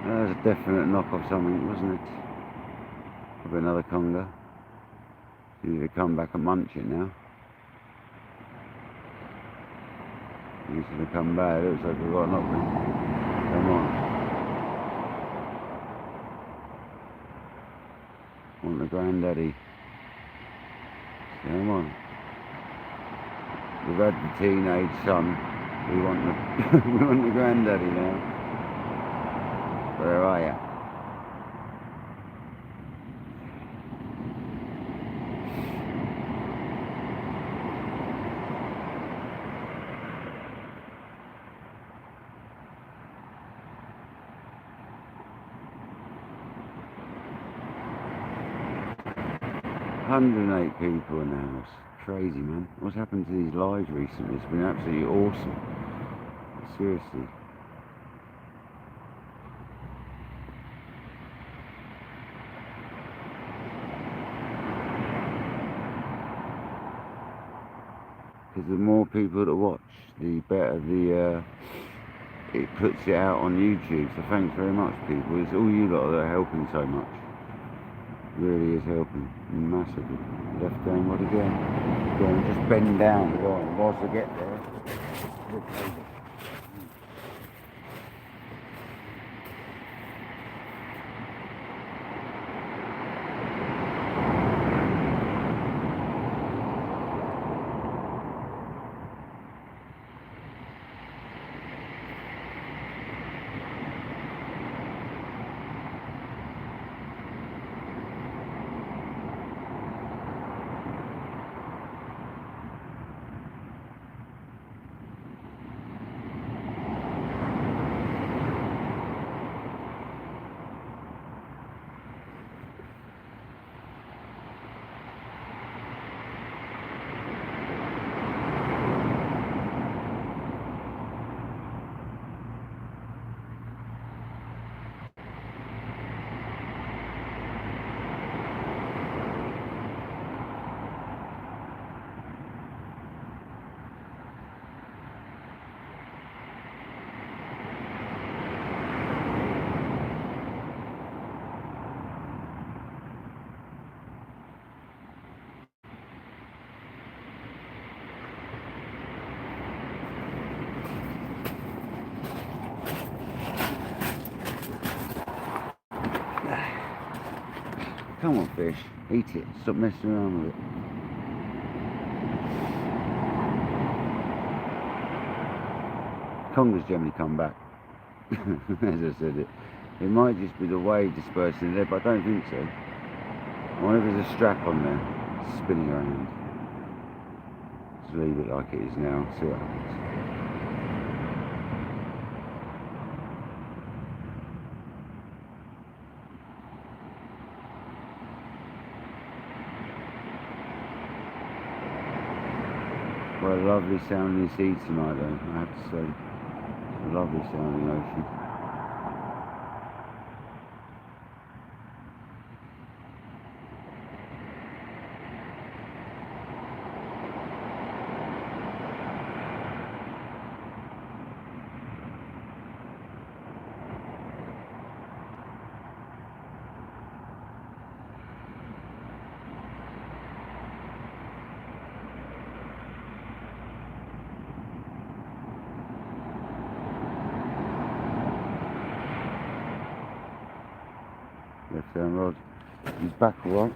'That was a definite knock off something, wasn't it? Probably another conger. You need to come back and munch it now. He's going to come back. It looks like we've got an opening. Come on. Want the granddaddy. Come on. We've had the teenage son. We want the we want the granddaddy now. Where are you? 108 people in the house. Crazy, man. What's happened to these lives recently? It's been absolutely awesome. Seriously. Because the more people that watch, the better it puts it out on YouTube. So thanks very much, people. It's all you lot that are helping so much. It really is helping massively. Left going, what again? Go on, just bend down. Go on, whilst I get there. Look over. 108 Come on, fish. Eat it. Stop messing around with it. Congers generally come back. As I said, it might just be the wave dispersing there, but I don't think so. I wonder if there's a strap on there spinning around. Just leave it like it is now, see what happens. What a lovely sounding sea tonight though, I have to say. A lovely sounding ocean. Left hand rod. He's back alright.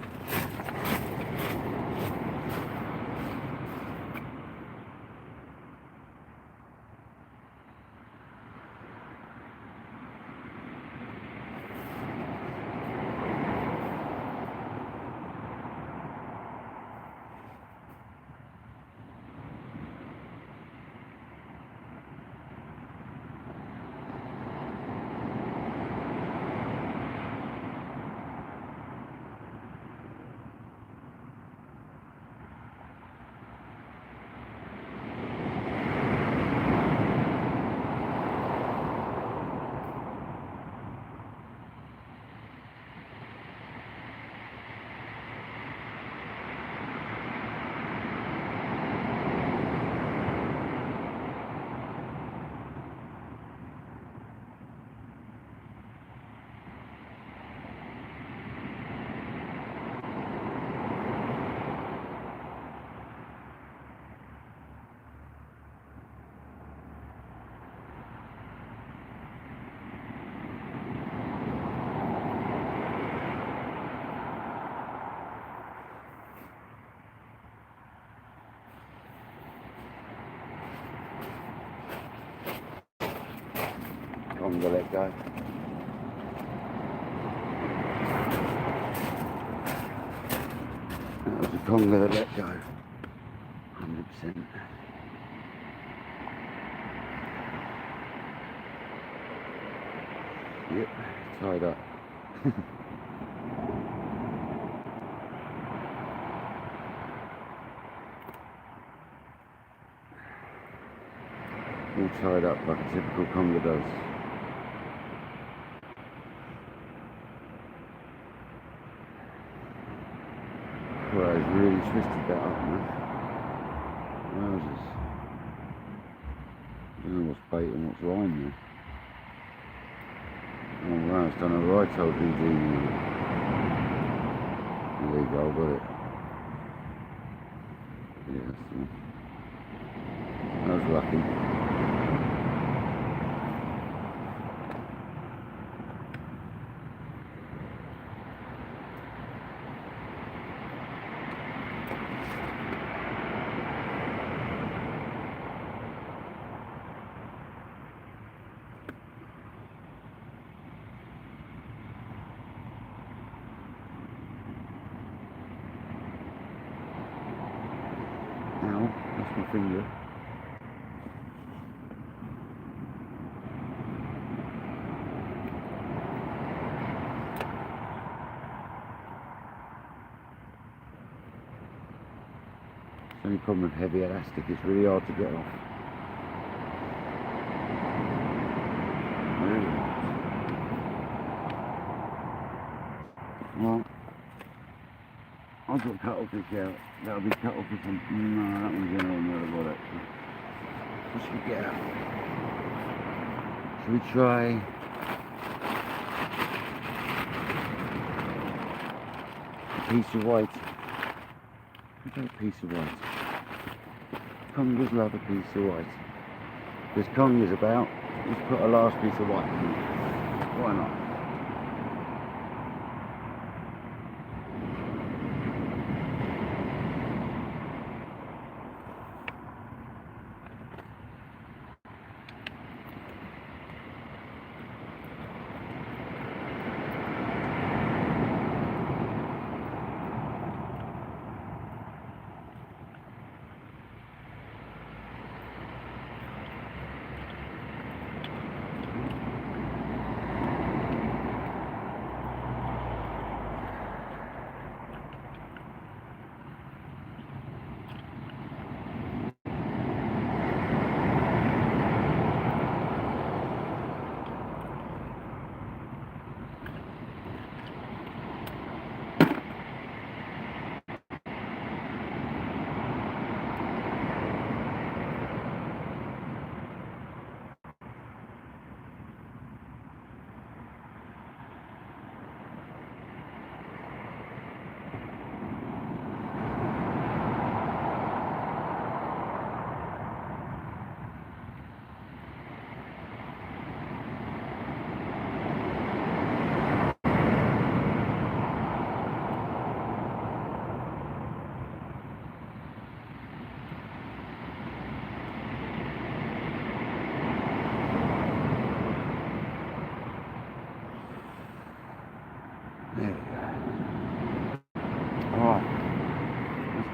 Conger let go. That was a conger that let go. 100%. Yep, tied up. All tied up like a typical conger does. Well, he's really twisted that up, man. Wowzers. I don't know what's bait and what's line there. Oh wow, it's done a right old Houdini. There you go, got it. Yeah, that's the one. That was lucky. Ow, that's my finger. The only problem with heavy elastic, it's really hard to get off. Well, I'll got cut off this out. That'll be cut off this one. No, that one's in on the other rod actually. What should we get out? Should we try? A piece of white. What about a piece of white? Congers love a piece of white. There's congers about. Let's put a last piece of white in. Why not?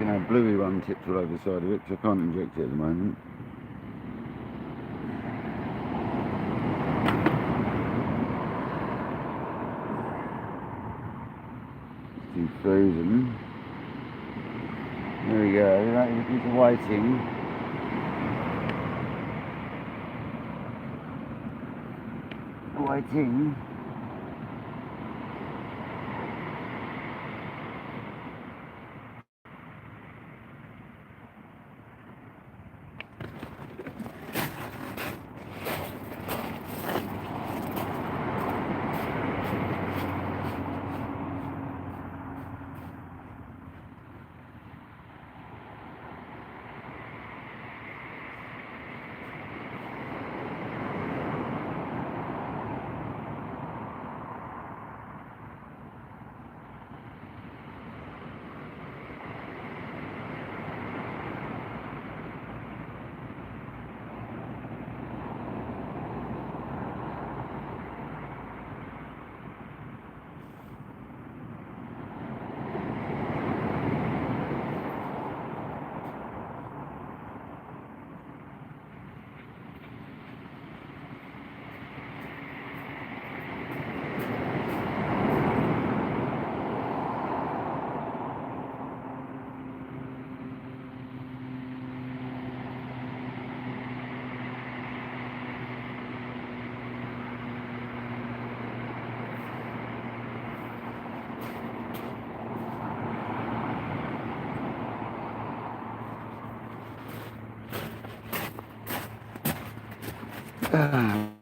can have bluey one tipped all over the side of it, because I can't inject it at the moment. It's too frozen. There we go, that is a piece of whiting. Whiting.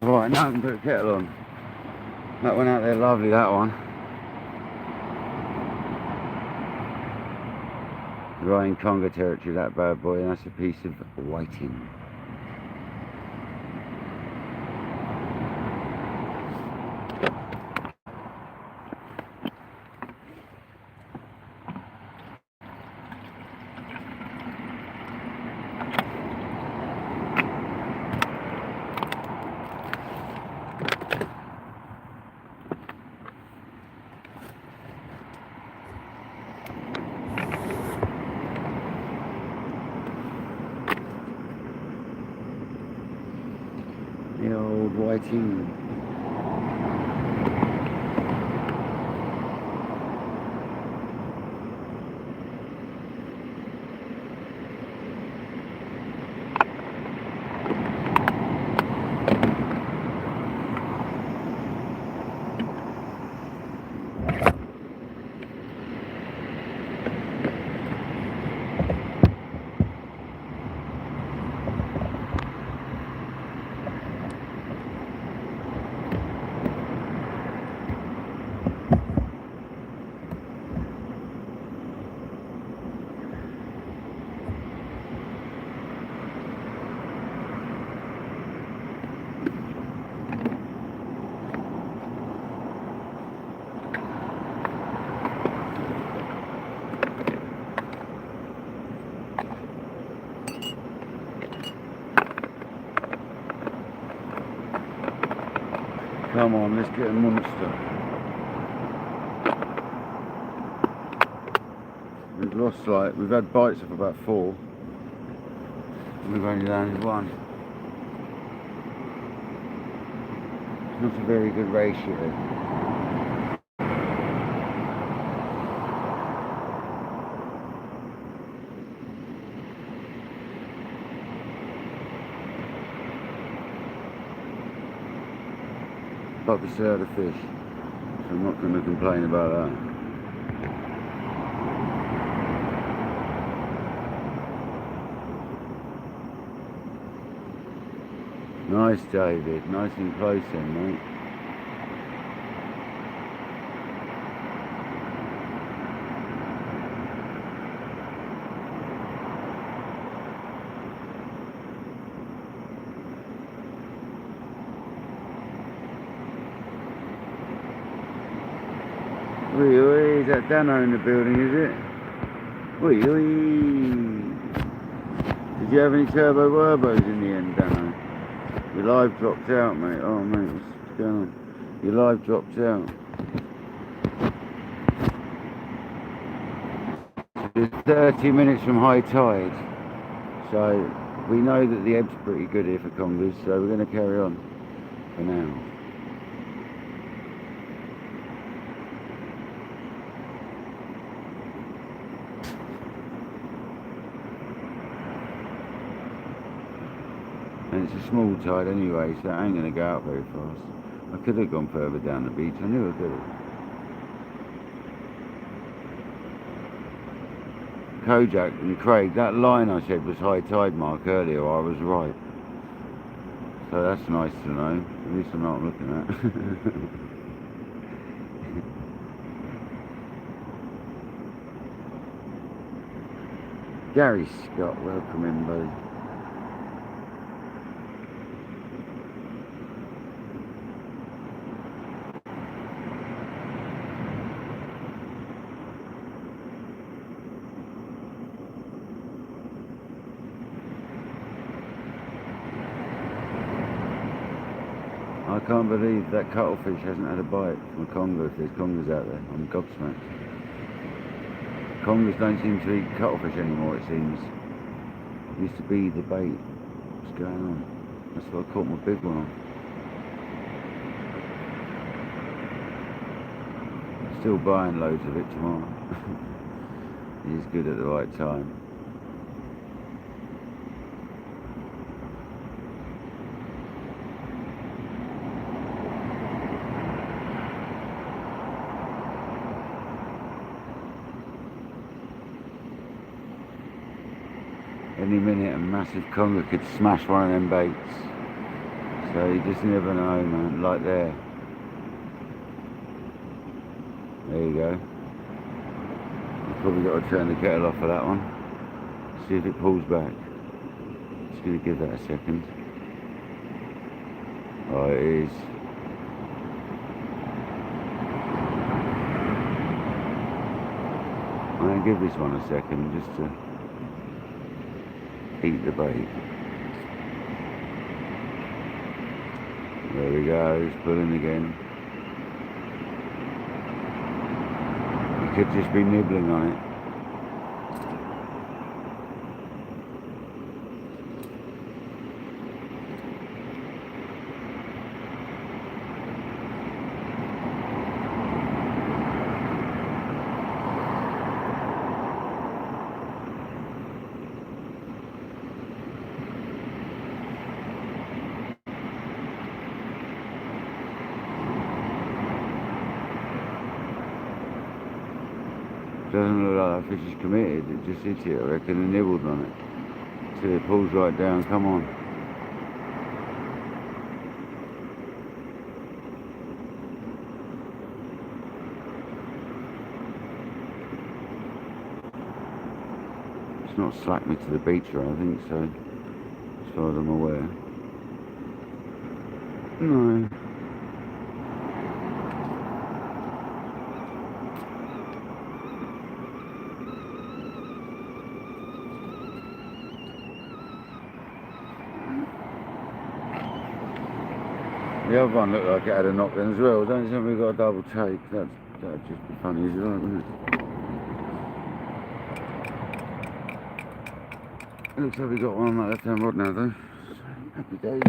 Right, now I can put a kettle on. That one out there, lovely, that one. Right in Conger territory, that bad boy, and that's a piece of whiting. The old whiting. Come on, let's get a monster. We've lost we've had bites of about 4. And we've only landed 1. It's not a very good ratio. But we still had a fish, so I'm not going to complain about that. Nice, David, nice and close in, mate. Wee wee, is that Dano in the building, is it? Wee wee. Did you have any turbo wurbos in the end, Dano? Your live dropped out, mate. Oh, mate, what's going on? Your live dropped out. It's 30 minutes from high tide, so we know that the ebb's pretty good here for Congers, so we're going to carry on for now. And it's a small tide anyway, so I ain't going to go out very fast. I could have gone further down the beach, I knew I could have. Kojak and Craig, that line I said was high tide mark earlier, I was right. So that's nice to know, at least I know what I'm looking at. Gary Scott, welcome in, buddy. I can't believe that cuttlefish hasn't had a bite from a conger. If there's congers out there, I'm gobsmacked. Congers don't seem to eat cuttlefish anymore, it seems. It used to be the bait. What's going on? That's what I caught my big one on. Still buying loads of it tomorrow. He's good at the right time. Any minute a massive conger could smash one of them baits. So you just never know, man. Like there. There you go. You've probably got to turn the kettle off for that one. See if it pulls back. Just going to give that a second. Oh, it is. I'm going to give this one a second just to eat the bait. There we go, he's pulling again. He could just be nibbling on it. Doesn't look like that fish is committed, it just sits here, I reckon, and nibbled on it. Till it pulls right down, come on. It's not slacked me to the beach or anything, so as far as I'm aware. No. The other one looked like it had a knock then as well. Don't think we got a double take. That'd just be funny as well, wouldn't it? It looks like we got one on that left hand rod now though. Happy days.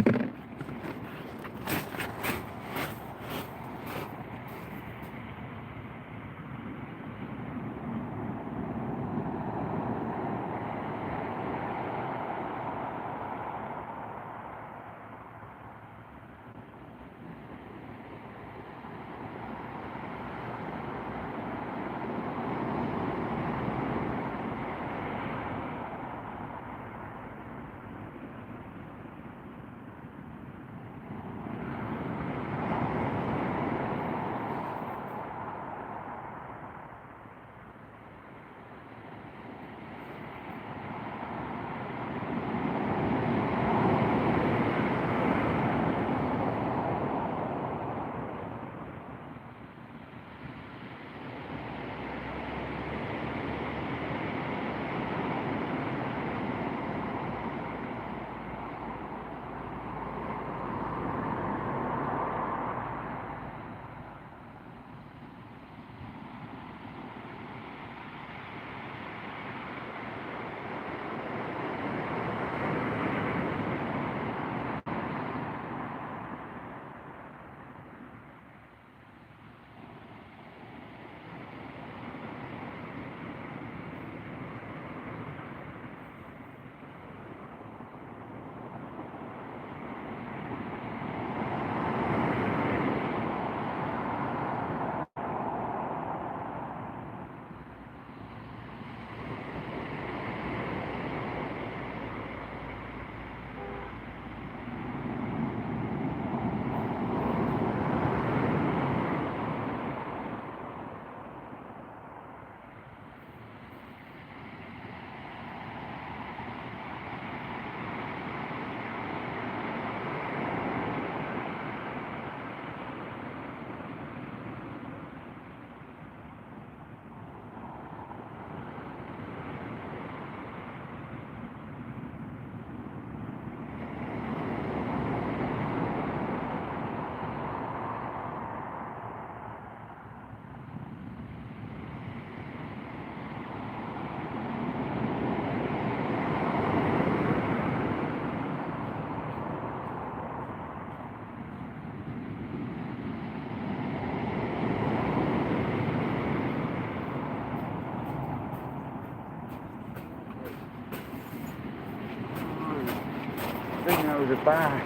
that was a bass.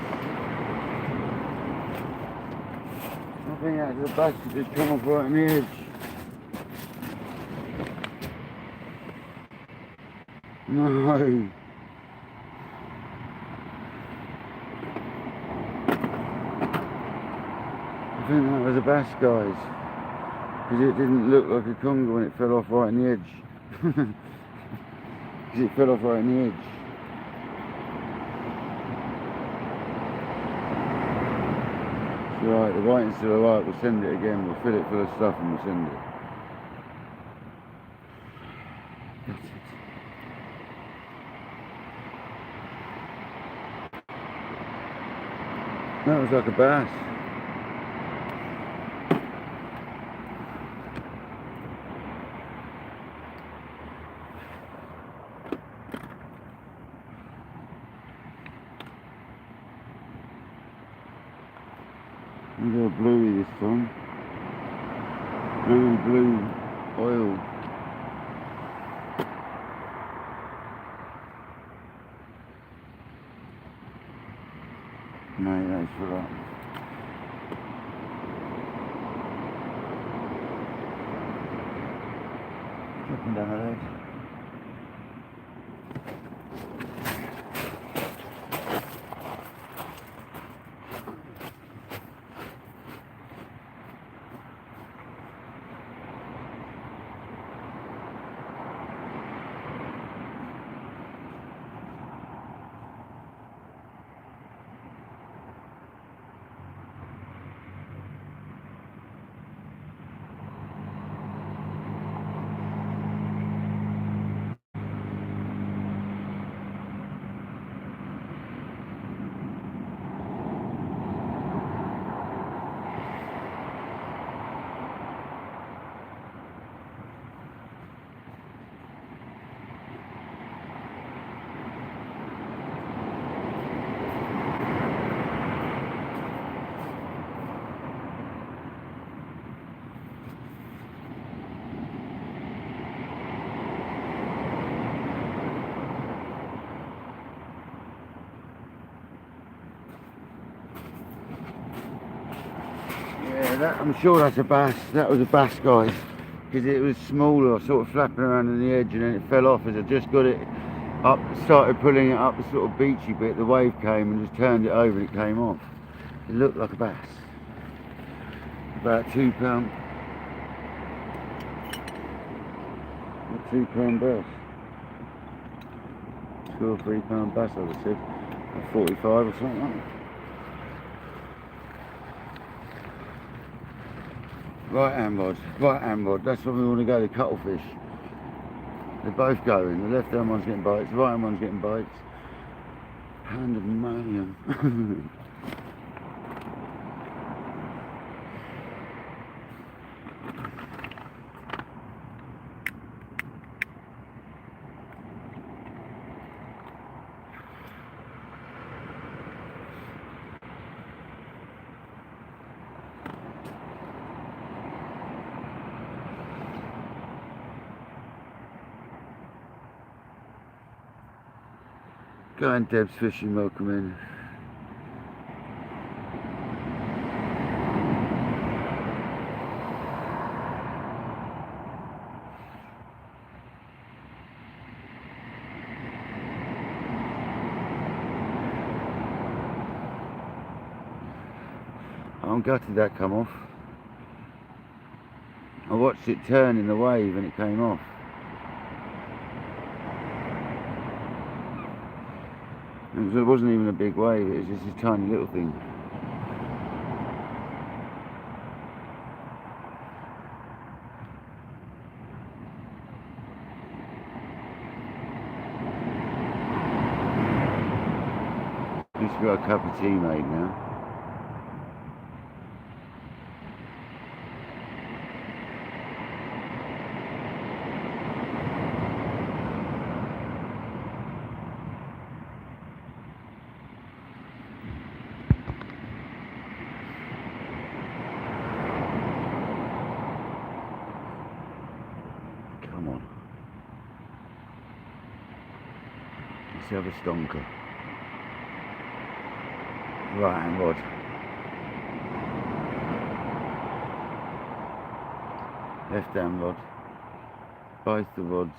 I think that was a bass that just come off right on the edge. No. I think that was a bass, guys. Because it didn't look like a conger when it fell off right on the edge. Because it fell off right on the edge. It's alright, the whiting's still alright, we'll send it again, we'll fill it full of stuff and we'll send it. That was like a bass. We got a bluey this time. Blue oil. Mate, that's for that. Dropping down the leg. I'm sure that's a bass. That was a bass, guys, because it was smaller, sort of flapping around on the edge, and then it fell off as I just got it up, started pulling it up the sort of beachy bit. The wave came and just turned it over and it came off. It looked like a bass. About 2 pound. A 2 pound bass. 2 or 3 pound bass, I would have said. 45 or something like that. Right hand rod, that's when we want to go to cuttlefish. They're both going, the left hand one's getting bites, the right hand one's getting bites. Pandemonium. Go and Deb's fishing, welcome in. I'm gutted that come off. I watched it turn in the wave and it came off. It wasn't even a big wave, it was just a tiny little thing. At least we've got a cup of tea made now. Let's have a stonker. right hand rod. Left hand rod. Both the rods.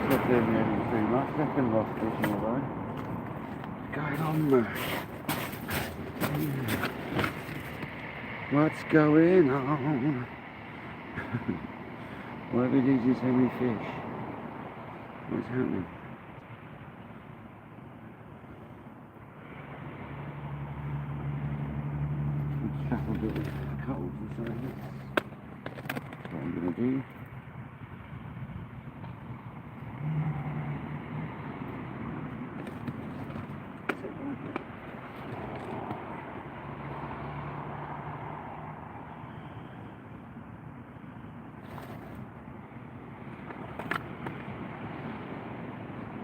Not doing anything too much. Second lost fishing although. What's going on, man? What's going on? Why are we losing so many fish? What's happening? Strap a bit of cuttles and something. That's what I'm going to do.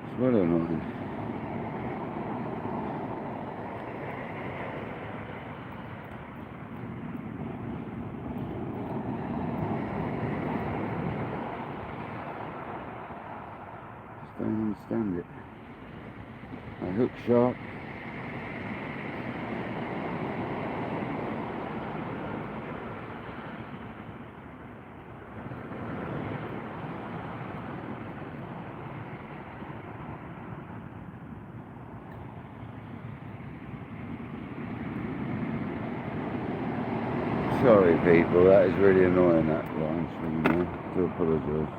It's well annoying. Just don't understand it. I hook sharp. Sorry people, that is really annoying, that line swinging there. I do apologise.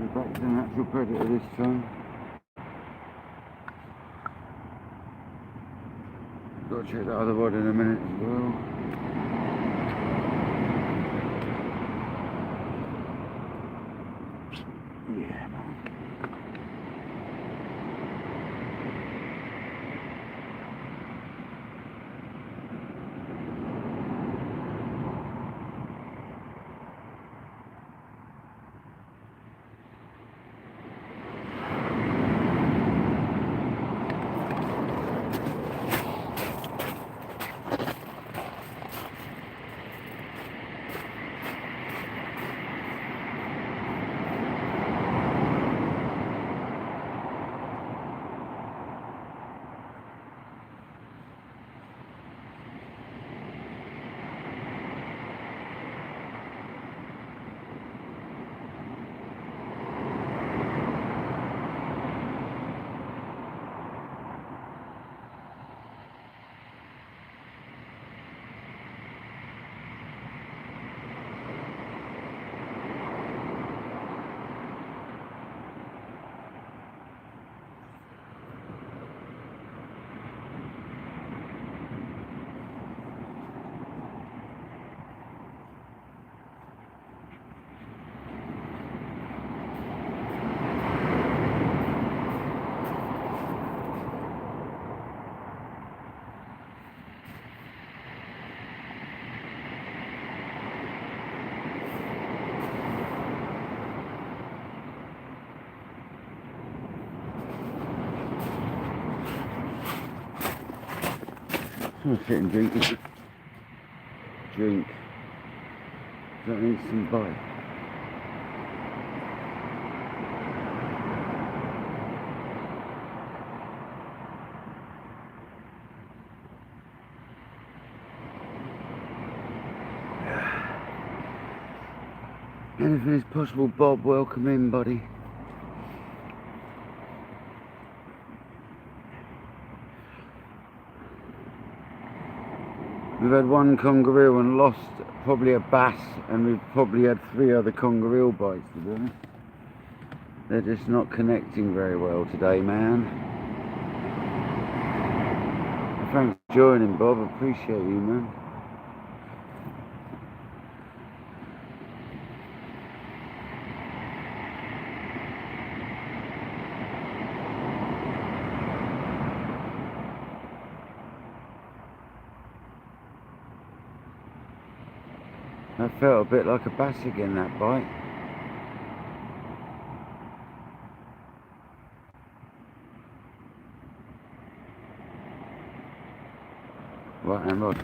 We're back to the natural predator this time. Got to check that other rod in a minute as well. Yeah, man. I'm gonna sit and drink this drink. Don't need some bite. Anything is possible, Bob. Welcome in, buddy. We've had one conger eel and lost probably a bass, and we've probably had 3 other conger eel bites, to be honest. They're just not connecting very well today, man. Thanks for joining, Bob. I appreciate you, man. That felt a bit like a bass again, that bite. Right hand rod.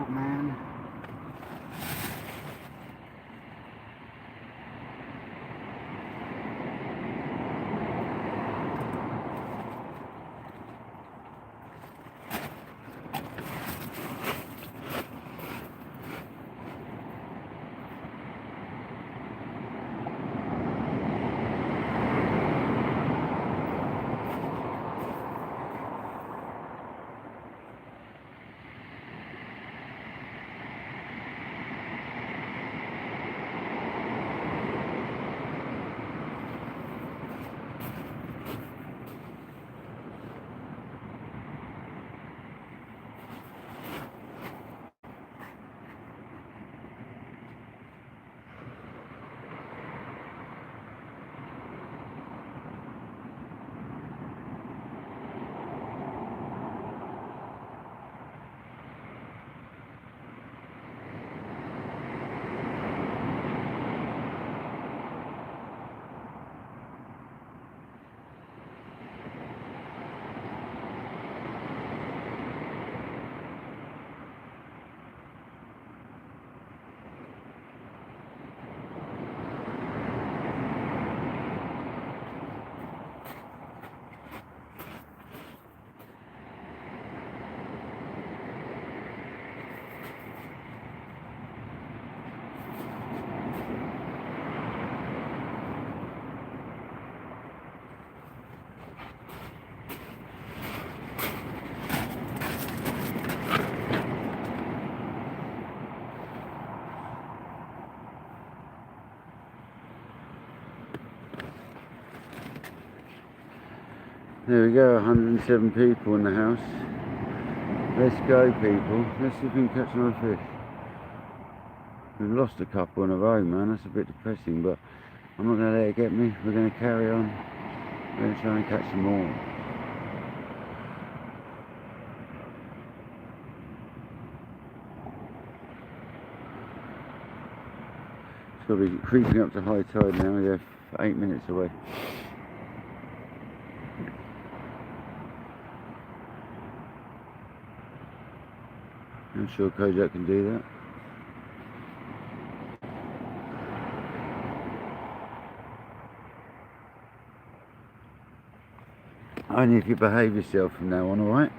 Man. There we go, 107 people in the house. Let's go, people. Let's see if we can catch another fish. We've lost a couple in a row, man. That's a bit depressing, but I'm not going to let it get me. We're going to carry on. We're going to try and catch some more. It's got to be creeping up to high tide now. We're 8 minutes away. I'm sure Kojak can do that. Only if you behave yourself from now on, alright?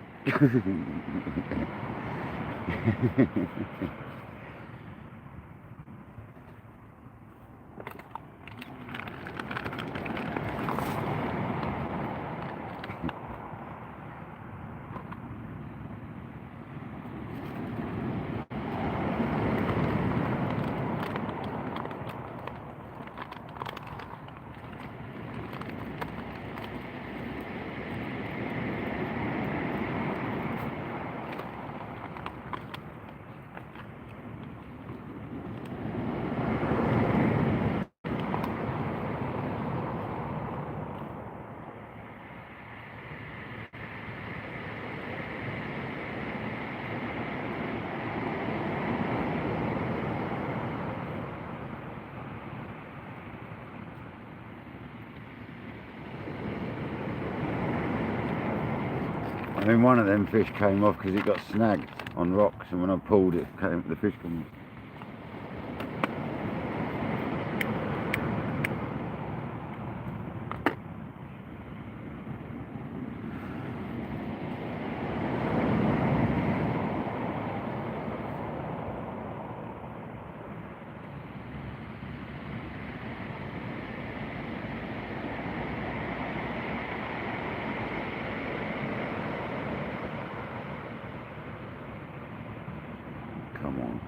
I mean, one of them fish came off because it got snagged on rocks, and when I pulled it, the fish came off. Come on.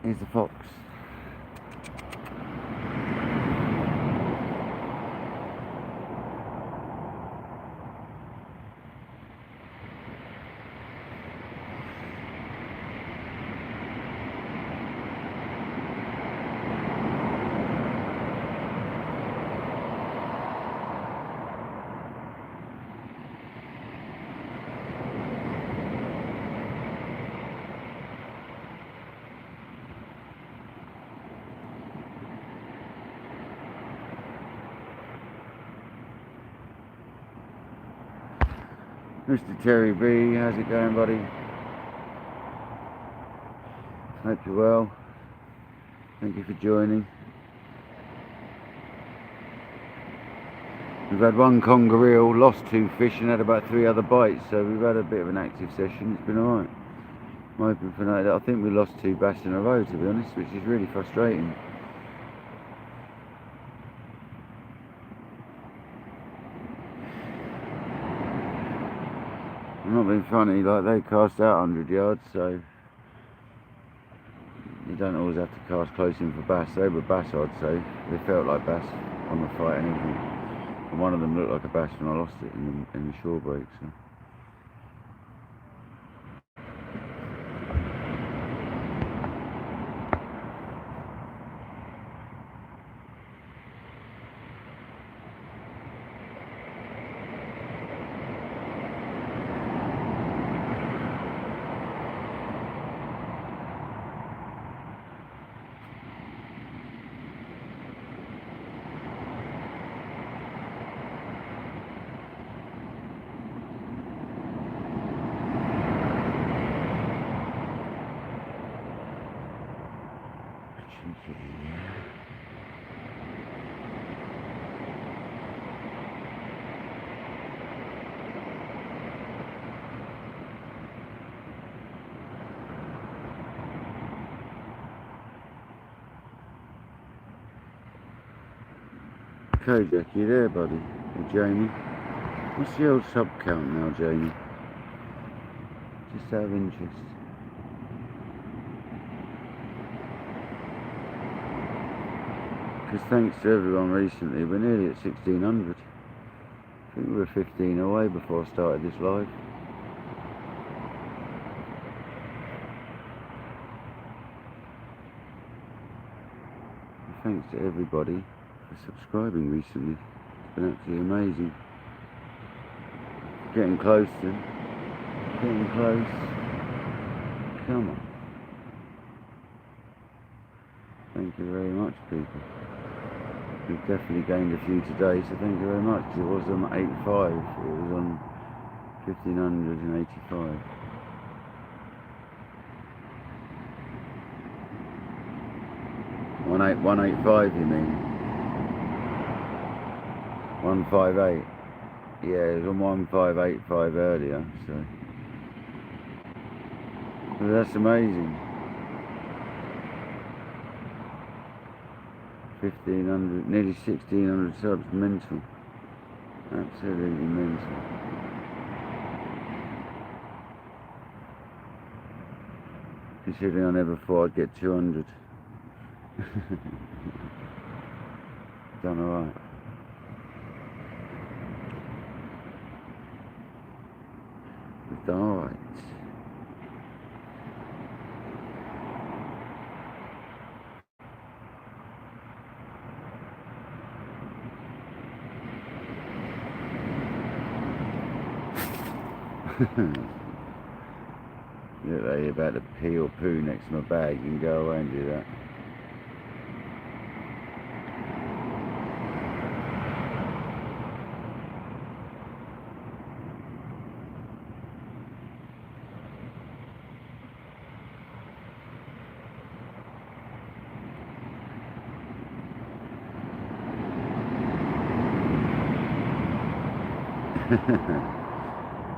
Here's the fox. Mr. Terry B, how's it going, buddy? Hope you're well. Thank you for joining. We've had one conger eel, lost 2 fish and had about 3 other bites, so we've had a bit of an active session. It's been alright. I'm hoping for that. I think we lost 2 bass in a row, to be honest, which is really frustrating. I'm not being funny, like they cast out 100 yards, so you don't always have to cast close in for bass. They were bass, I'd say. They felt like bass on the fight and everything. And one of them looked like a bass when I lost it in the shore break. So. Kojak, you there, buddy? Or Jamie? What's the old sub count now, Jamie? Just out of interest. Because thanks to everyone recently, we're nearly at 1600. I think we were 15 away before I started this live. And thanks to everybody for subscribing recently. It's been absolutely amazing. Getting close then. Getting close. Come on. Thank you very much, people. We've definitely gained a few today, so thank you very much. It was on 85, it was on 1585. One eight five, you mean? 158. Yeah, it was on 1585 earlier, so but that's amazing. 1500, nearly 1600 subs, mental. Absolutely mental. Considering I never thought I'd get 200. Done alright. We've done alright. Look like you're about to pee or poo next to my bag. You can go away and do that.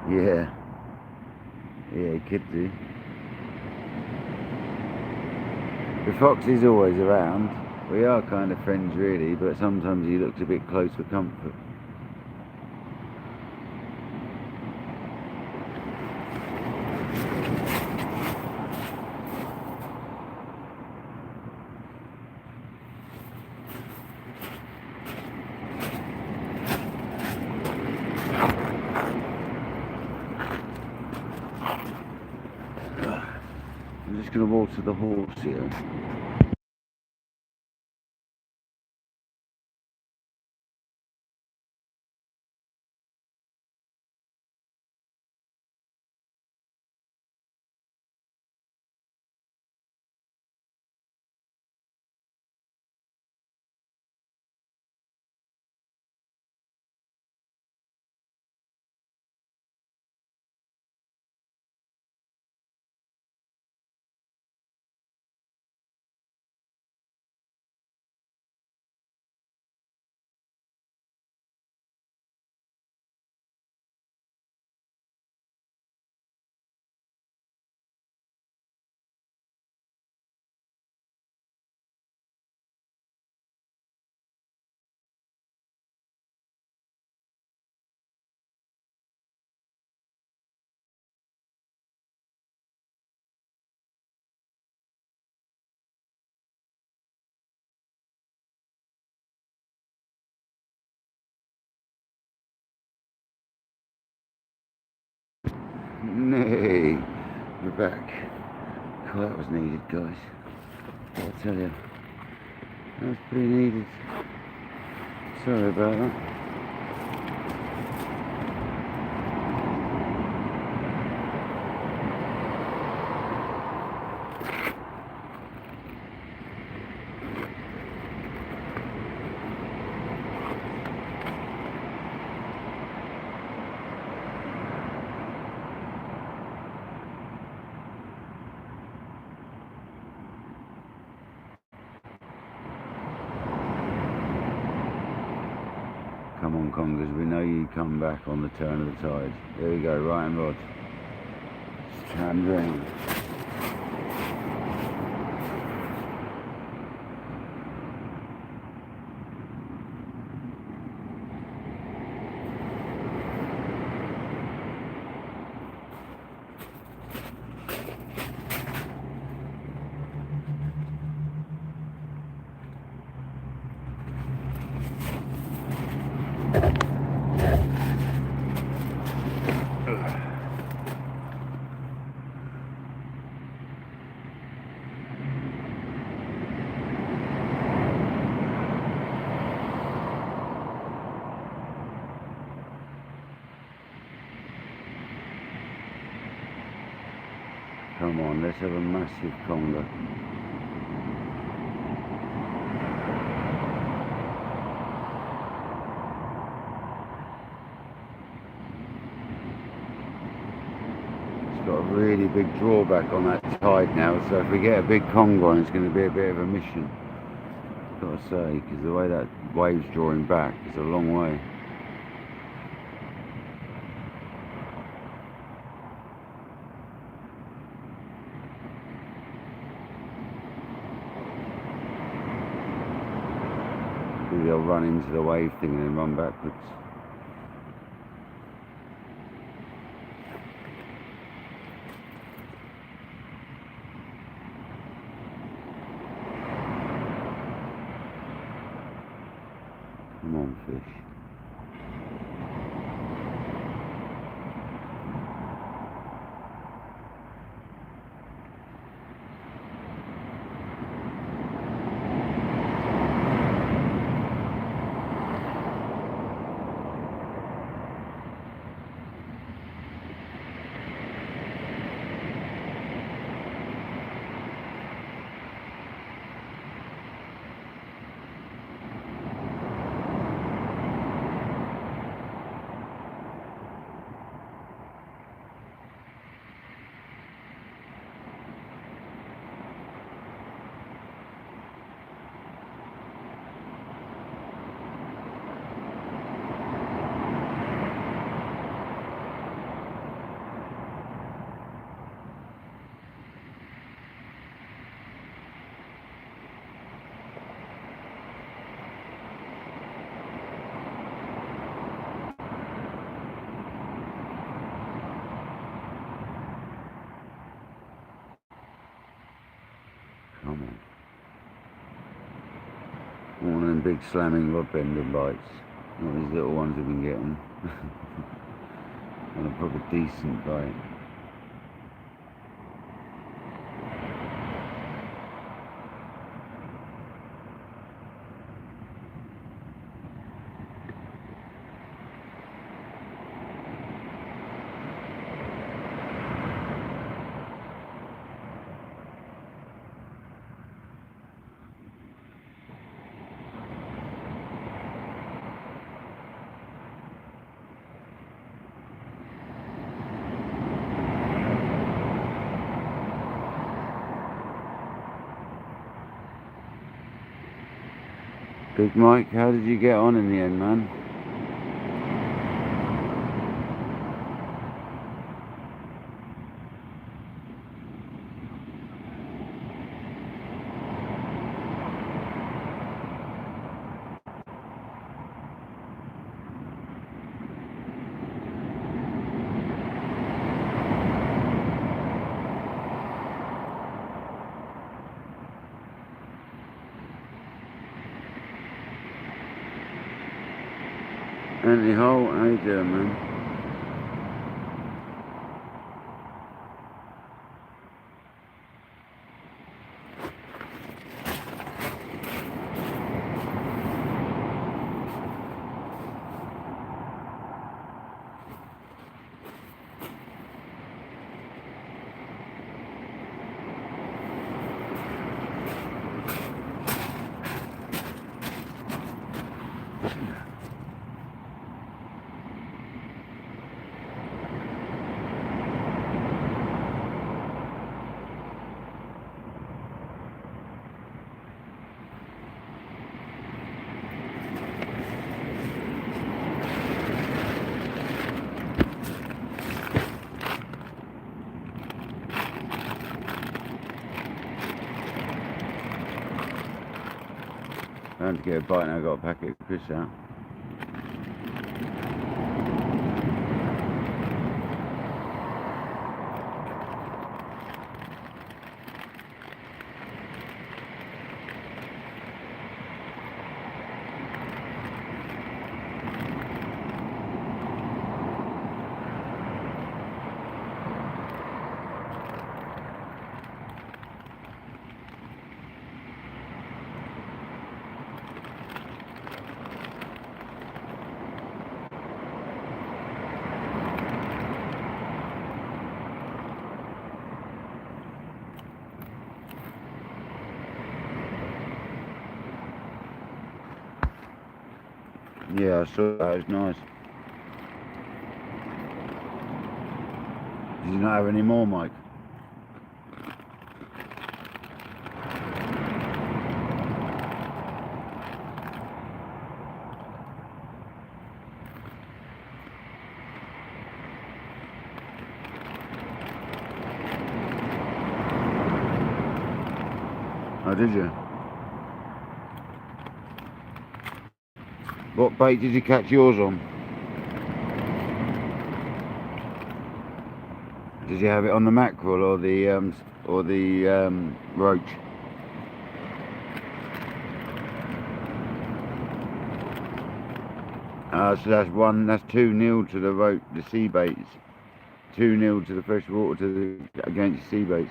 Yeah, he could do. The fox is always around. We are kind of friends really, but sometimes he looks a bit close for comfort. I'm just going to water the horse here. Nay, we're back. Oh, that was needed, guys. I'll tell you, that was pretty needed. Sorry about that. Come on, Congers, we know you come back on the turn of the tide. There we go, right and rod. Just turned round. Come on, let's have a massive conger. got a really big drawback on that tide now, so if we get a big conger on, it's going to be a bit of a mission, got to say, because the way that wave's drawing back is a long way. Maybe I'll run into the wave thing and then run backwards. Come on, fish. Come on. One of them big slamming rod bending bites. Not these little ones we've been getting. And a proper decent bite. Big Mike, how did you get on in the end, man? Anthony Holt, how you doing, man? Time to get a bite now, I've got a packet of fish out. Yeah, I saw that, it was nice. Did you not have any more, Mike? Oh, did you? What bait did you catch yours on? Did you have it on the mackerel or the roach? So that's 2-0 to the sea baits. 2-0 to the fresh water against sea baits.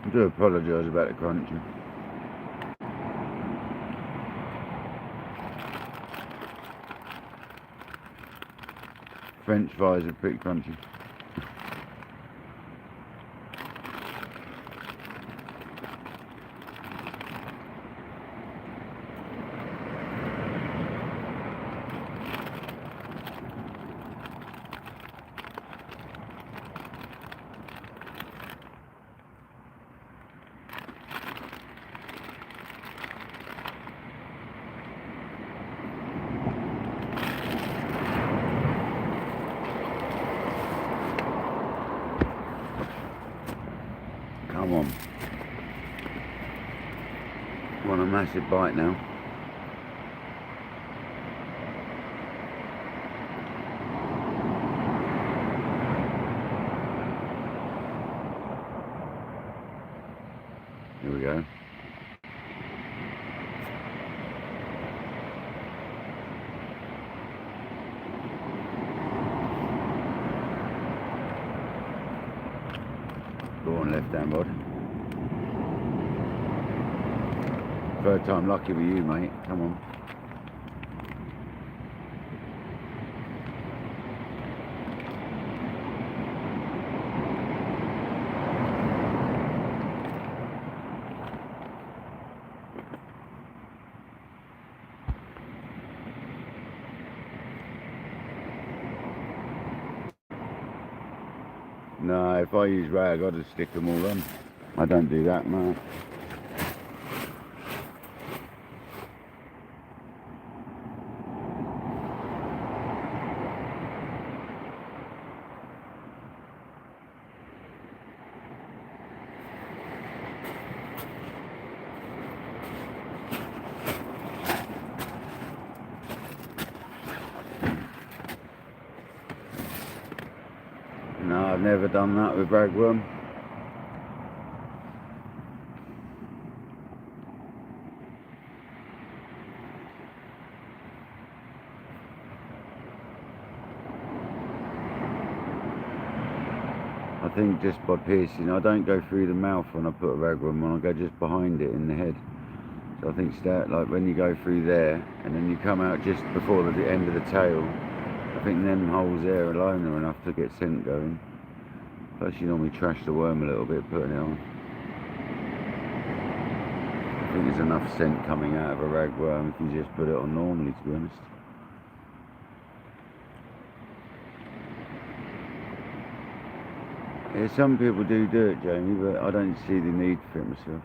I do apologise about the crunching. French fries are pretty crunchy. Come on. Want a massive bite now. Here we go. Go on, left hand rod. Third time lucky with you, mate. Come on. No, if I use rag, I'll just stick them all on. I don't do that, man. No, I've never done that with ragworm. I think just by piercing, I don't go through the mouth when I put a ragworm on, I go just behind it in the head. So I think start like when you go through there and then you come out just before the end of the tail, I think them holes there alone are enough to get scent going. Plus you normally trash the worm a little bit putting it on. I think there's enough scent coming out of a ragworm if you just put it on normally, to be honest. Yeah, some people do it, Jamie, but I don't see the need for it myself.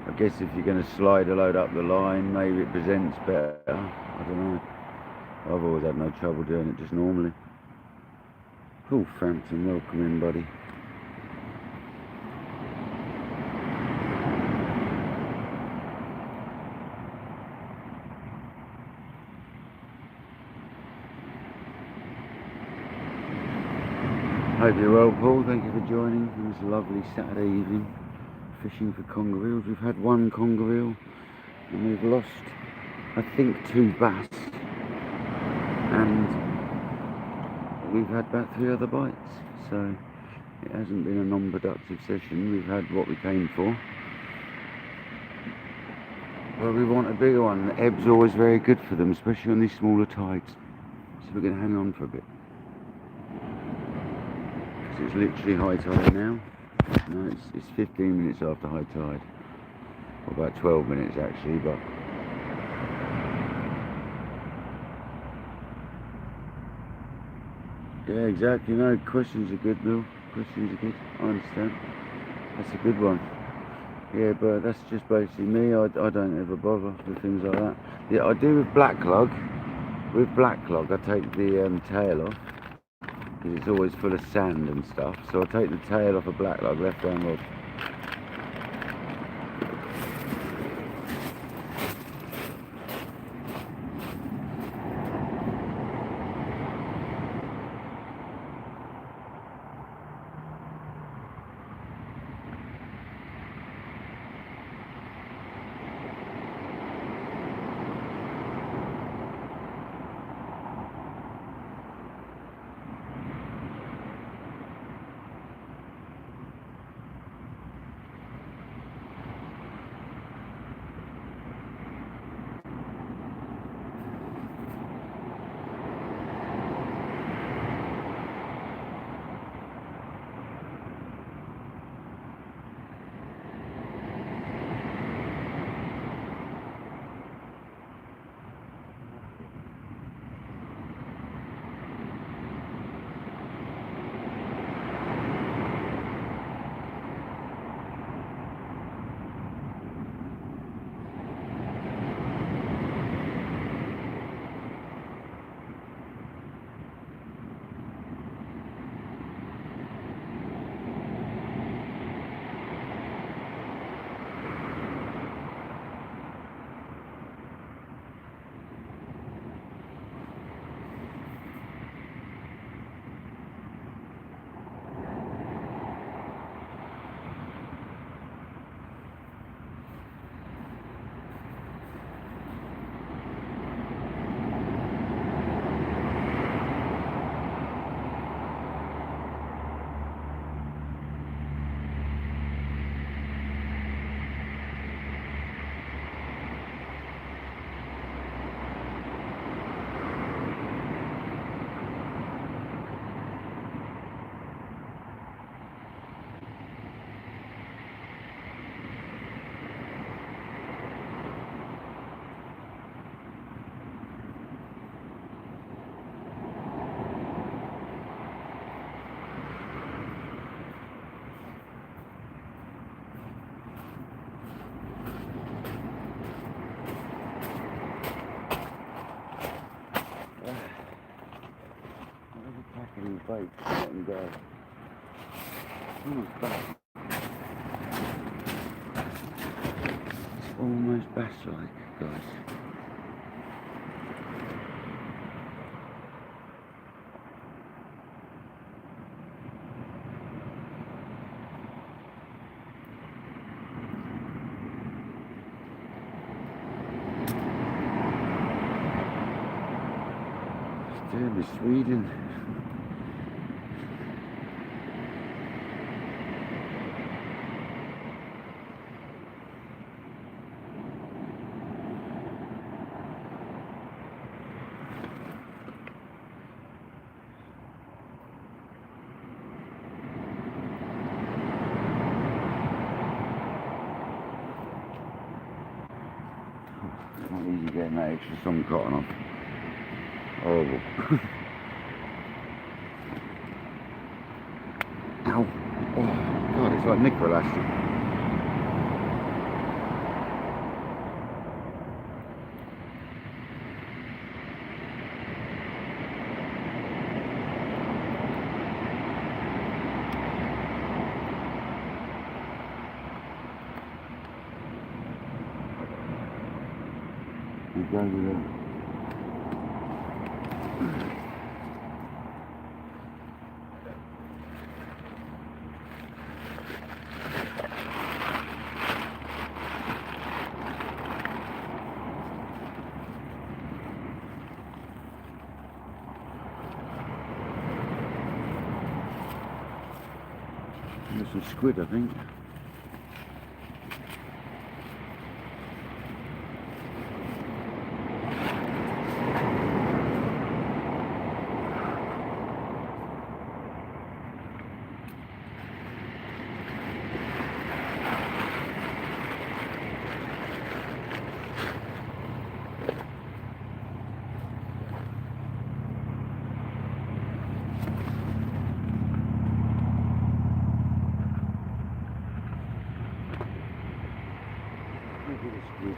I guess if you're going to slide a load up the line, maybe it presents better. I don't know. I've always had no trouble doing it just normally. Cool, Frampton, welcome in, buddy. Hope you're well, Paul. Thank you for joining. It was a lovely Saturday evening fishing for conger eels. We've had one conger eel and we've lost, I think, 2 bass, and we've had about 3 other bites. So it hasn't been a non-productive session. We've had what we came for. Well, we want a bigger one. The ebb's always very good for them, especially on these smaller tides. So we're going to hang on for a bit. Because it's literally high tide now. No, it's 15 minutes after high tide. Or about 12 minutes actually, but... yeah, exactly. No, questions are good, Bill. Questions are good. I understand. That's a good one. Yeah, but that's just basically me. I don't ever bother with things like that. Yeah, I do with black lug. With black lug, I take the tail off because it's always full of sand and stuff. So I take the tail off a black lug, left hand rod. Bait, let him go. Almost bass. It's almost bass-like, guys. It's doing with Sweden. Not easy getting that extra sun cotton off. Horrible. Ow. Oh, God, it's like nickel elastic. You go with it. some squid, I think. Look at the squid.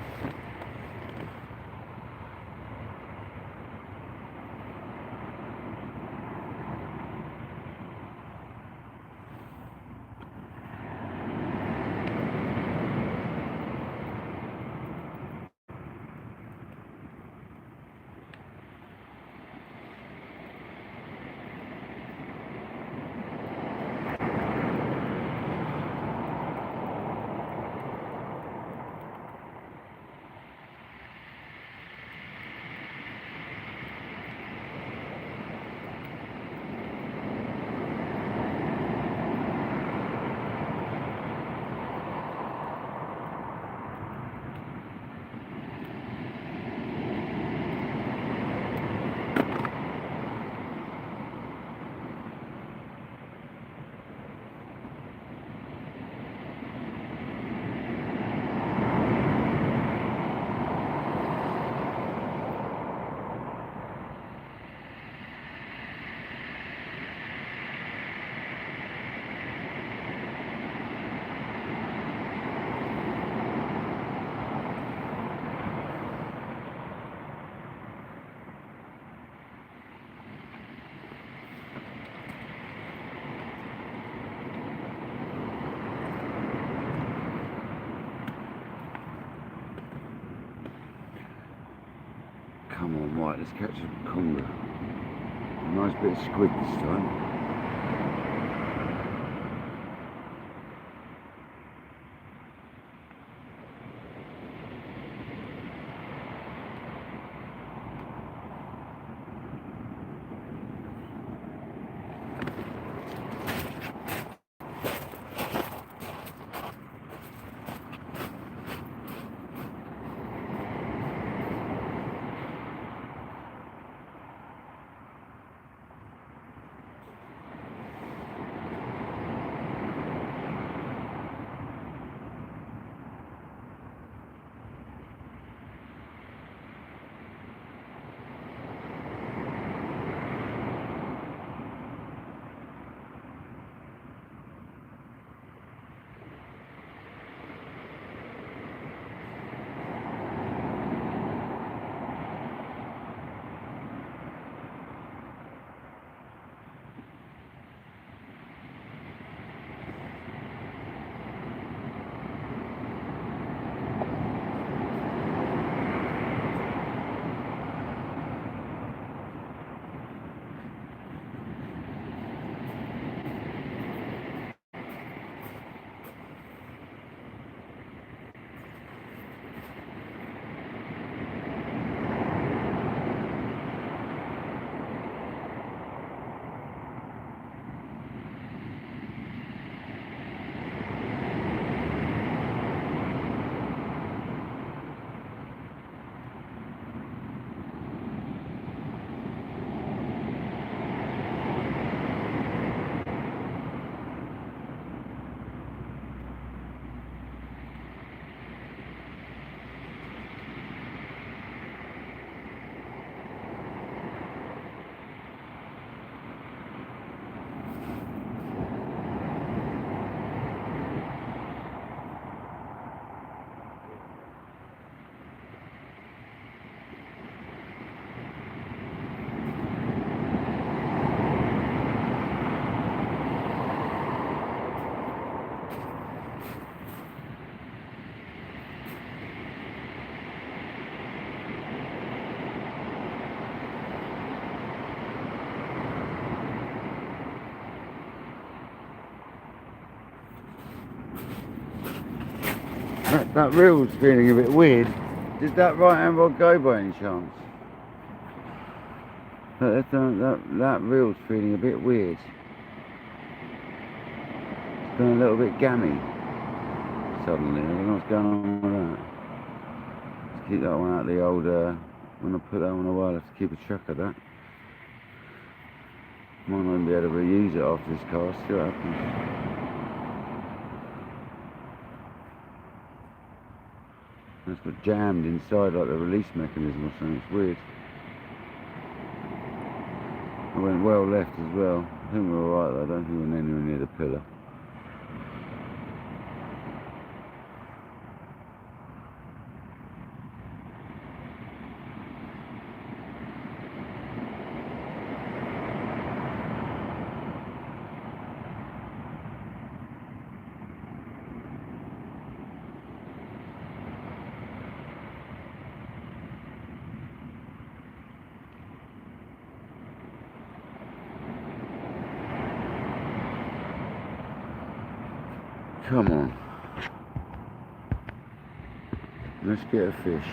Come on, right, let's catch a conger. A nice bit of squid this time. That reel's feeling a bit weird. Did that right hand rod go by any chance? That reel's feeling a bit weird. It's Going a little bit gammy suddenly. I don't know what's going on with that. Let's keep that one out of the old, when I put that one away, I'll have to keep a track of that. Might not even be able to reuse it after this cast, see what happens. That's got jammed inside like the release mechanism or something, it's weird. I went well left as well. I think we're alright though, I don't think we went anywhere near the pillar. Come on. Let's get a fish.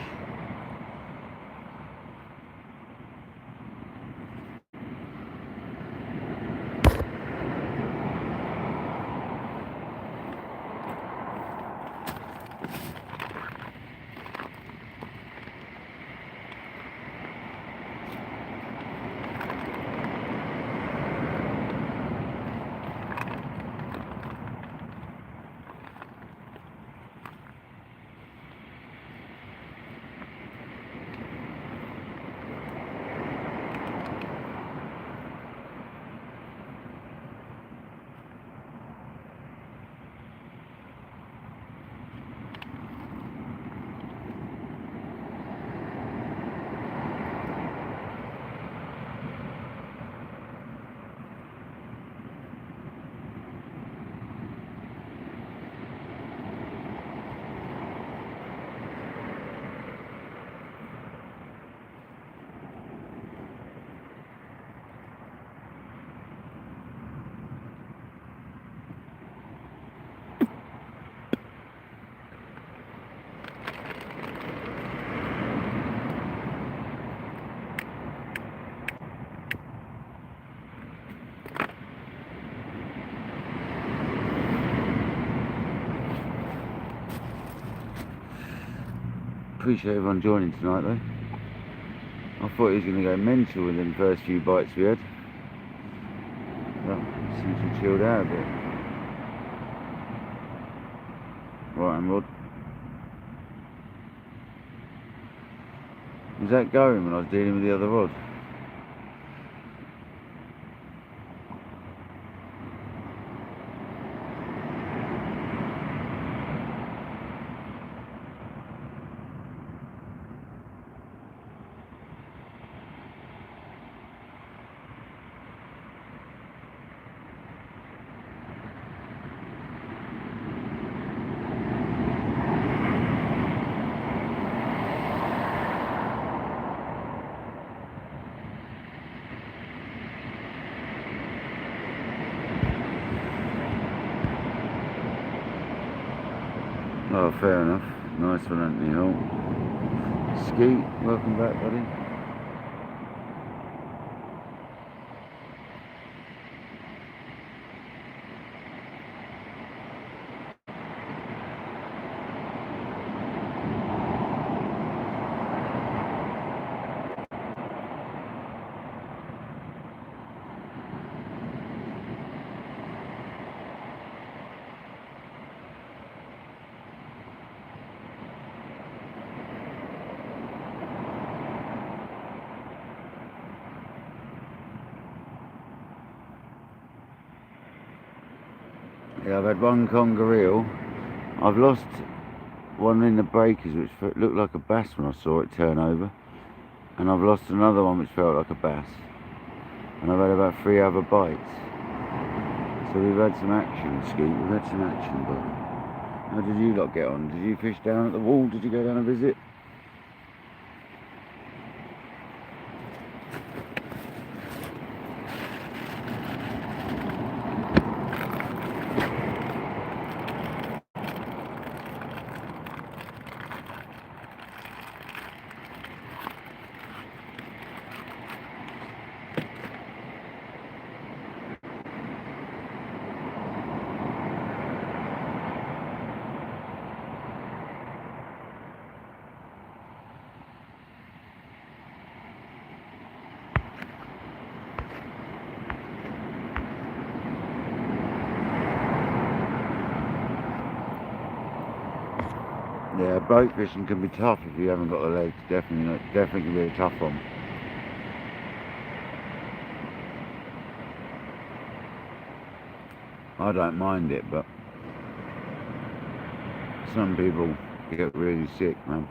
Appreciate everyone joining tonight though. I thought he was going to go mental with them first few bites we had. Well, seems to have chilled out a bit. Right, and Rod. Was that going when I was dealing with the other rod? Oh, fair enough. Nice one, Anthony Holt. Skeet, welcome back, buddy. Yeah, I've had one conger eel. I've lost one in the breakers which looked like a bass when I saw it turn over, and I've lost another one which felt like a bass, and I've had about 3 other bites. So we've had some action, Skeet, we've had some action, but how did you lot get on? Did you fish down at the wall? Did you go down and visit? Yeah, boat fishing can be tough if you haven't got the legs. Definitely can be a tough one. I don't mind it, but some people get really sick, man.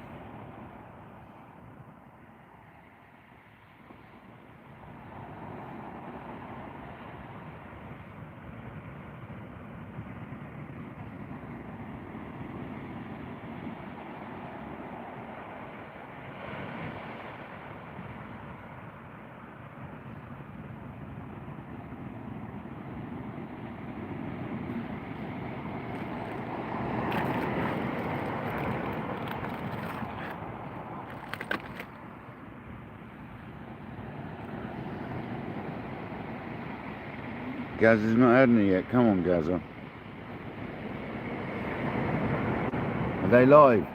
Gazza's not had any yet. Come on, Gazza. Are they live?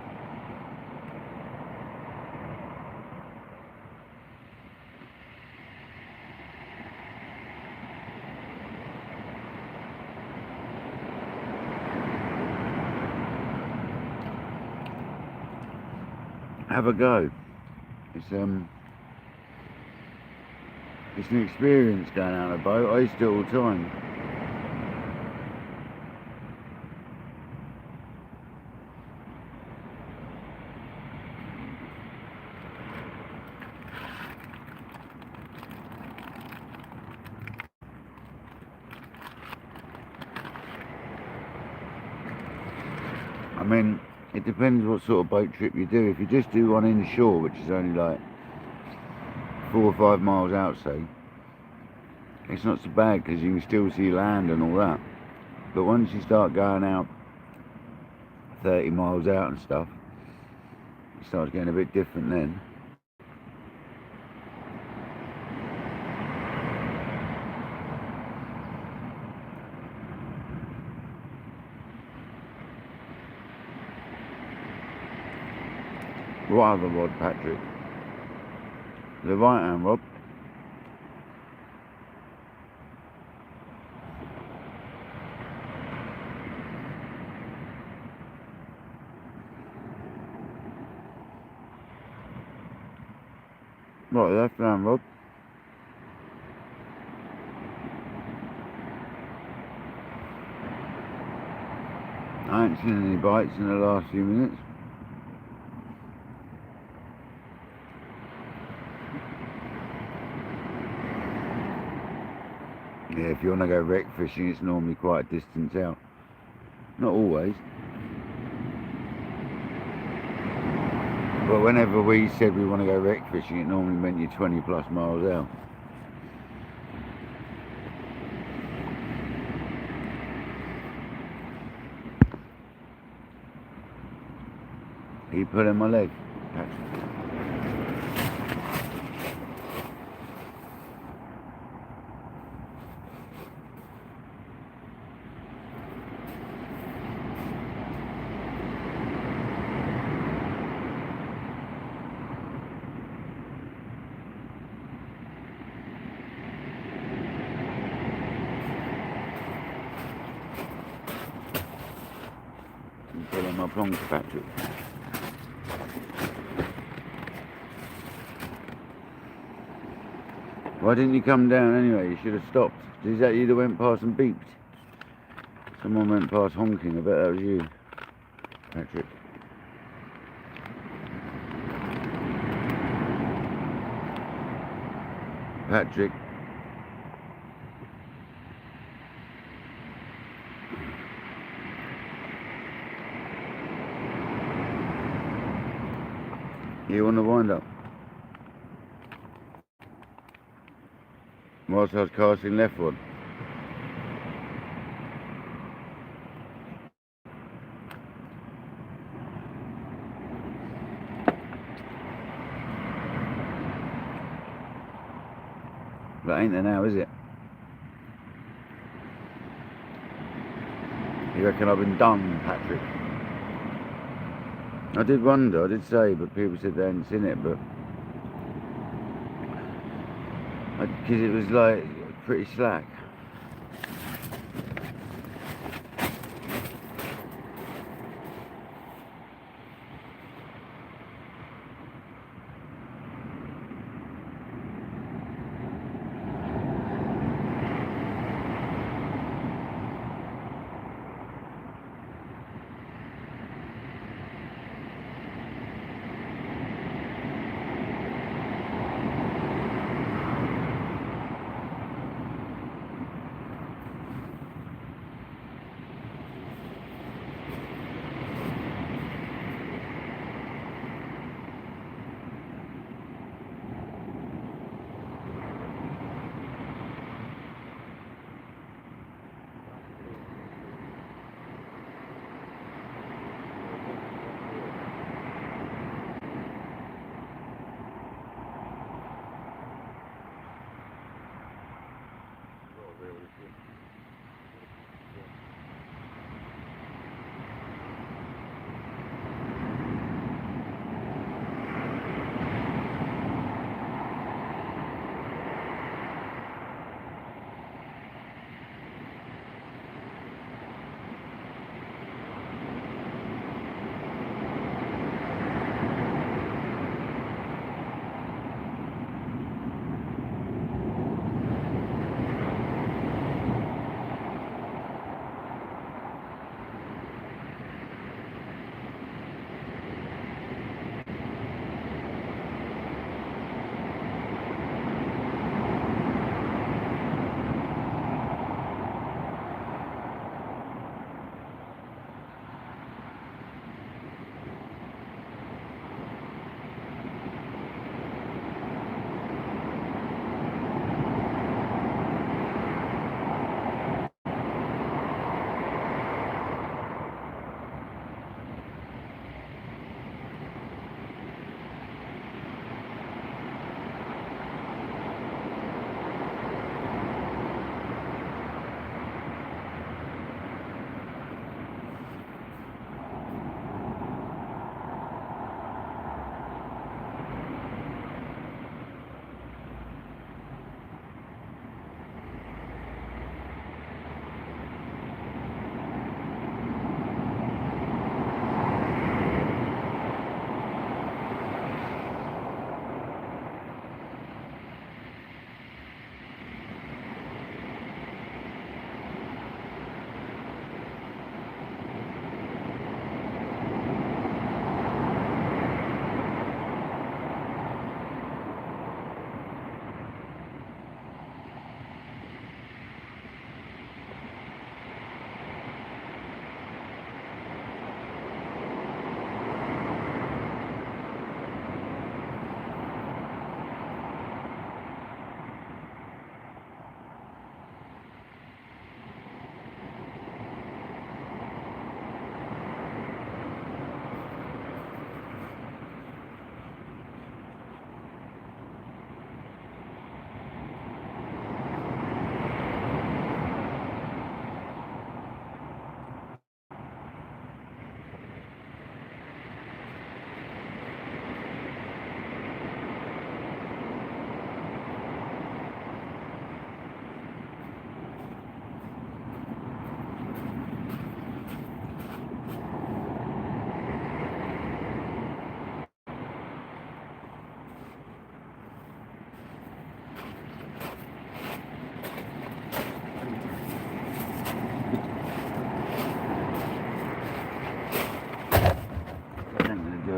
Have a go. It's an experience going out on a boat. I used to do it all the time. I mean, it depends what sort of boat trip you do. If you just do one inshore, which is only like 4 or 5 miles out, say, it's not so bad because you can still see land and all that. But once you start going out 30 miles out and stuff, it starts getting a bit different then. What other rod, Patrick? The right hand rod. Right, left hand rod. I ain't seen any bites in the last few minutes. Yeah, if you want to go wreck fishing, it's normally quite a distance out. Not always. But whenever we said we want to go wreck fishing, it normally meant you're 20 plus miles out. Are you pulling my leg, Patrick? I'm pulling my prongs, Patrick. Why didn't you come down anyway? You should have stopped. Is that you that went past and beeped? Someone went past honking. I bet that was you, Patrick. Patrick. You want to wind up? Whilst I was casting leftward. That ain't there now, is it? You reckon I've been done, Patrick? I did wonder, I did say, but people said they hadn't seen it, but because it was like pretty slack.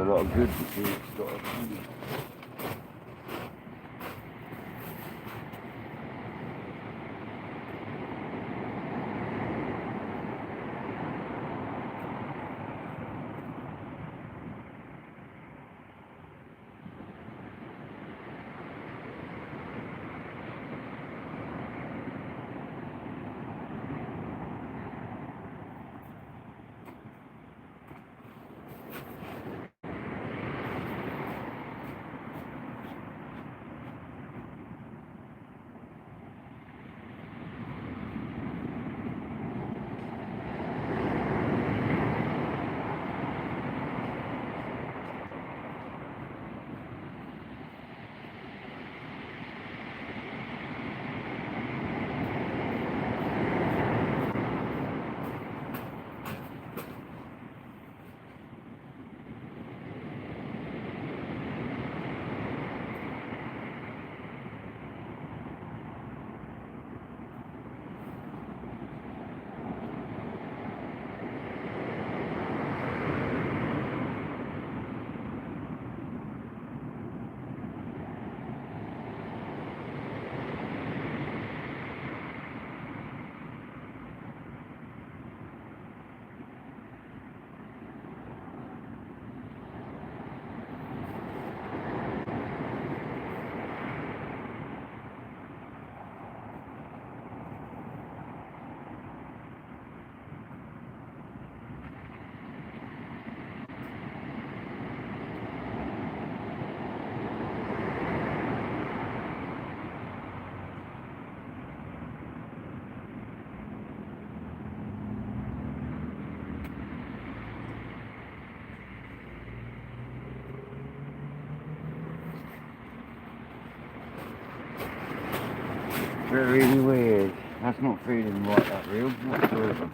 a lot of good because it's got a funny. Really weird. That's not feeling right, that reel whatsoever.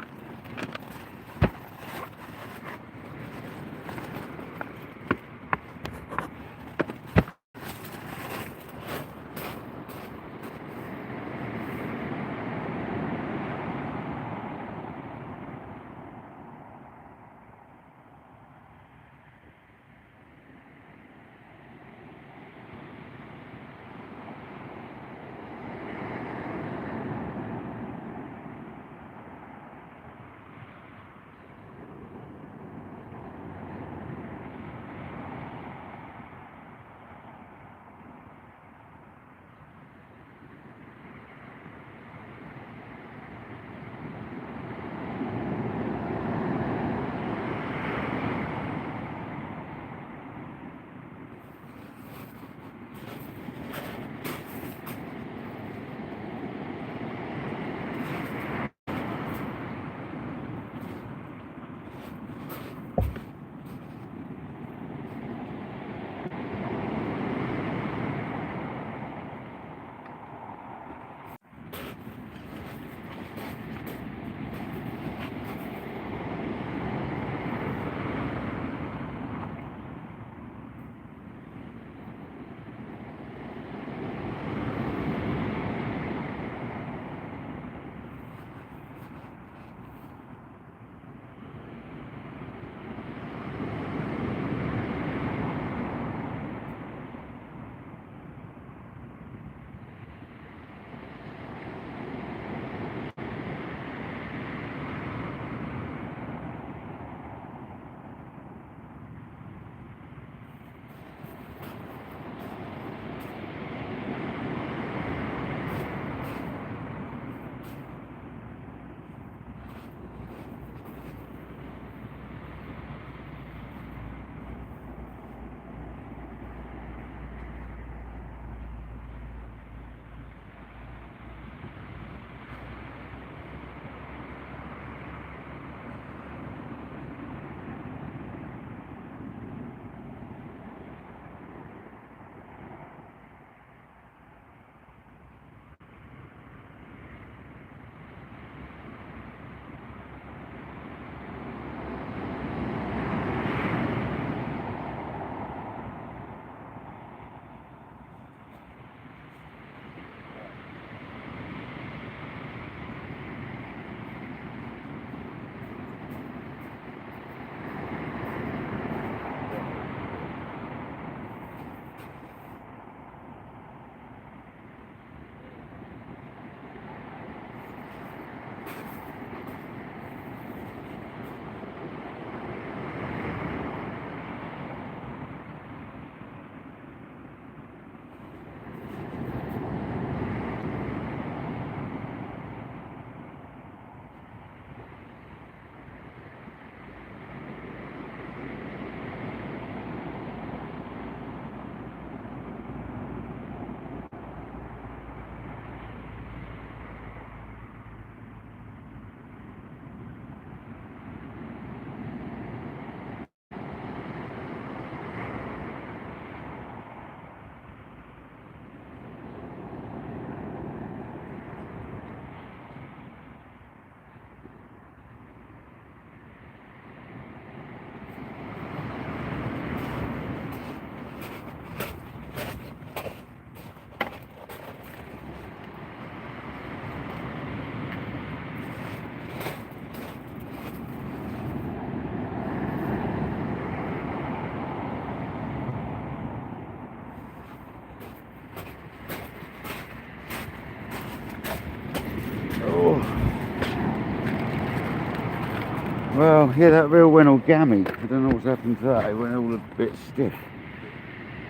Well, yeah, that reel went all gammy. I don't know what's happened to that. It went all a bit stiff.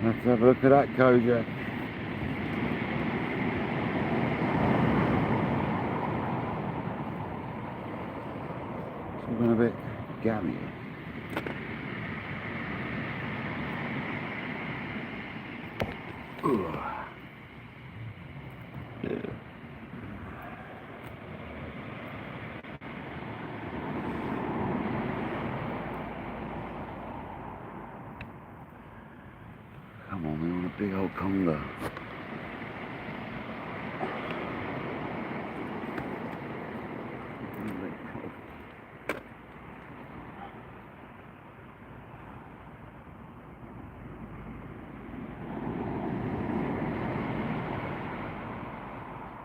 Let's have a look at that, Conger. It's all gone a bit gammy. Come on, we want a big old conger.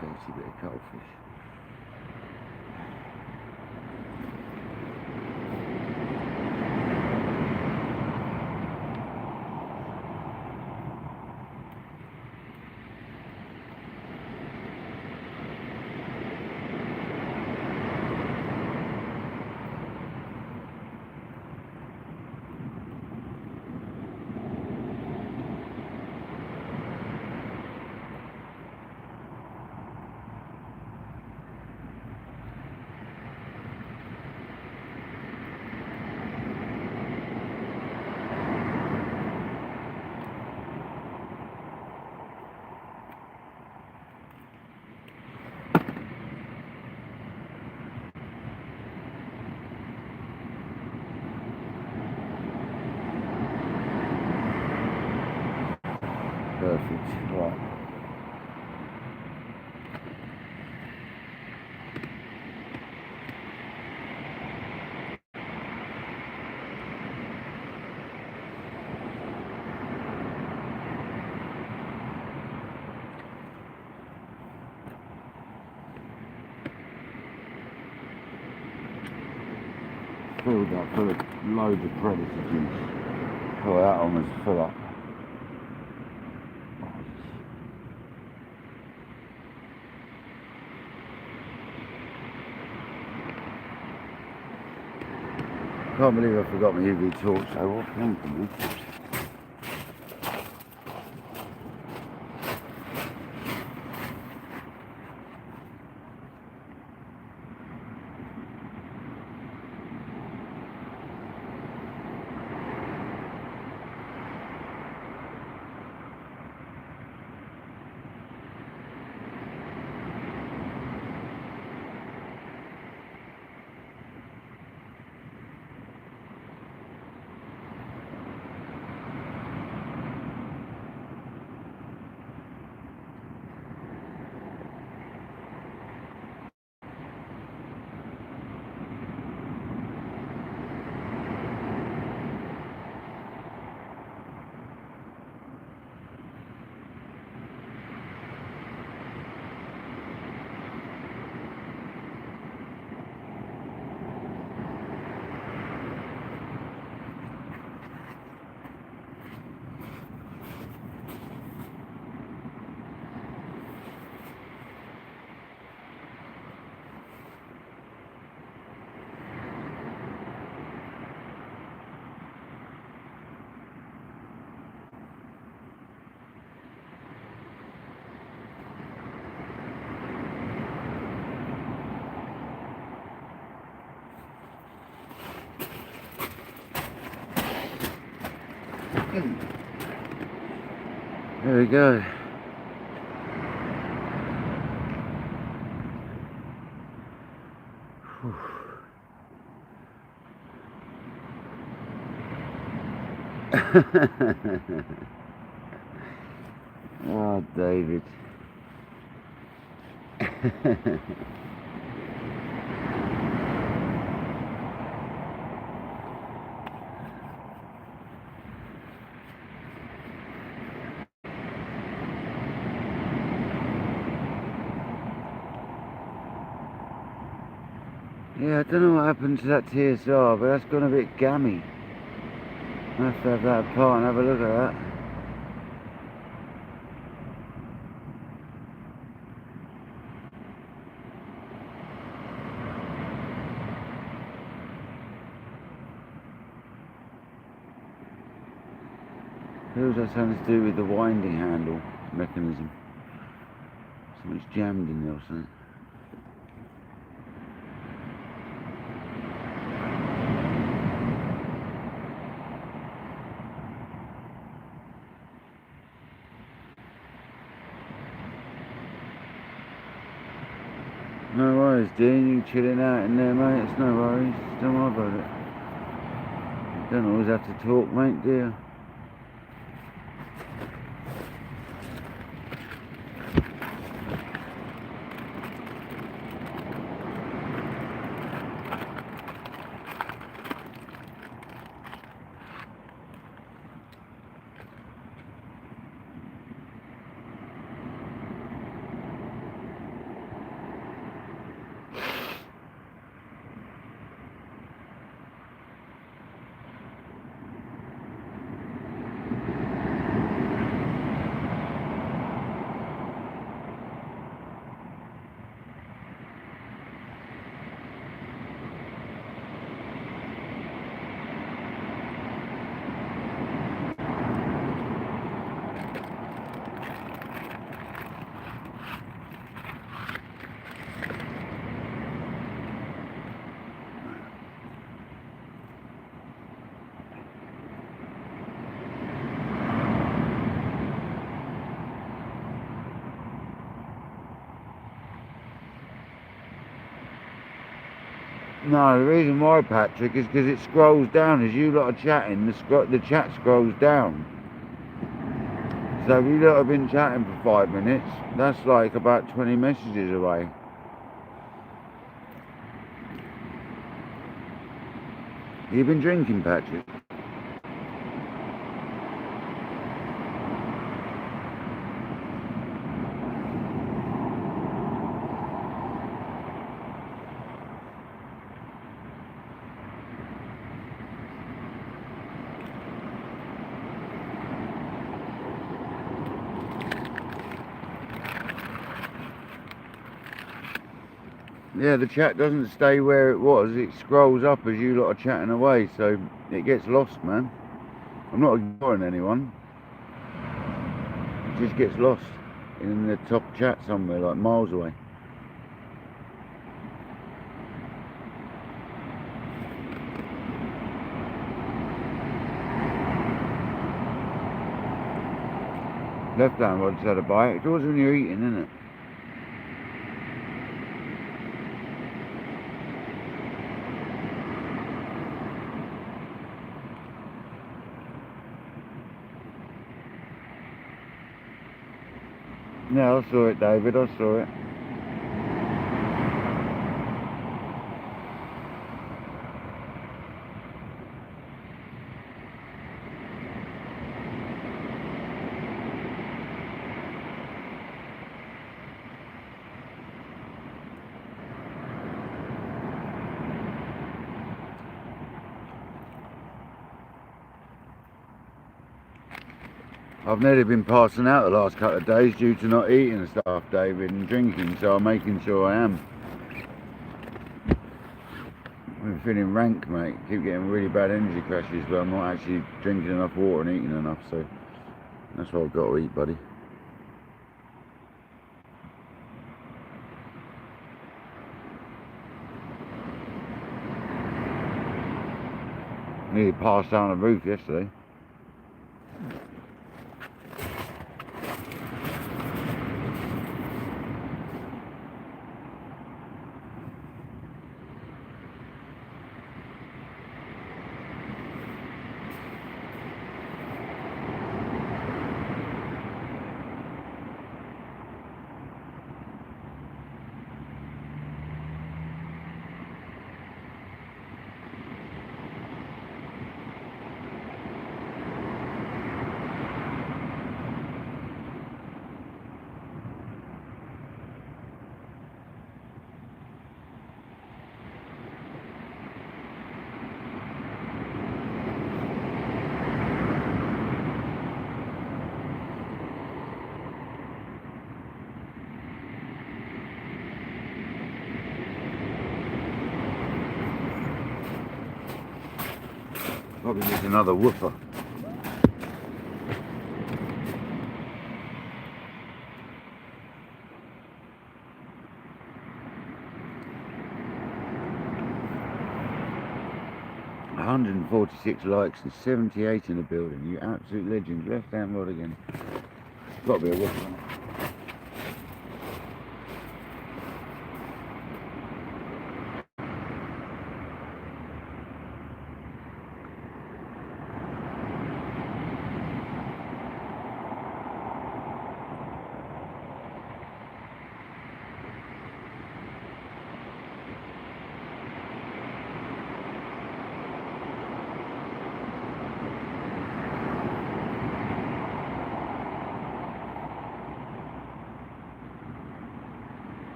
Tasty bit of goldfish. Perfect. Right. Filled up full of loads of predator juice. Oh, that one was full up. Can't believe I forgot my UV torch, so what came from me? There we go. Oh, David. Yeah, I don't know what happened to that TSR, but that's gone a bit gammy. I'll have to have that apart and have a look at that. Feels like something to do with the winding handle mechanism. Something's jammed in there or something. No worries, Dean, you chilling out in there, mate, it's no worries, don't worry about it. You don't always have to talk, mate, do you? No, the reason why, Patrick, is because it scrolls down as you lot are chatting. The chat scrolls down. So if you lot have been chatting for 5 minutes, that's like about 20 messages away. You've been drinking, Patrick? Yeah, the chat doesn't stay where it was. It scrolls up as you lot are chatting away, so it gets lost, man. I'm not ignoring anyone. It just gets lost in the top chat somewhere, like miles away. Left hand, I just had a bite. It's always when you're eating, isn't it? Yeah, I saw it, David, I saw it. I've nearly been passing out the last couple of days due to not eating and stuff, David, and drinking, so I'm making sure I am. I'm feeling rank, mate. Keep getting really bad energy crashes, but I'm not actually drinking enough water and eating enough, so that's what I've got to eat, buddy. Nearly passed out on the roof yesterday. Probably need another woofer. 146 likes and 78 in the building. You absolute legend. Left hand rod again. Got to be a rough one.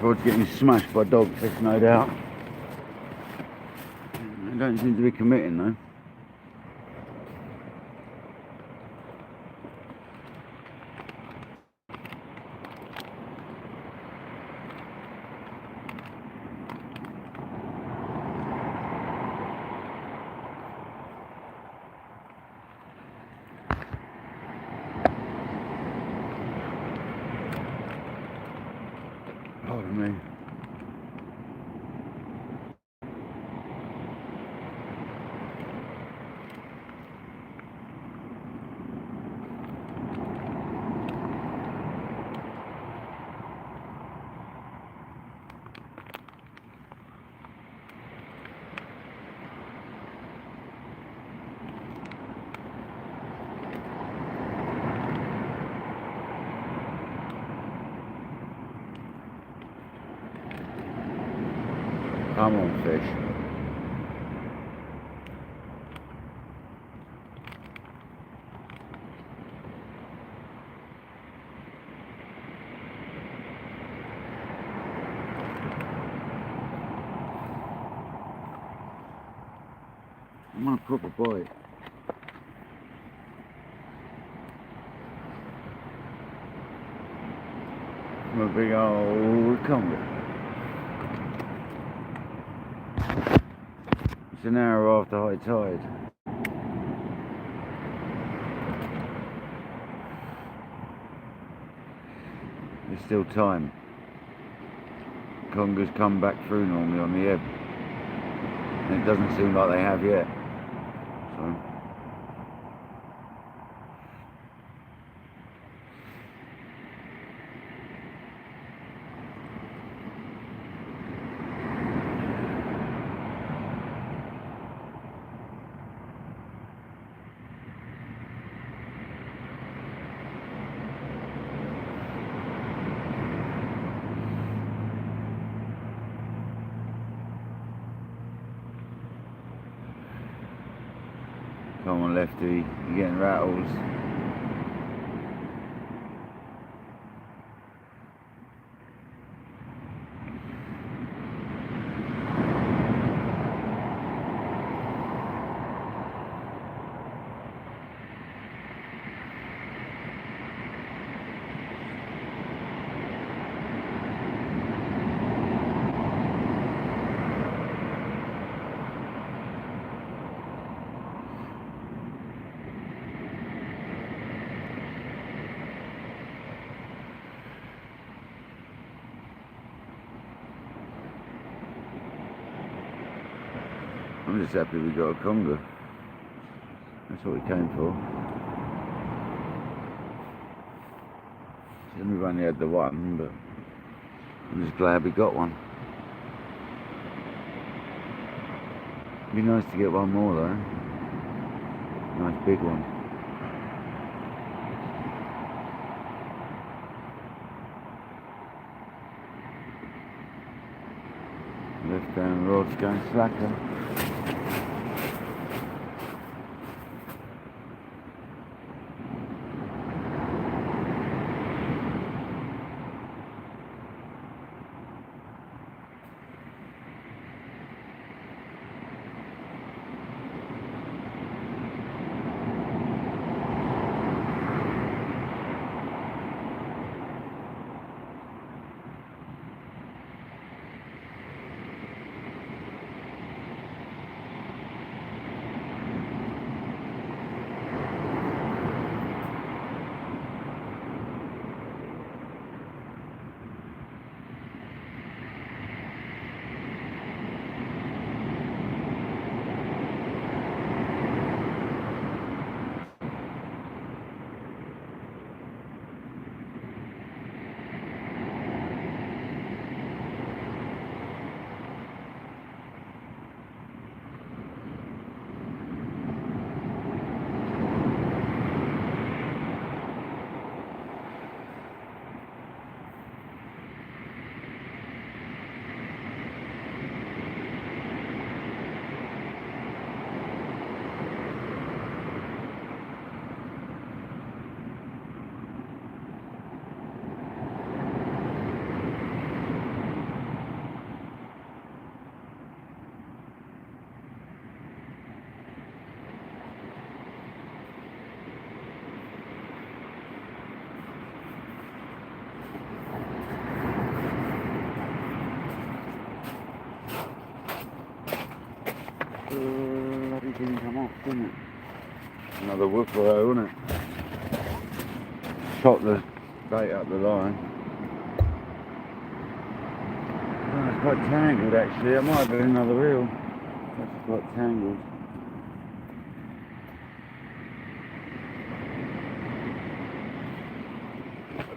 Boat's getting smashed by dogfish, no doubt. They don't seem to be committing though. Pardon me. Come on, fish. I want a proper bite. From a big old conger. It's an hour after high tide. There's still time. Congers come back through normally on the ebb. And it doesn't seem like they have yet. So. Come on, Lefty, you're getting rattles. I'm just happy we got a conger. That's what we came for. We've only had the one, but I'm just glad we got one. It'd be nice to get one more though. Nice big one. Left down rod's going slacker. off, didn't it? Another whoopero, wasn't it? Shot the bait up the line. Oh, it's quite tangled actually. It might have been another eel. That's quite tangled.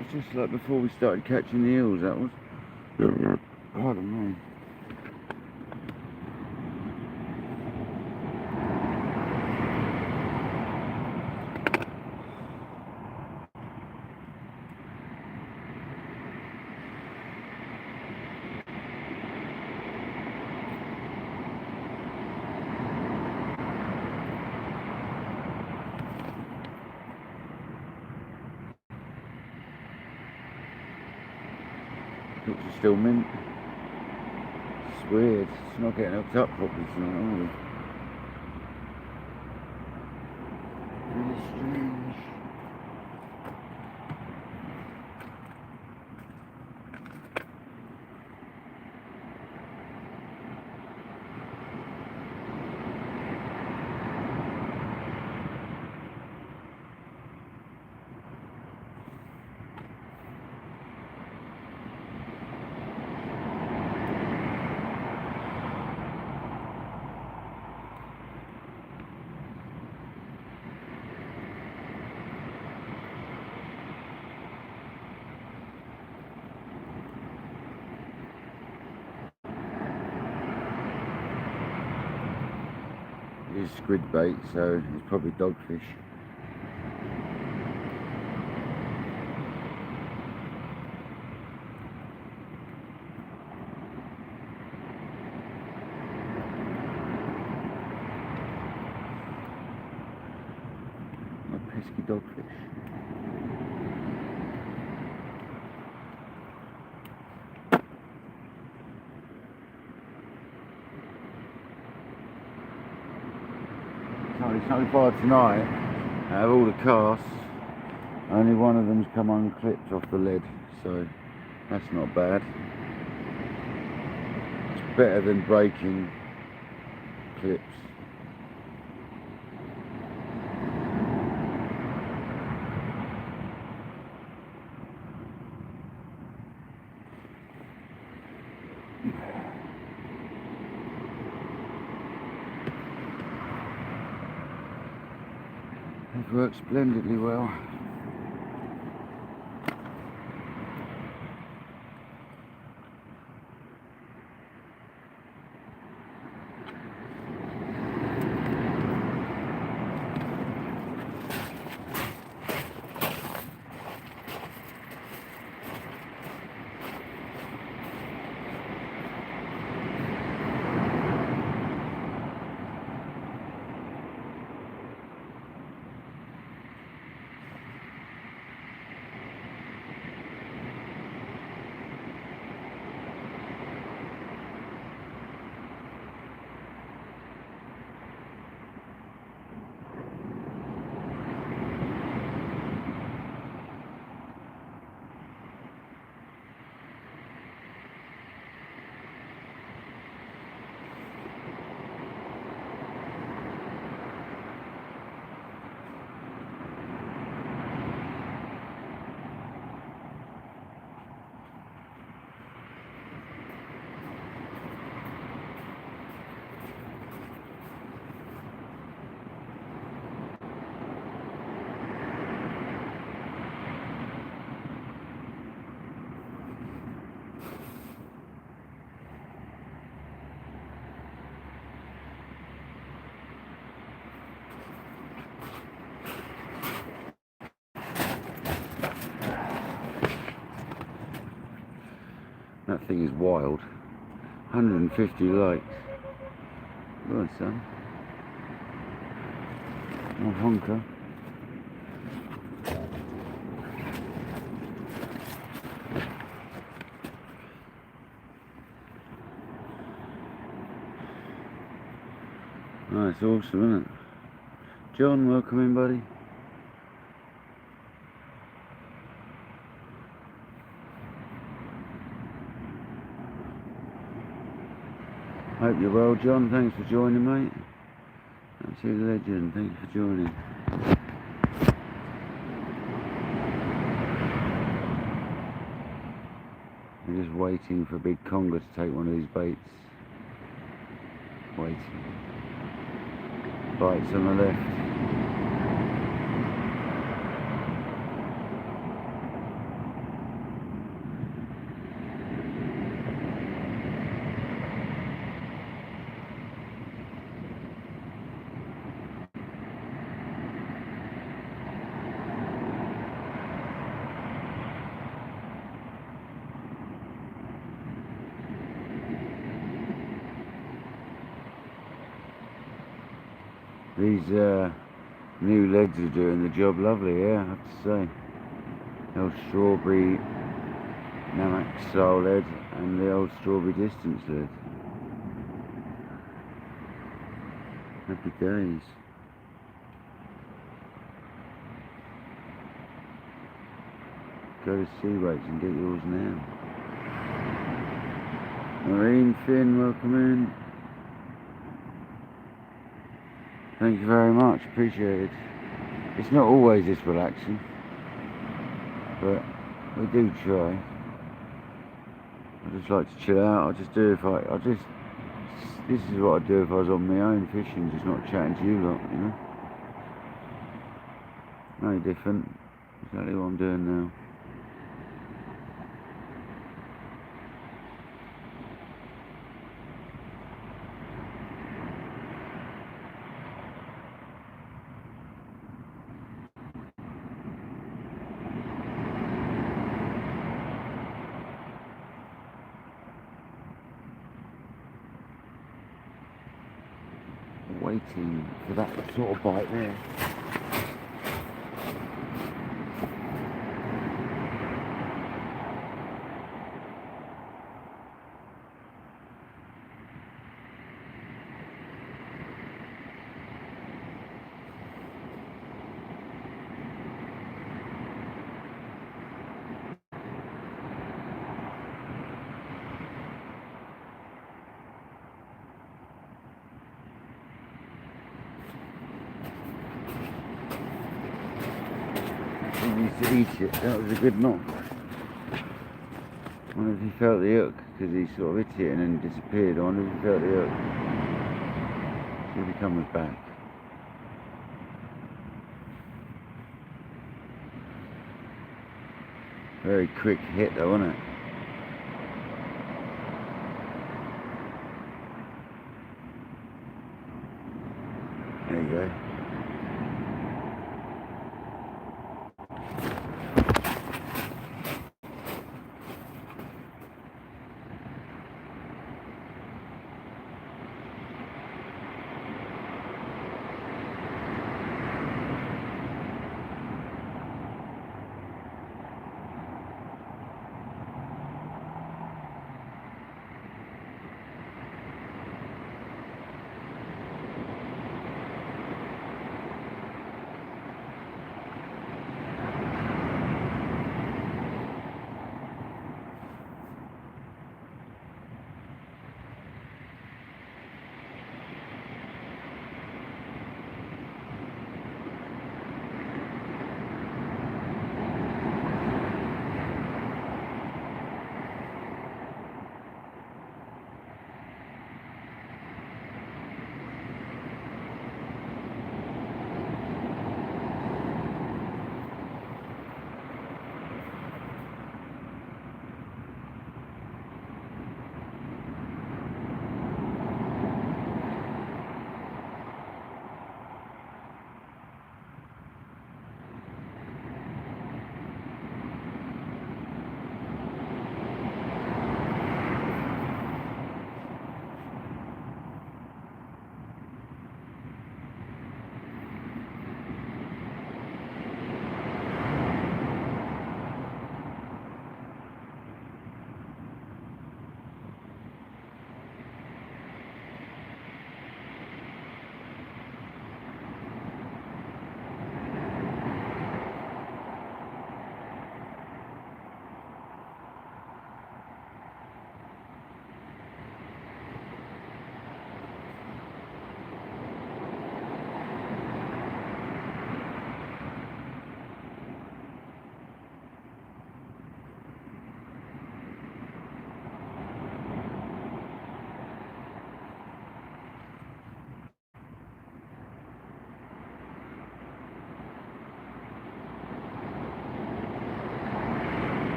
It's just like before we started catching the eels, that was. Pardon me. Hooks are still mint. It's weird. It's not getting hooked up properly tonight, are they? Really strange. It is squid bait, so it's probably dogfish. A pesky dogfish. So far tonight, out of all the casts, only one of them's come unclipped off the lead, so that's not bad. It's better than breaking clips. It works splendidly well. That thing is wild. 150 likes. Go on, son. Oh, honker. Oh, it's awesome, isn't it? John, welcome in, buddy. Hope you're well, John. Thanks for joining, mate. Absolute legend, thank you for joining. I'm just waiting for Big Conger to take one of these baits. Waiting. Bites on the left. These new legs are doing the job lovely, yeah, I have to say. The old strawberry Namak style lead and the old strawberry distance lead. Happy days. Go to Sea Weights and get yours now. Marine Finn, welcome in. Thank you very much, appreciate it. It's not always this relaxing, but we do try. I just like to chill out. This is what I'd do if I was on my own fishing, just not chatting to you lot, you know. No different, exactly what I'm doing now. Waiting for that sort of bite there. He needs to eat it. That was a good knock. I wonder if he felt the hook, because he sort of hit it and then disappeared. I wonder if he felt the hook. See if he comes back. Very quick hit though, wasn't it? There you go.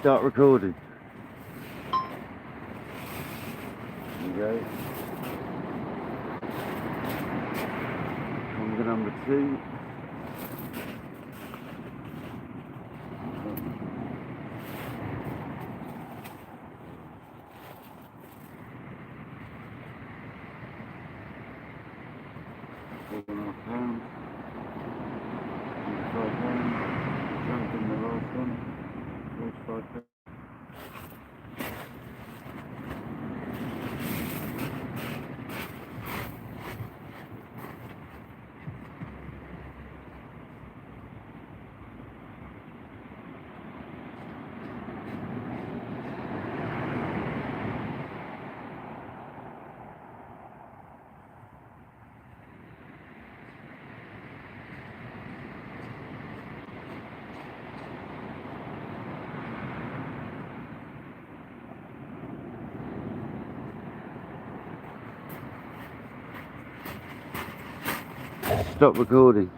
Start recording. There you go. Conger number 2. £4.5. Jumping the last one. £45. Stop recording.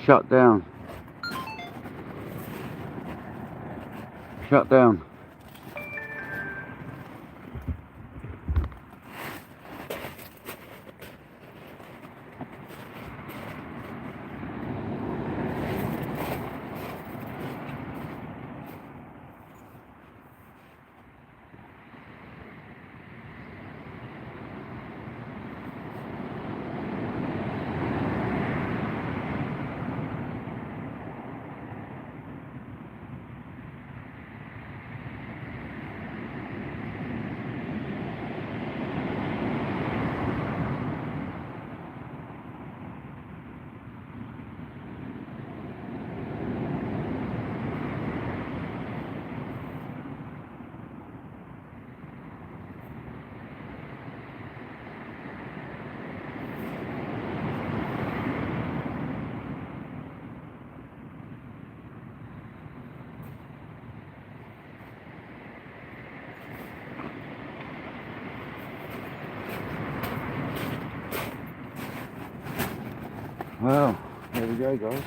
Shut down. Shut down. Well, there we go, guys.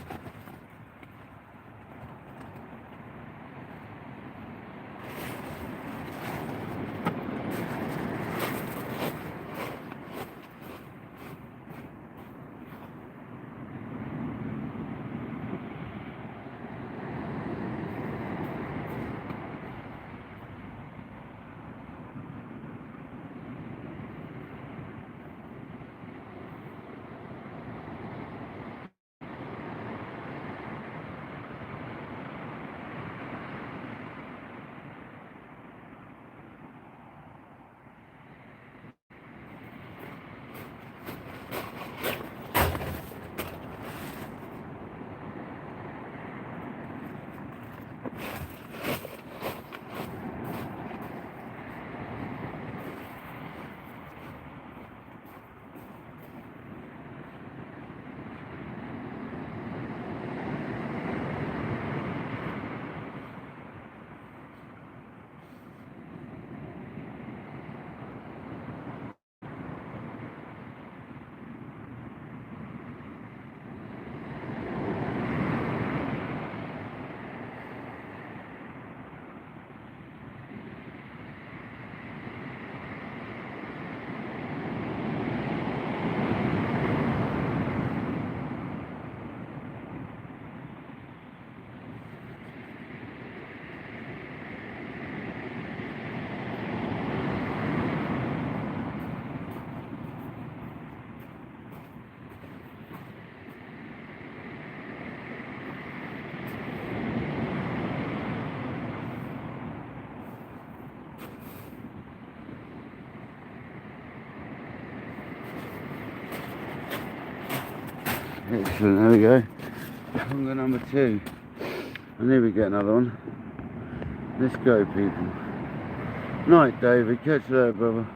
Excellent, there we go. Conger number 2. I knew we'd get another one. Let's go, people. Night, David. Catch you later, brother.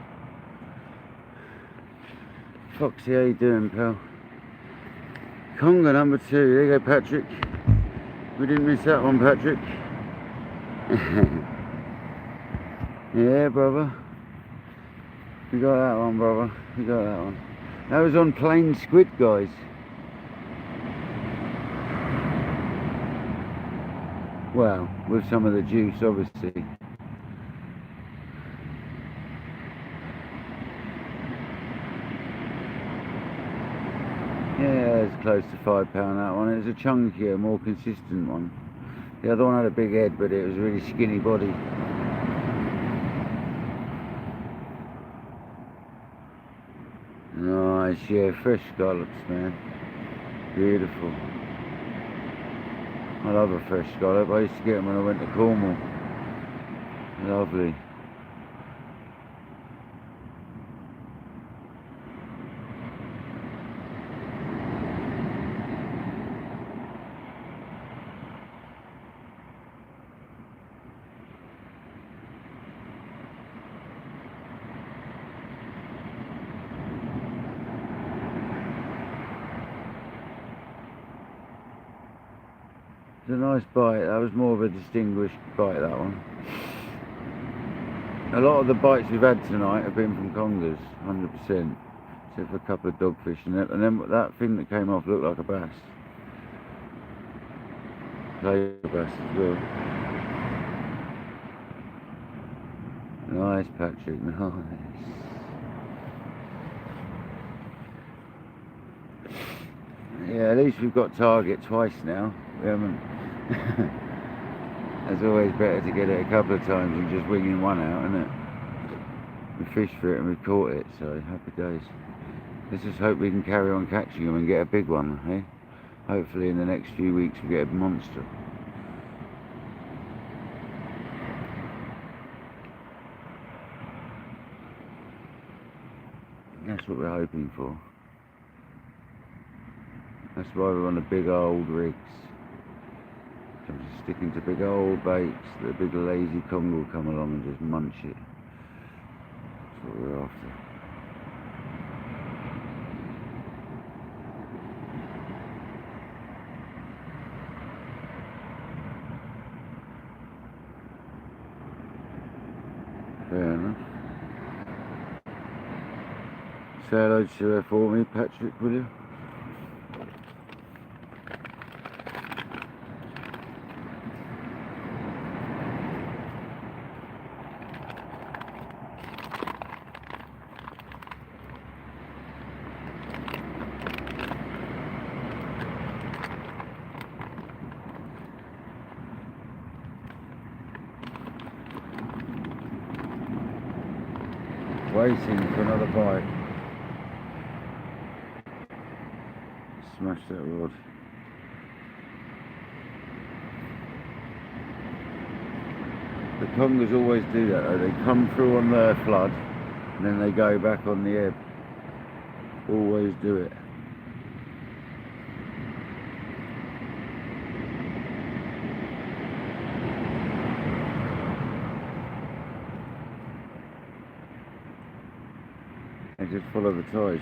Foxy, how you doing, pal? Conger number 2. There you go, Patrick. We didn't miss that one, Patrick. Yeah, brother. We got that one, brother. We got that one. That was on plain squid, guys. Well, with some of the juice, obviously. Yeah, it's close to £5 that one. It was a chunkier, more consistent one. The other one had a big head, but it was a really skinny body. Nice, yeah, fresh scallops, man. Beautiful. I love a fresh scallop. I used to get them when I went to Cornwall. Lovely. It's a nice bite. That was more of a distinguished bite, that one. A lot of the bites we've had tonight have been from Congers, 100%. Except for a couple of dogfish in it. And then that thing that came off looked like a bass. Play bass as well. Nice, Patrick, nice. Yeah, at least we've got target twice now. We haven't. It's always better to get it a couple of times than just winging one out, isn't it? We fished for it and we caught it, so happy days. Let's just hope we can carry on catching them and get a big one, eh? Hopefully in the next few weeks we get a monster. That's what we're hoping for. That's why we're on the big old rigs. I'm just sticking to big old baits. The big lazy Conger will come along and just munch it. That's what we're after. Fair enough. Say hello to her for me, Patrick, will you? Waiting for another bite. Smash that rod. The Congers always do that though. They come through on the flood and then they go back on the ebb. Always do it. They just follow the tide.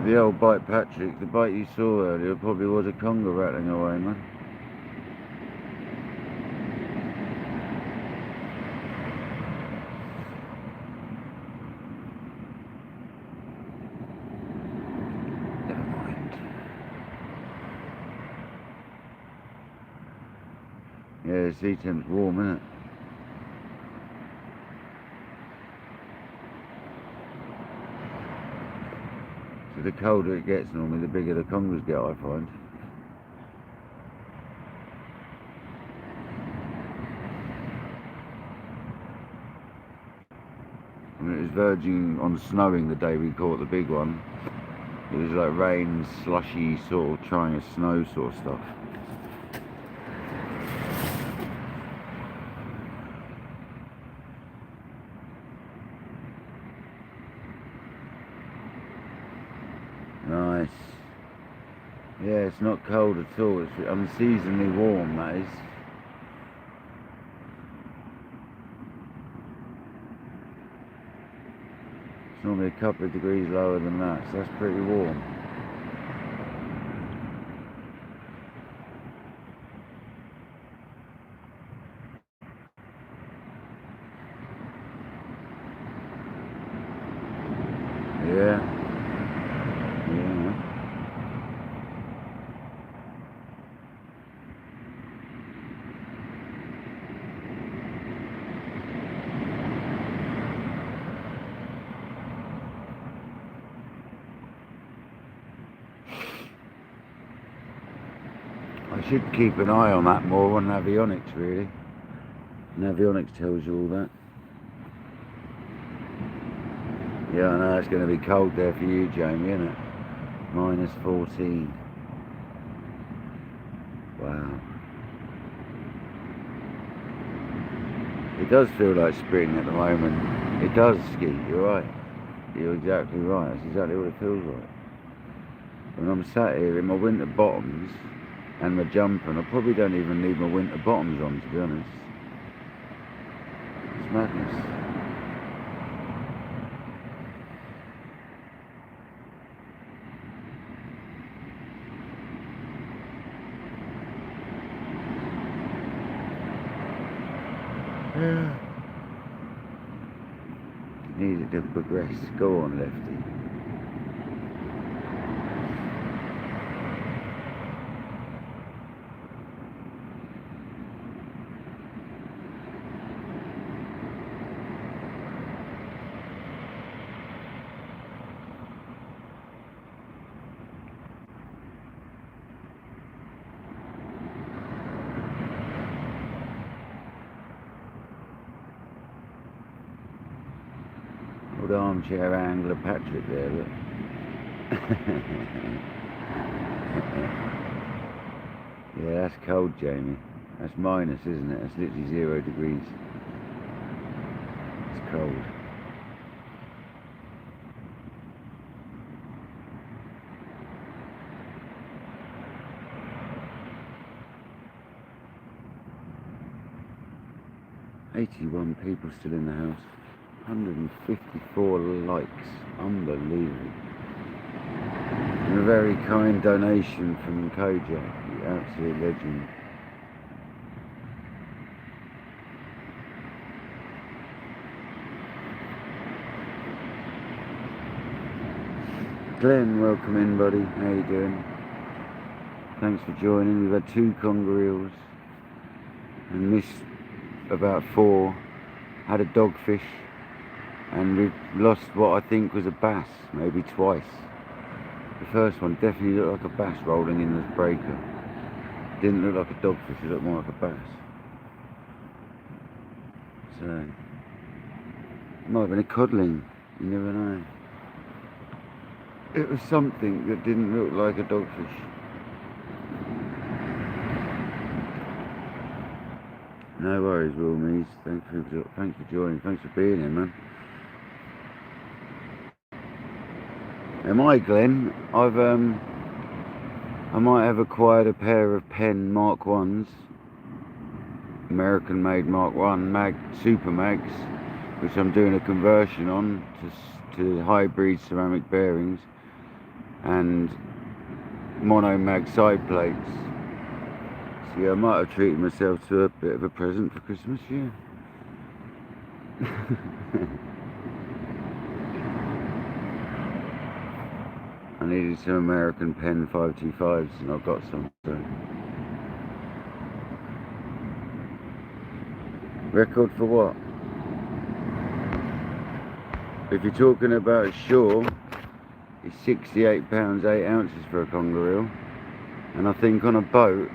The old bite, Patrick, the bite you saw earlier probably was a Conger rattling away, man. Never mind. Yeah, the sea temp's warm, isn't it? The colder it gets normally, the bigger the Congers get, I find. I mean, it was verging on snowing the day we caught the big one. It was like rain, slushy, sort of trying to snow sort of stuff. Nice. Yeah, it's not cold at all. It's unseasonably warm, that is. It's normally a couple of degrees lower than that, so that's pretty warm. Yeah. Yeah. I should keep an eye on that more on avionics, really. And avionics tells you all that. Yeah, I know it's going to be cold there for you, Jamie, isn't it? -14. Wow. It does feel like spring at the moment. It does, Ski, you're right. You're exactly right, that's exactly what it feels like. When I'm sat here in my winter bottoms and my jumper, and I probably don't even need my winter bottoms on, to be honest. It's madness. Yeah. Needed to progress. Go on, Lefty. Old armchair angler Patrick there, look. Yeah, that's cold, Jamie. That's minus, isn't it? That's literally 0 degrees. It's cold. "81 people still in the house. 154 likes. Unbelievable. And a very kind donation from Conger, the absolute legend. Glenn, welcome in, buddy. How you doing? Thanks for joining. We've had 2 conger eels and missed about 4. Had a dogfish, and we've lost what I think was a bass, maybe twice. The first one definitely looked like a bass rolling in the breaker. Didn't look like a dogfish, it looked more like a bass. So, it might have been a codling, you never know. It was something that didn't look like a dogfish. No worries, Will Mees. Thanks for joining. Thanks for being here, man. Am I, Glenn? I might have acquired a pair of Penn Mark 1s, American-made Mark 1 super mags, which I'm doing a conversion on to hybrid ceramic bearings and mono mag side plates. So yeah, I might have treated myself to a bit of a present for Christmas, yeah. I needed some American Penn 525s and I've got some. So. Record for what? If you're talking about shore, it's £68 8 ounces for a conger eel, and I think on a boat,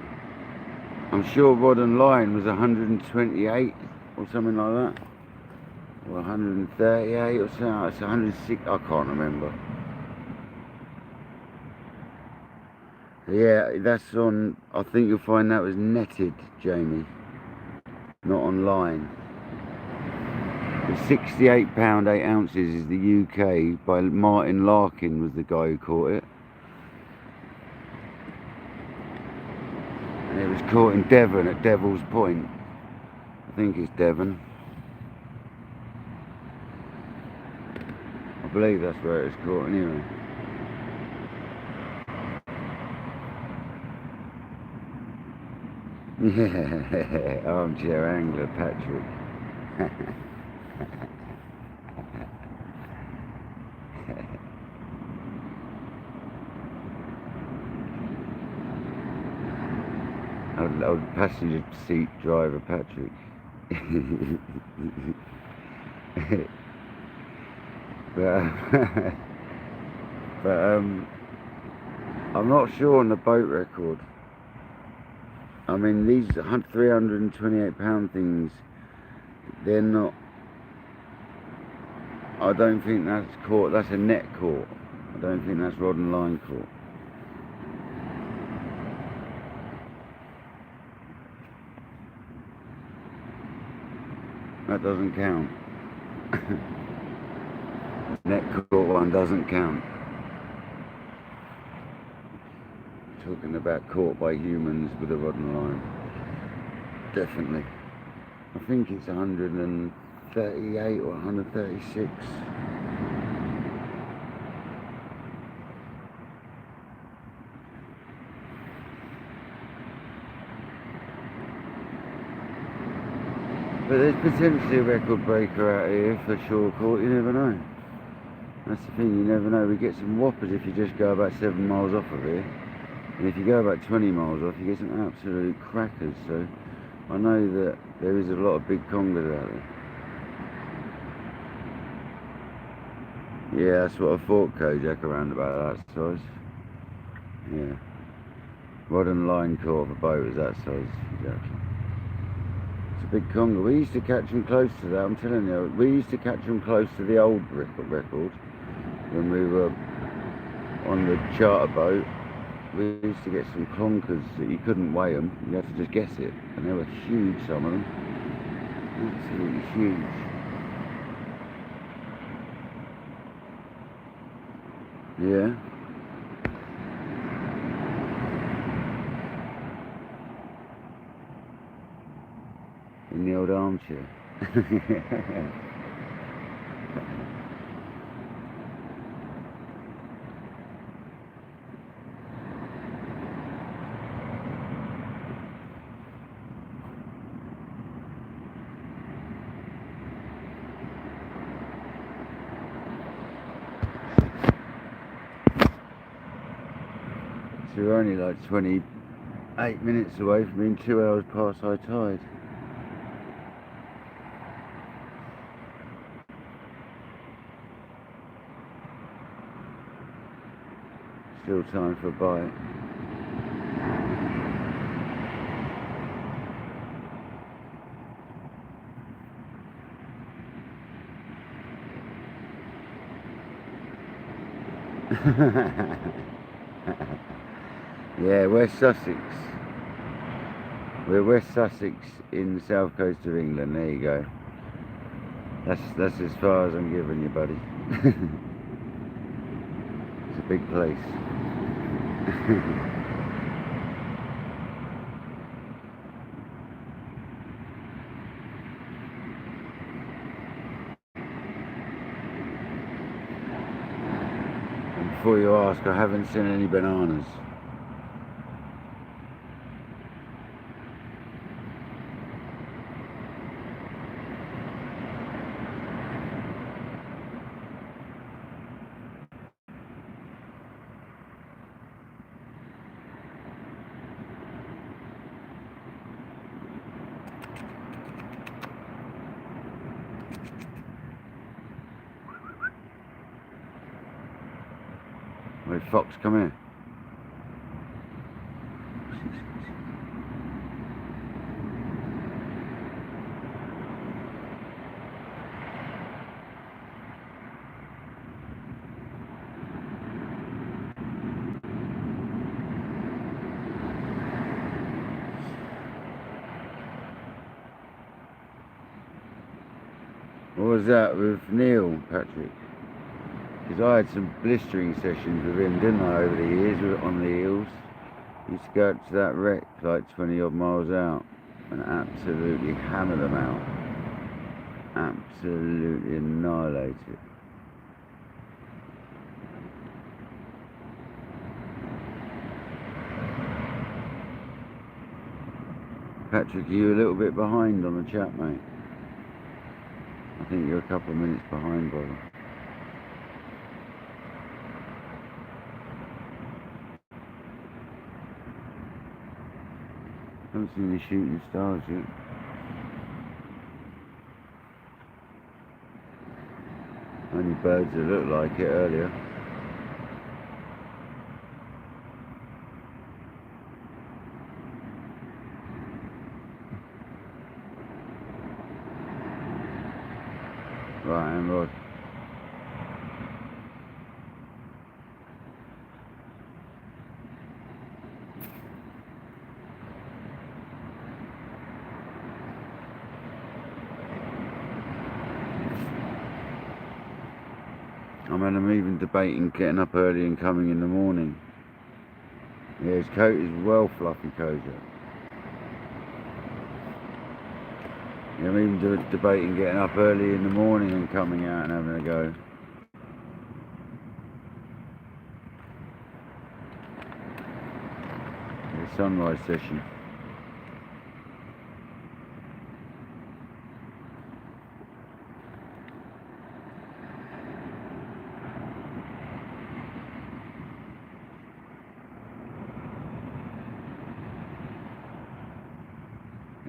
I'm sure rod and line was 128 or something like that, or 138 or something. It's 106. I can't remember. Yeah, that's on. I think you'll find that was netted, Jamie, not on line. £68 8 ounces is the UK by Martin Larkin, was the guy who caught it. And it was caught in Devon at Devil's Point. I think it's Devon. I believe that's where it's caught anyway. Yeah, armchair angler Patrick. Old passenger seat driver Patrick. but I'm not sure on the boat record. I mean, these 328-pound things, they're not, I don't think that's caught, that's a net caught. I don't think that's rod and line caught. That doesn't count. Net caught one doesn't count. Talking about caught by humans with a rod and line. Definitely. I think it's 138 or 136. But there's potentially a record breaker out here for shore caught, you never know. That's the thing, you never know. We get some whoppers if you just go about 7 miles off of here. And if you go about 20 miles off, you get some absolute crackers. So I know that there is a lot of big congers out there. Yeah, that's what I thought, Kojak, around about that size. Yeah. Rod and line caught of a boat is that size, exactly. It's a big conger. We used to catch them close to that, I'm telling you. We used to catch them close to the old record when we were on the charter boat. We used to get some conkers that you couldn't weigh them, you had to just guess it, and they were huge, some of them, absolutely huge. Yeah. In the old armchair. So we're only like 28 minutes away from being 2 hours past high tide. Still time for a bite. Yeah, West Sussex. We're West Sussex in the south coast of England. There you go. That's as far as I'm giving you, buddy. It's a big place. And before you ask, I haven't seen any bananas. Wait, Fox, come here. What was that with Neil, Patrick? Because I had some blistering sessions with him, didn't I, over the years on the eels. Used to go up to that wreck like 20 odd miles out and absolutely hammer them out. Absolutely annihilate it. Patrick, are you a little bit behind on the chat, mate? I think you're a couple of minutes behind, brother. Haven't seen any shooting stars yet. Only birds that look like it earlier. Right, and Rod. I mean, I'm even debating getting up early and coming in the morning. Yeah, his coat is well fluffy, Conger. Yeah, I'm even debating getting up early in the morning and coming out and having a go. The sunrise session.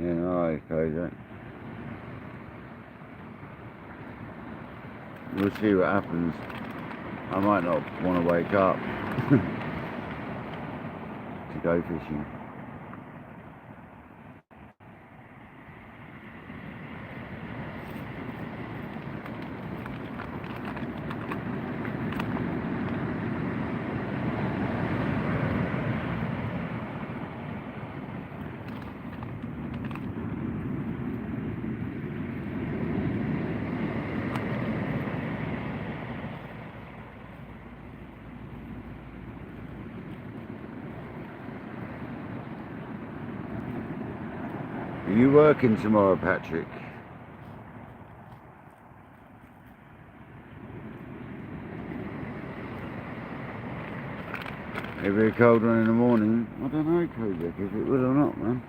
Yeah, alright, Conger. We'll see what happens. I might not want to wake up to go fishing. Are you working tomorrow, Patrick? It'll be a cold one in the morning. I don't know, Kodak, if it will or not, man.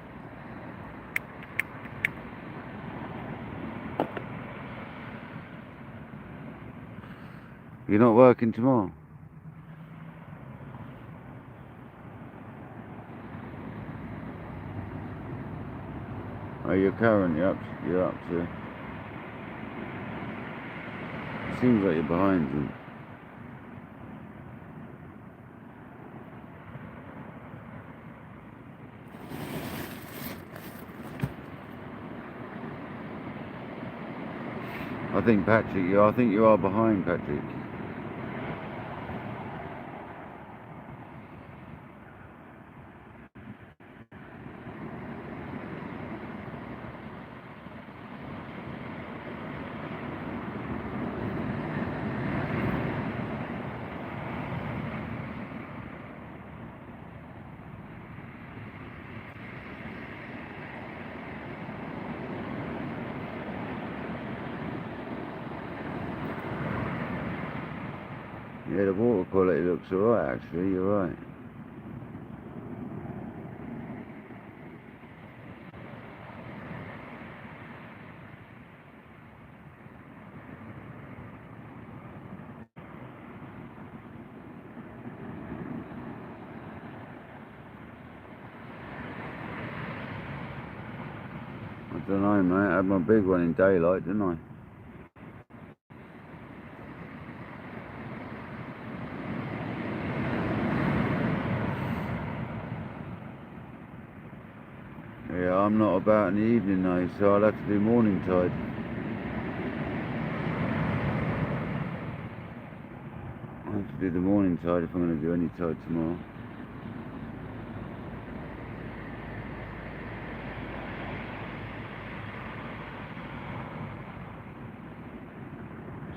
You're not working tomorrow? Oh, you're current, you're up to... It seems like you're behind them. I think you are behind, Patrick. Yeah, the water quality looks alright actually, you're right. I don't know, mate, I had my big one in daylight, didn't I? Yeah, I'm not about in the evening though, so I'll have to do morning tide. I'll have to do the morning tide if I'm going to do any tide tomorrow.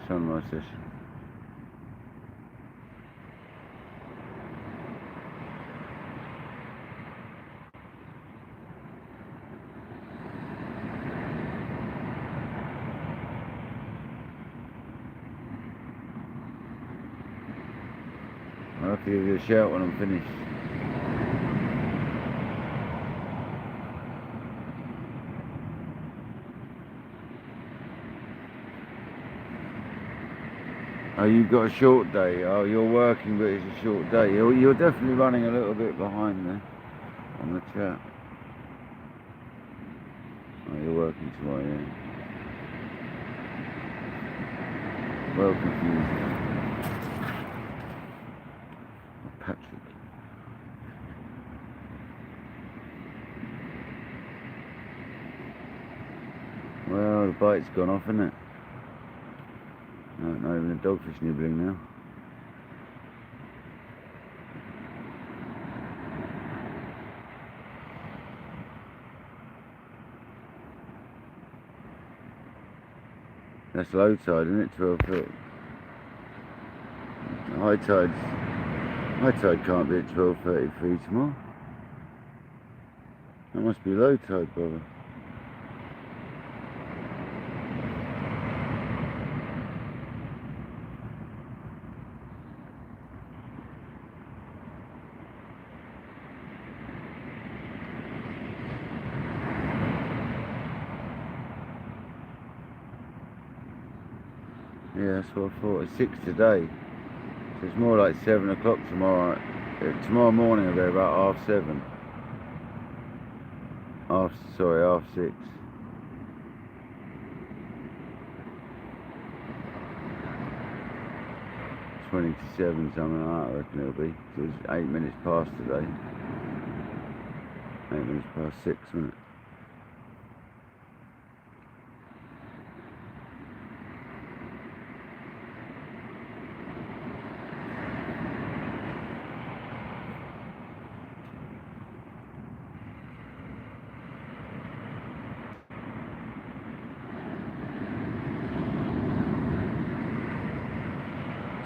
Sunrise session. I'll have to give you a shout when I'm finished. Oh, you've got a short day. Oh, you're working, but it's a short day. You're definitely running a little bit behind there on the chat. Oh, you're working tomorrow, yeah. Well confused. Patrick. Well, the bite's gone off, isn't it? No, not even a dogfish nibbling now. That's low tide, isn't it? 12 foot. High tide can't be at 12:33 tomorrow. That must be low tide, brother. Yeah, that's what I thought. It's 6 today. So it's more like 7 o'clock tomorrow. Tomorrow morning will be about 7:30. Half 6. 20 to 7, something like that, I reckon it'll be. So it was 8 minutes past today. 8 minutes past 6, wasn't it?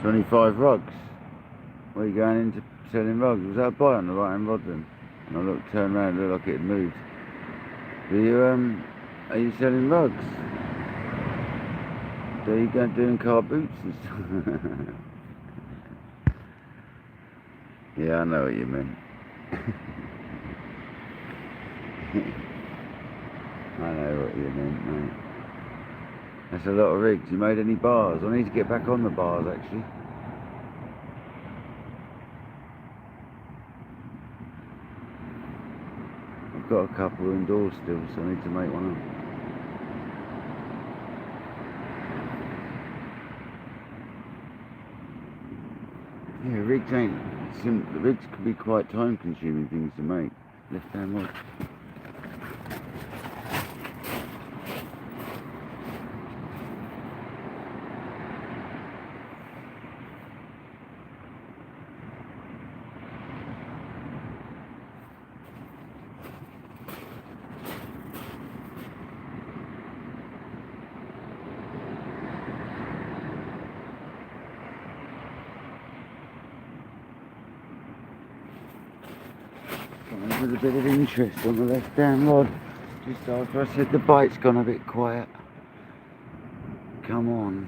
$25 rugs. Where are you going into selling rugs? Was that a bite on the right hand rod then? And I turned around and looked like it had moved. Are you selling rugs? Are you going doing car boots and stuff? Yeah, I know what you meant. I know what you meant, mate. That's a lot of rigs. You made any bars? I need to get back on the bars, actually. I've got a couple indoors still, so I need to make one up. Yeah, rigs ain't simple. Rigs can be quite time-consuming things to make. Left-hand rod. With a bit of interest on the left-hand rod, just after I said the bite's gone a bit quiet. Come on.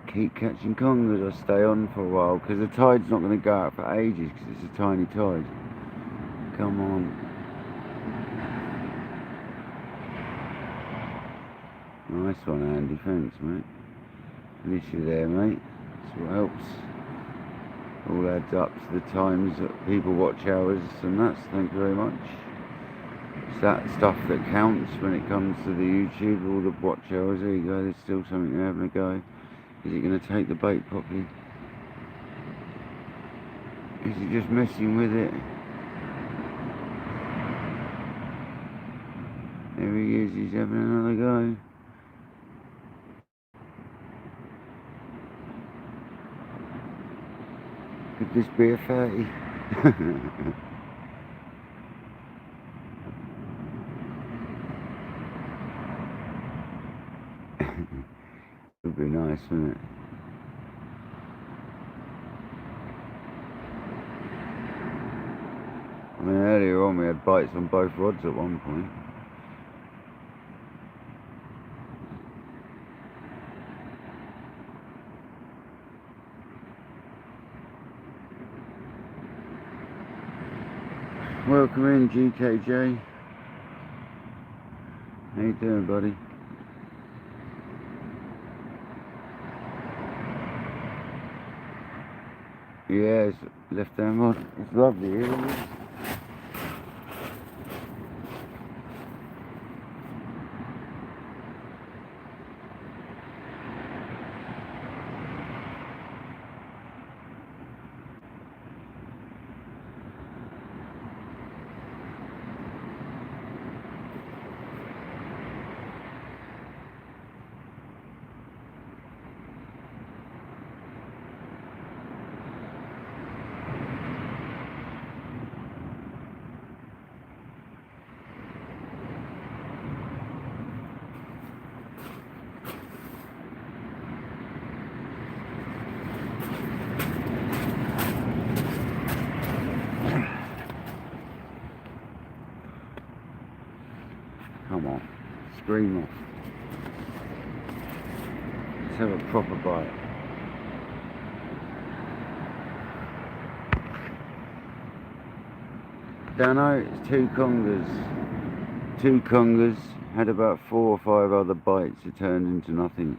Keep catching congers. I'll stay on for a while because the tide's not going to go out for ages because it's a tiny tide. Come on. Nice one, Andy. Thanks, mate. At least you're there, mate. That's what helps. All adds up to the times that people watch hours and that's. Thank you very much. It's that stuff that counts when it comes to the YouTube, all the watch hours. There you go, there's still something there having a go. Is it going to take the bait properly? Is he just messing with it? There he is, he's having another go. Could this be a 30? Would be nice, wouldn't it? I mean, earlier on we had bites on both rods at one point. Welcome in, GKJ. How you doing, buddy? Yeah, it's left hand rod. It's lovely here, isn't it? Come on, scream off. Let's have a proper bite. Dano, it's two Congers. Two Congers, had about 4 or 5 other bites that turned into nothing.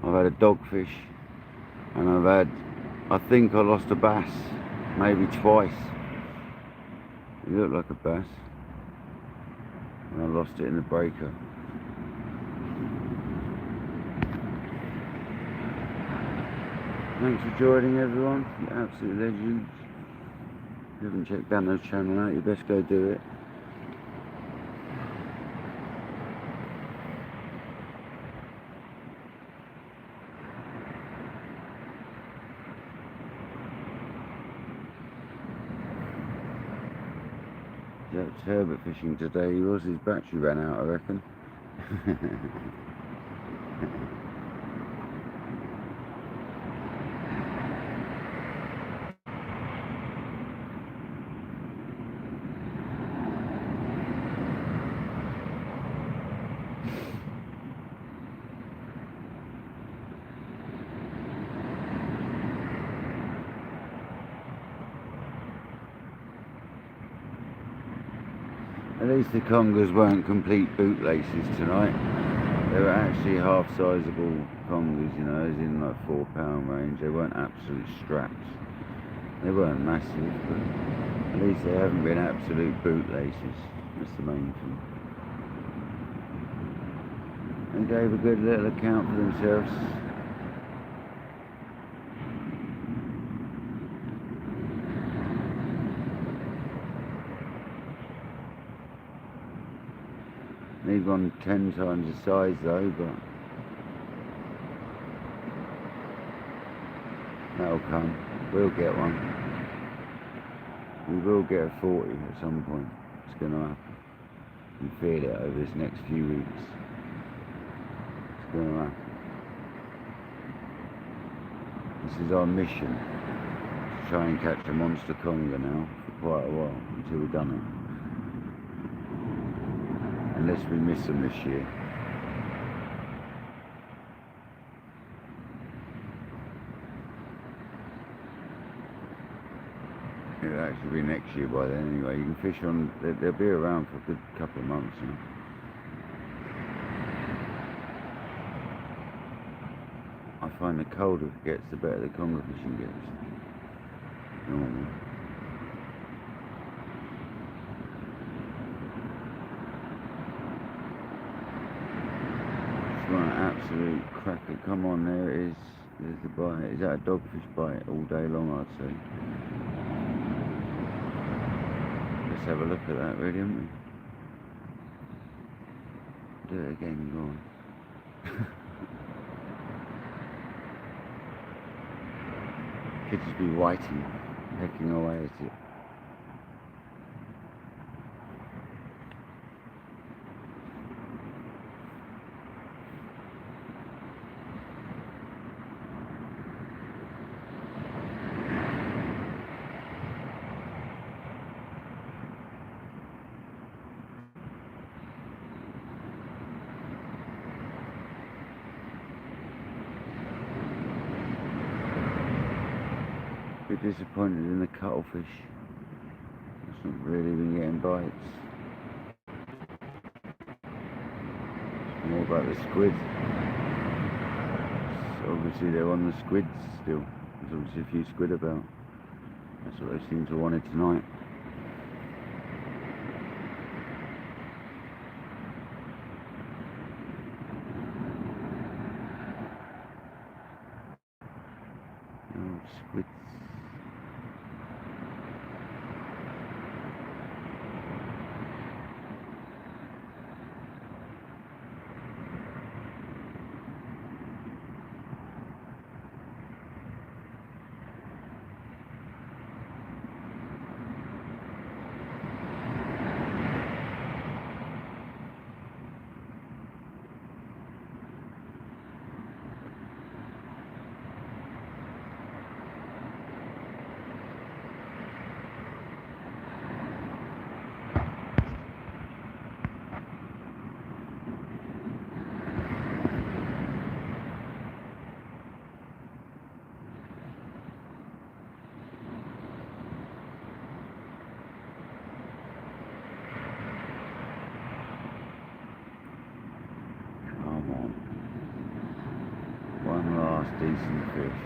I've had a dogfish, and I think I lost a bass, maybe twice. It looked like a bass, and I lost it in the breaker. Thanks for joining, everyone. You're absolute legends. If you haven't checked Dano's channel out, you best go do it. He's out turbot fishing today. He was. His battery ran out, I reckon. At least the Congers weren't complete bootlaces tonight. They were actually half sizable Congers, you know, as in like 4 pound range. They weren't absolute straps. They weren't massive, but at least they haven't been absolute bootlaces. That's the main thing. They gave a good little account for themselves. Need one 10 times the size though, but that'll come. We'll get one. We will get a 40 at some point. It's going to happen. You feel it over this next few weeks. It's going to happen. This is our mission. To try and catch a monster conger now for quite a while until we've done it. Unless we miss them this year. It'll actually be next year by then anyway. You can fish on, they'll be around for a good couple of months, you know. I find the colder it gets, the better the conger fishing gets. Normally. Right, absolute cracker. Come on, there it is. There's the bite. Is that a dogfish bite all day long, I'd say. Let's have a look at that, really, haven't we? Do it again, go on. Could just be whiting, pecking away at it. Bit disappointed in the cuttlefish. It's not really been getting bites. It's more about the squid. So obviously they're on the squids still. There's obviously a few squid about. That's what they seem to have wanted tonight. Oh, squids. One last decent fish.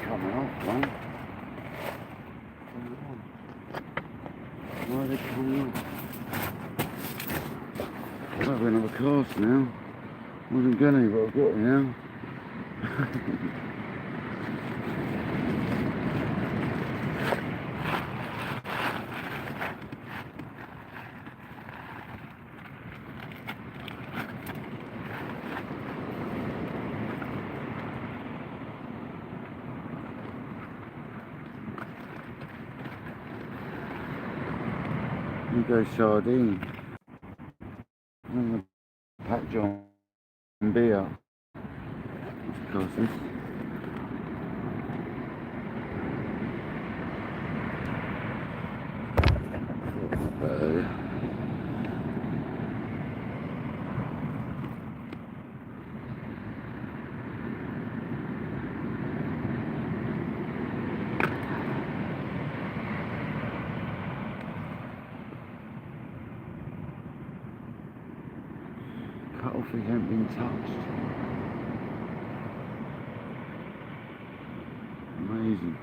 Coming off, man. Why are they coming off? I'll have another cast now. Wasn't gonna, but I've got it now. Here goes sardine. I'm gonna pack John B up. Of course, this. Cuttlefish haven't been touched. Amazing.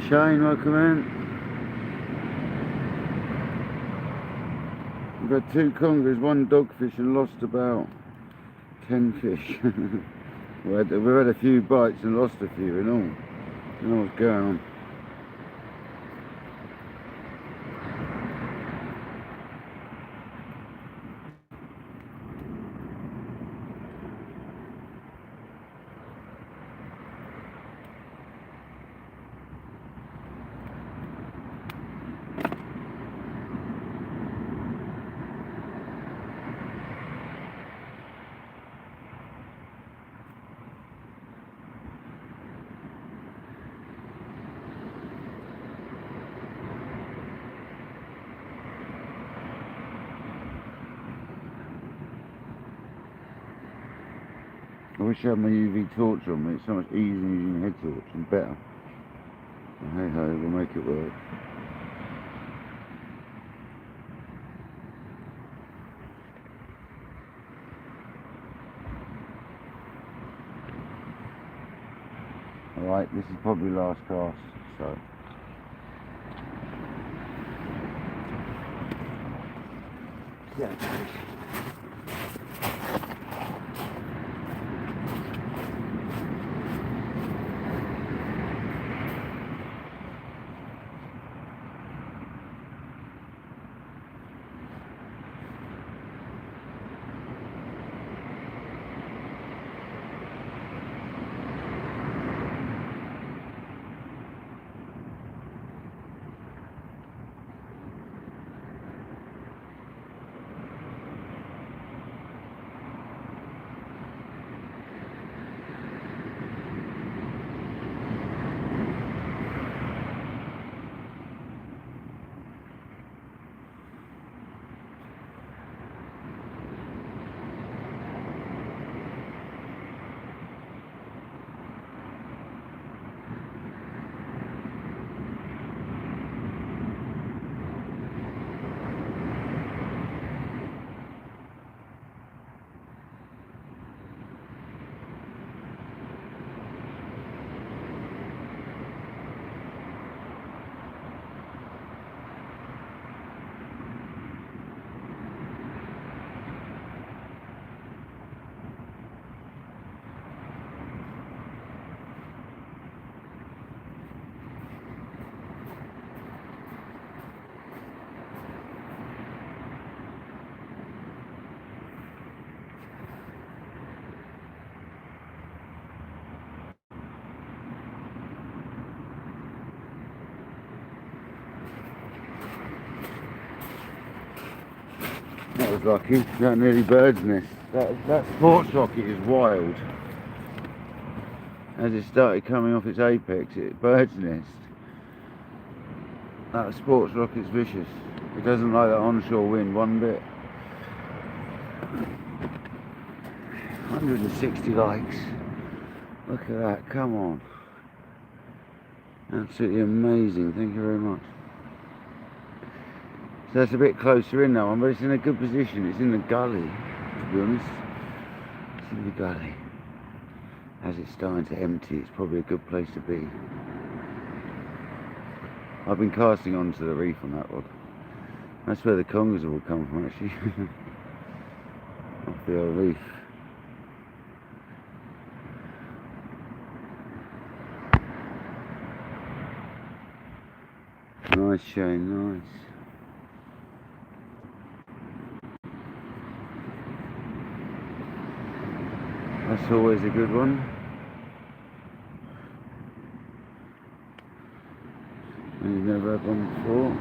Shane, welcome in. We've had 2 congers, 1 dogfish, and lost about 10 fish. we've had a few bites and lost a few in all. I don't know what's going on. I wish I had my UV torch on me. It's so much easier using a head torch and better. But hey ho, we'll make it work. Alright, this is probably last cast, so. Yeah. That was lucky. That nearly bird's nest. That sports rocket is wild. As it started coming off its apex, it bird's nest. That sports rocket's vicious. It doesn't like that onshore wind one bit. 160 likes. Look at that, come on. Absolutely amazing, thank you very much. So that's a bit closer in that one, but it's in a good position. It's in the gully, to be honest. It's in the gully. As it's starting to empty, it's probably a good place to be. I've been casting onto the reef on that rod. That's where the Congers will come from, actually. Off the old reef. Nice, Shane, nice. That's always a good one. You've never had one before.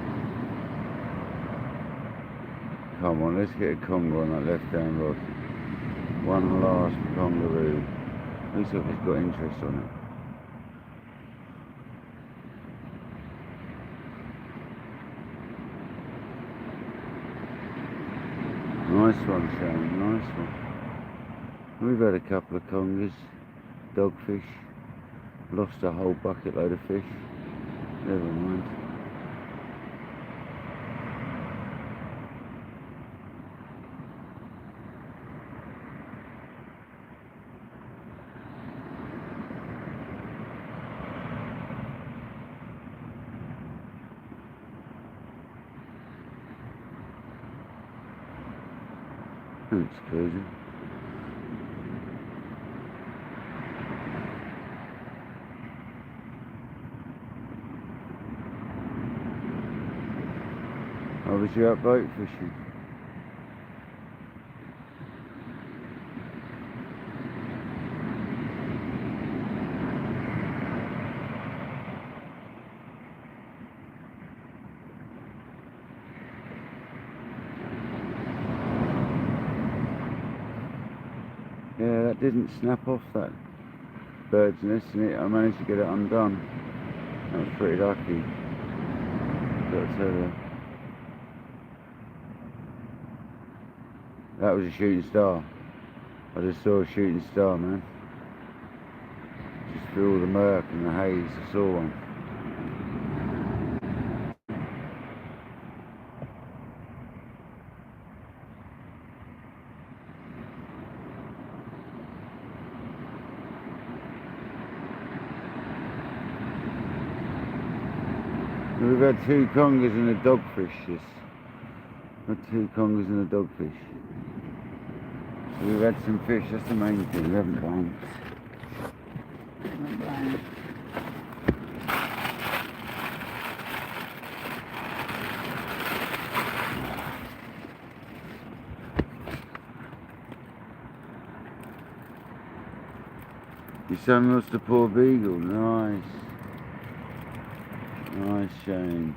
Come on, let's get a conger on that left hand rod. One last congaroo. Looks like it's got interest on it. Nice one, Shane, nice one. We've had a couple of congers, dogfish, lost a whole bucket load of fish. Never mind. It's crazy. Obviously out boat fishing. Yeah, that didn't snap off that bird's nest in it. I managed to get it undone. That was pretty lucky. Gotta tell you. That was a shooting star. I just saw a shooting star, man. Just through all the murk and the haze, I saw one. We've had 2 congers and a dogfish. Yes. Had 2 congers and a dogfish. So we've had some fish, that's the main thing. We haven't blanked. Your son lost a poor beagle, nice. Nice, Shane.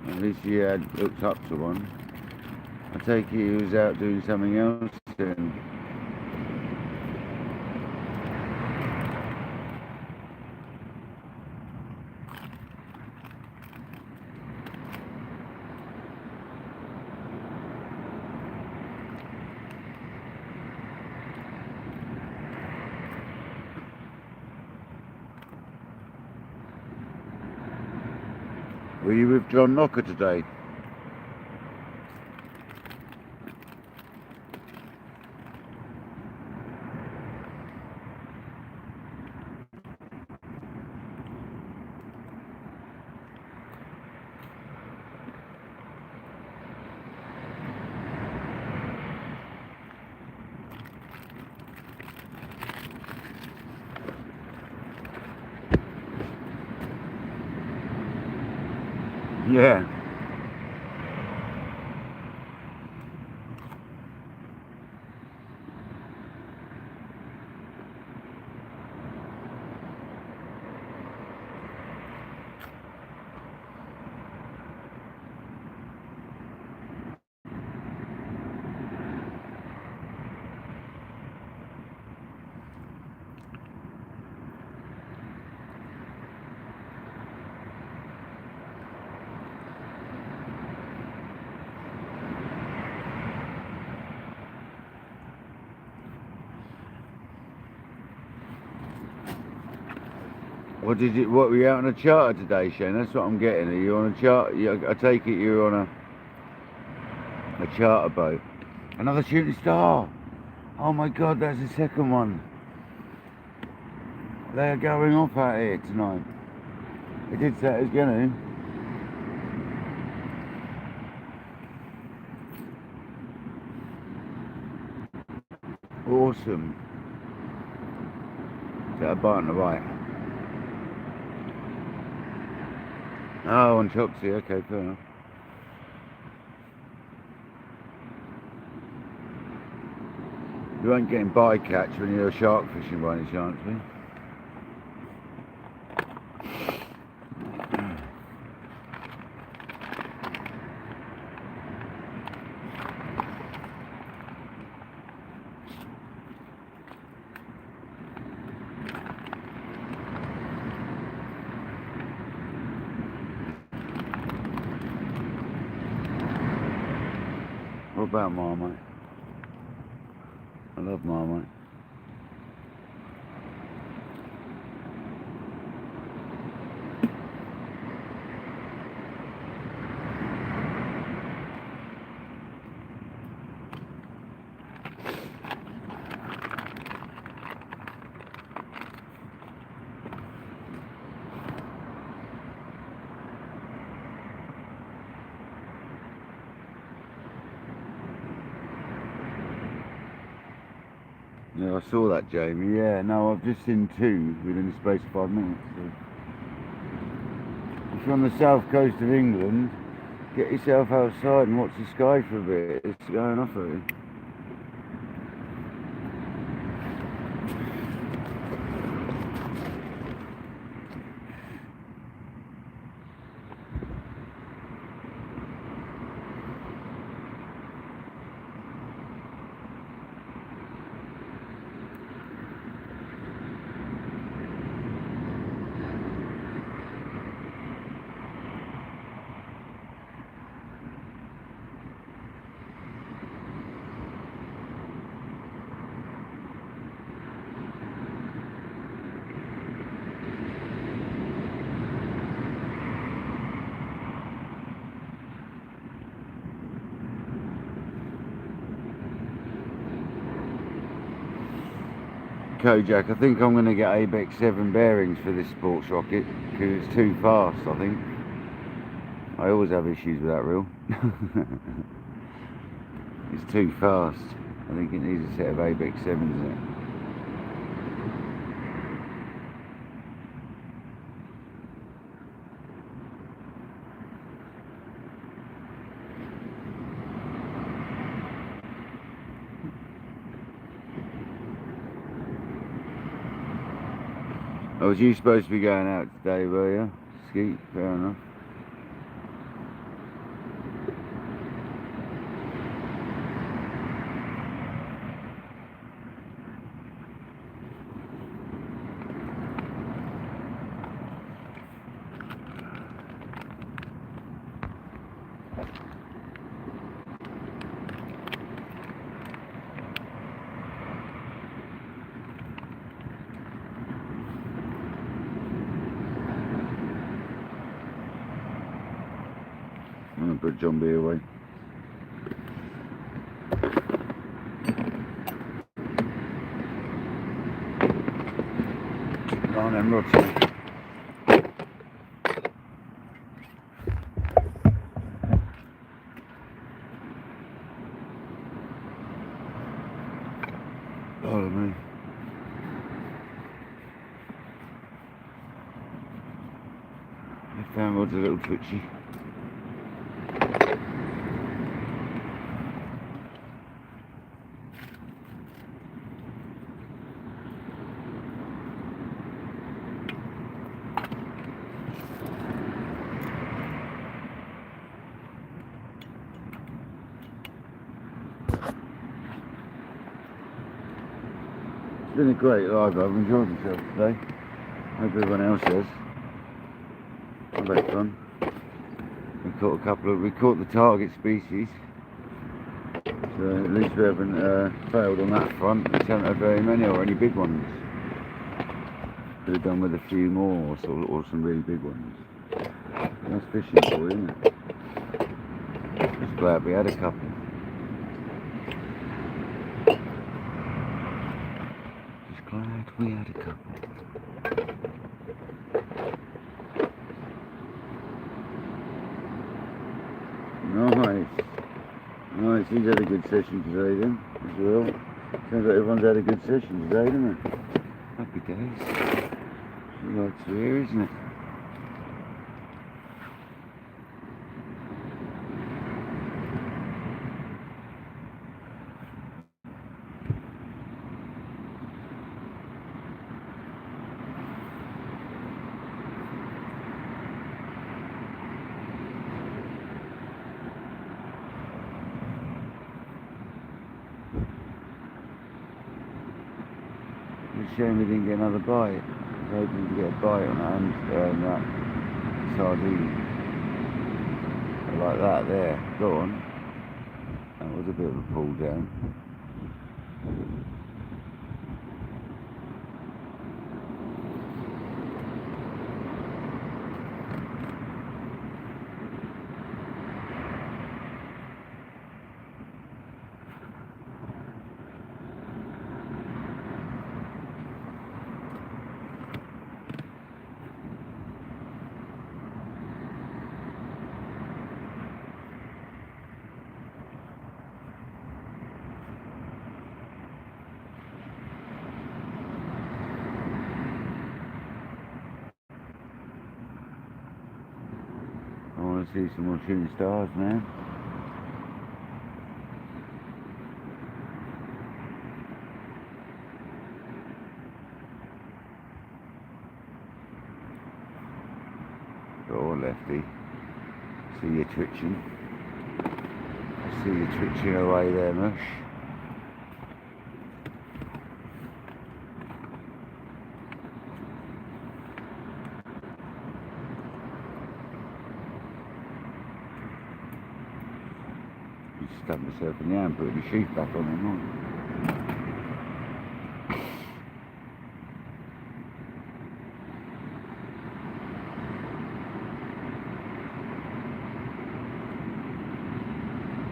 At least he had looked up to one. I take it he was out doing something else then. Were you with John Knocker today? Yeah. What were you out on a charter today, Shane? That's what I'm getting. Are you on a charter? I take it you're on a charter boat. Another shooting star. Oh my God, that's the second one. They are going off out here tonight. They did say it was going to. Awesome. Is that a bite on the right? Oh, on Choxy, okay, fair enough. You ain't getting bycatch when you're shark fishing by any chance, eh? What about Marmite? I love Marmite. Yeah, I saw that, Jamie. Yeah, no, I've just seen two within the space of 5 minutes. So. If you're on the south coast of England, get yourself outside and watch the sky for a bit. It's going off already. Kojak, I think I'm going to get ABEX 7 bearings for this sports rocket because it's too fast, I think. I always have issues with that reel. It's too fast. I think it needs a set of ABEX 7s in it. Oh, was you supposed to be going out today, were you? Skeet, fair enough. I'm going to put John B away. Go on then, Roger. Follow me. Left hand rod's a little twitchy. It's been a great live. I've enjoyed myself today. Hope everyone else has. I've had fun. We caught the target species. So at least we haven't failed on that front. We haven't had very many or any big ones. Could have done with a few more or some really big ones. Nice fishing for you, isn't it? Just glad we had a couple. Glad we had a couple. Nice. Nice, he's had a good session today then, as well. Sounds like everyone's had a good session today, doesn't it? Happy days. What likes to hear, isn't it? It's a shame we didn't get another bite. I was hoping to get a bite on that sardine. Like that there. Go on. That was a bit of a pull down. want to see some more shooting stars, man. Oh, lefty. See you twitching. I see you twitching away there, Mush. Stuck myself in the hand, putting the sheath back on him.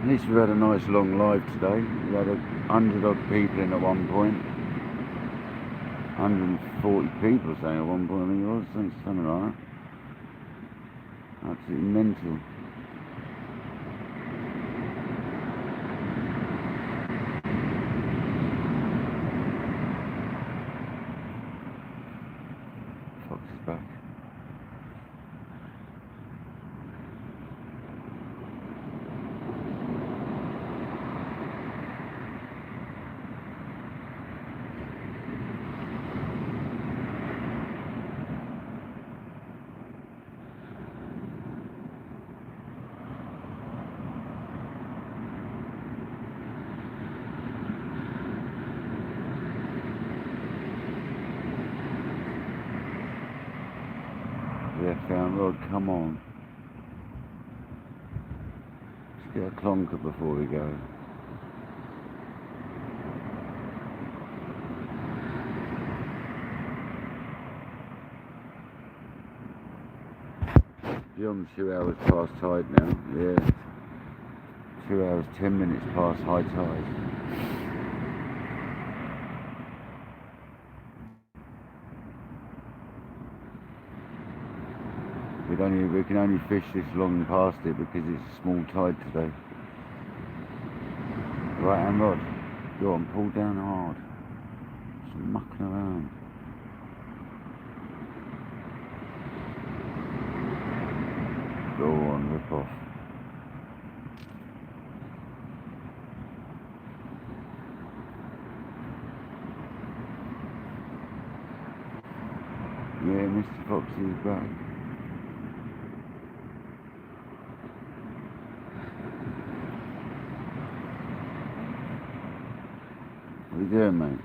At least we've had a nice long live today. We had 100 odd people in at one point. 140 people saying at one point, I think it was, something like that. Absolutely mental. Fox is back. Yeah, found rod, come on. Let's get a clonker before we go. Beyond 2 hours past tide now, yeah. 2 hours, 10 minutes past high tide. We can only fish this long past it because it's a small tide today. Right hand rod, go on, pull down hard. Just mucking around. Go on, rip off. Yeah, Mr. Foxy is back. What are you doing, mate?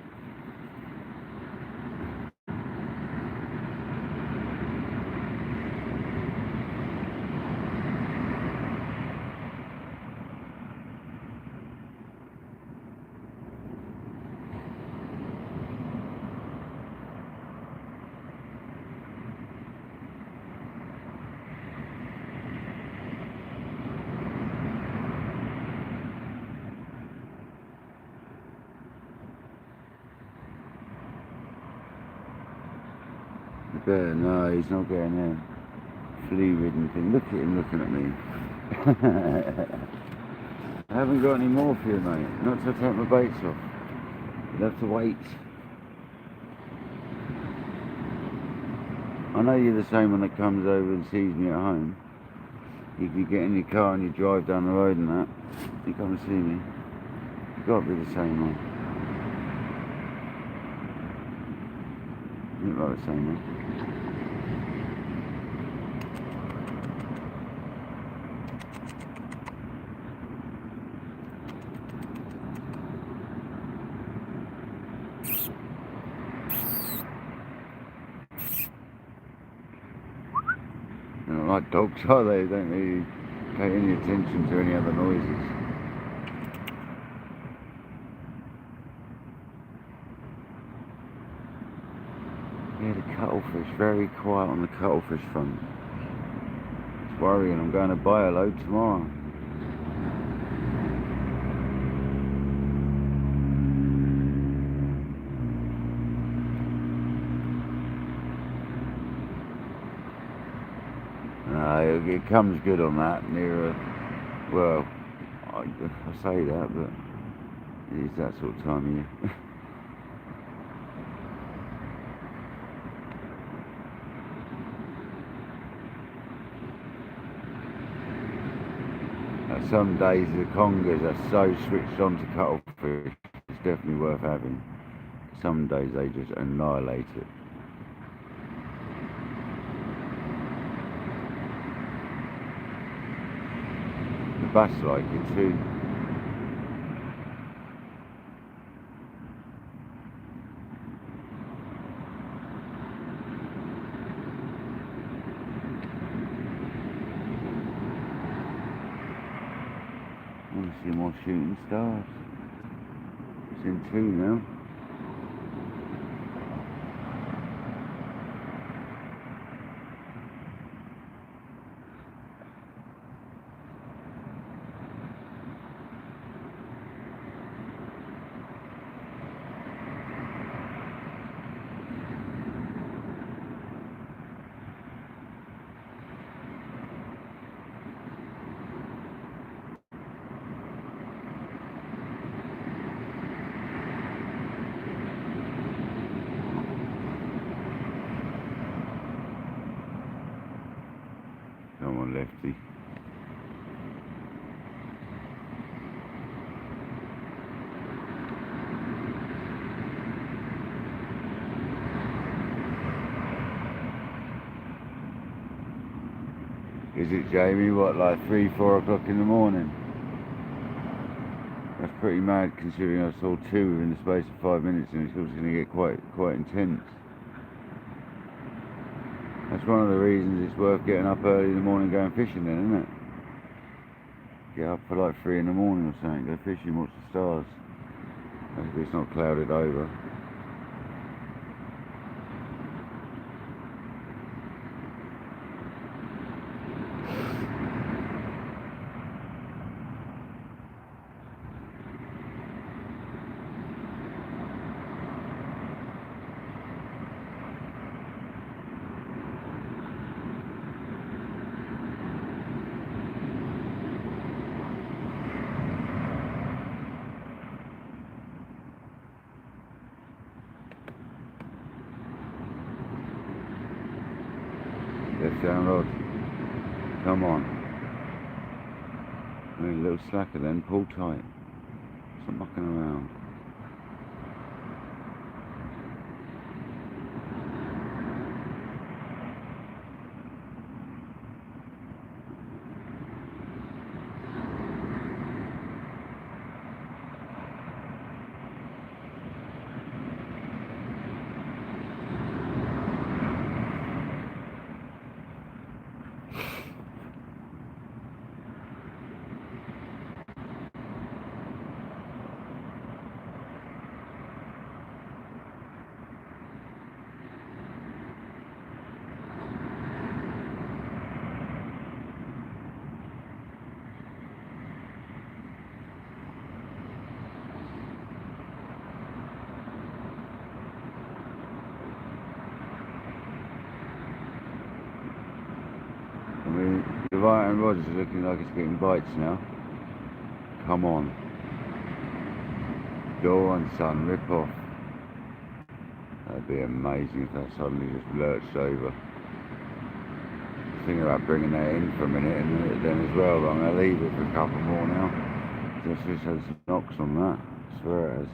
Bear, no, he's not getting in. Flea-ridden thing. Look at him looking at me. I haven't got any more for you, mate. Not to take my baits off. You'll have to wait. I know you're the same one that comes over and sees me at home. If you get in your car and you drive down the road and that, you come and see me. You've got to be the same one. You look like the same one. They're not like dogs, are they? They don't really pay any attention to any other noises. Yeah, the cuttlefish, very quiet on the cuttlefish front. It's worrying, I'm going to buy a load tomorrow. No, it comes good on that, near well, I say that, but it is that sort of time of year. But some days the Congers are so switched on to cuttlefish, it's definitely worth having. Some days they just annihilate it. The bass like it too. I want to see more shooting stars. It's in 2 now. Come on, Lefty. Is it, Jamie? What, like 3, 4 o'clock in the morning? That's pretty mad considering I saw 2 within the space of 5 minutes, and it's also going to get quite intense. That's one of the reasons it's worth getting up early in the morning going fishing then, isn't it? Get up for like 3 in the morning or something, go fishing, watch the stars. Hopefully it's not clouded over. Left down rod. Come on. A little slacker then, pull tight. Stop mucking around. I mean, the right hand rod is looking like it's getting bites now. Come on. Go on, son, rip off. That'd be amazing if that suddenly just lurched over. Thinking about bringing that in for a minute and then as well, but I'm going to leave it for a couple more now. Just has some knocks on that. I swear it has.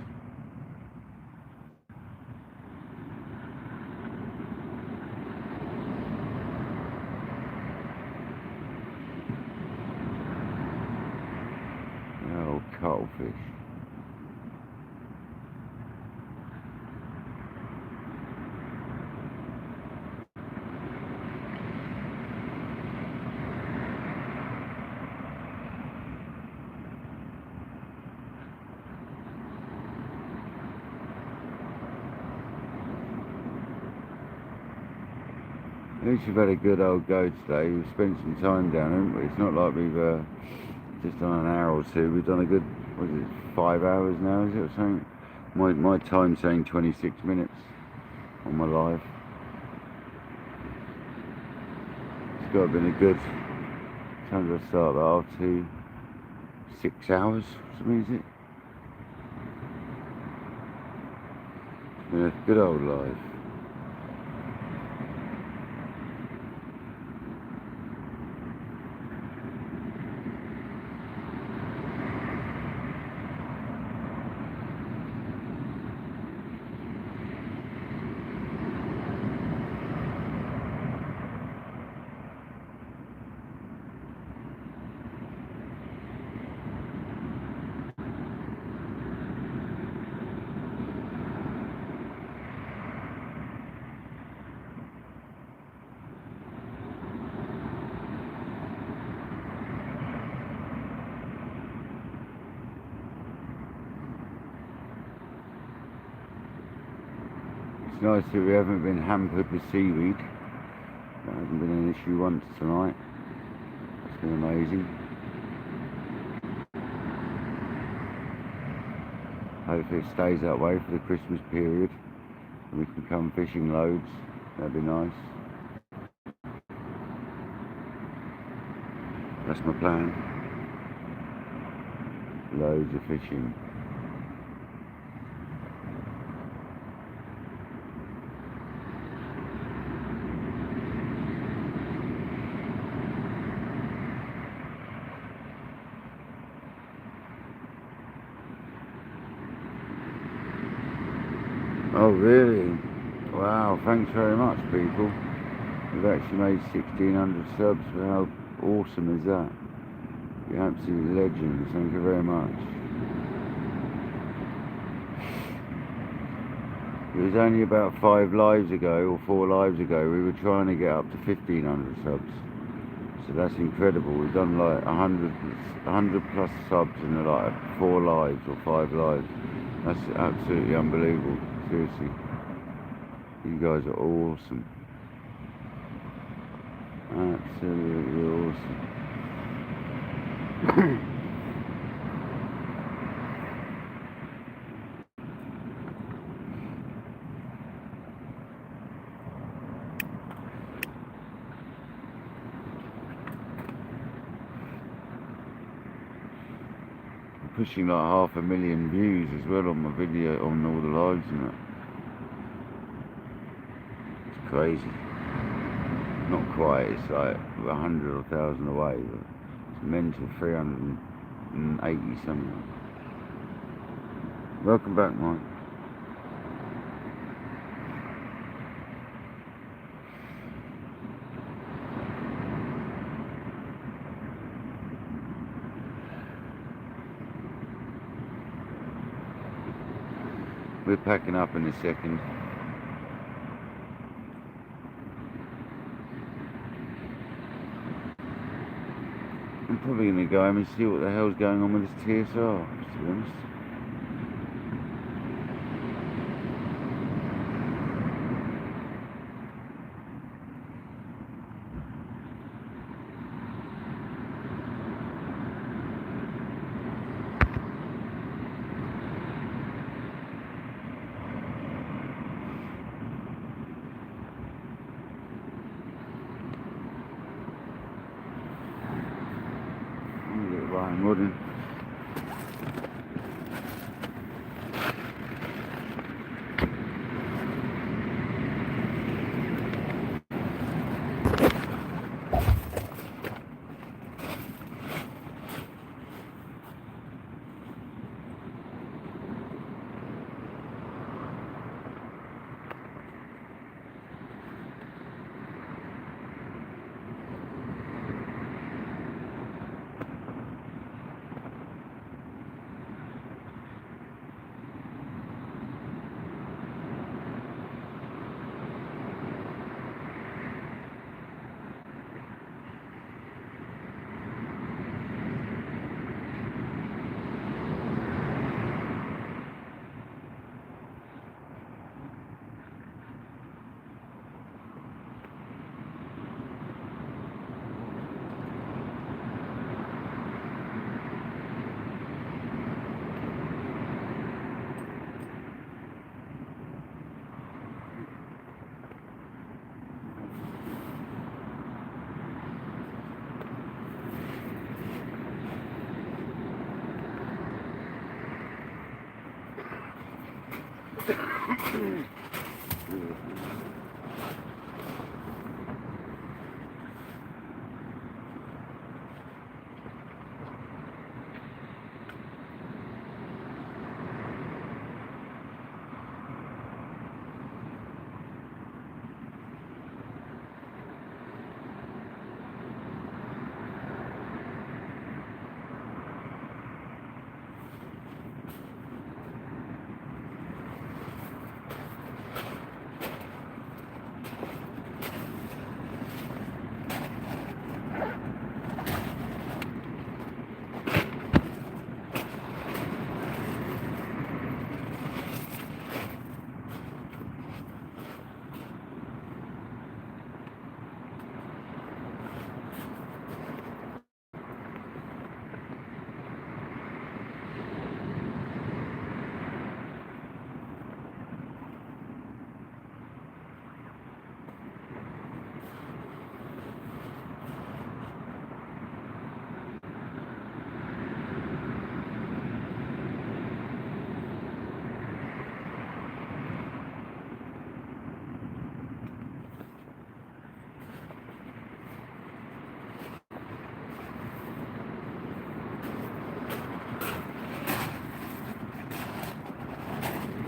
Oh, cuttlefish. At least we've had a good old go today. We've spent some time down, haven't we? It's not like we've just done an hour or 2. We've done a good, what is it, 5 hours now, is it, or something? My time's saying 26 minutes on my live. It's got to have been a good, time to start that off to 6 hours, something, is it? It's been a good old live. It's nice that we haven't been hampered with seaweed. That hasn't been an issue once tonight. It's been amazing. Hopefully it stays that way for the Christmas period. And we can come fishing loads. That'd be nice. That's my plan. Loads of fishing. Oh really? Wow, thanks very much people. We've actually made 1,600 subs. How awesome is that? You're absolute legends, thank you very much. It was only about 5 lives ago, or 4 lives ago, we were trying to get up to 1,500 subs. So that's incredible. We've done like 100 plus subs in like 4 lives or 5 lives. That's absolutely unbelievable. Seriously, you guys are awesome. Absolutely awesome. I'm pushing like 500,000 views as well on my video, on all the lives and that. Crazy. Not quite, it's like 100 or 1,000 away, but it's mental. 380 something. Welcome back, Mike. We're packing up in a second. I'm probably going to go home and see what the hell's going on with this TSR, to be honest. Ryan Wooden.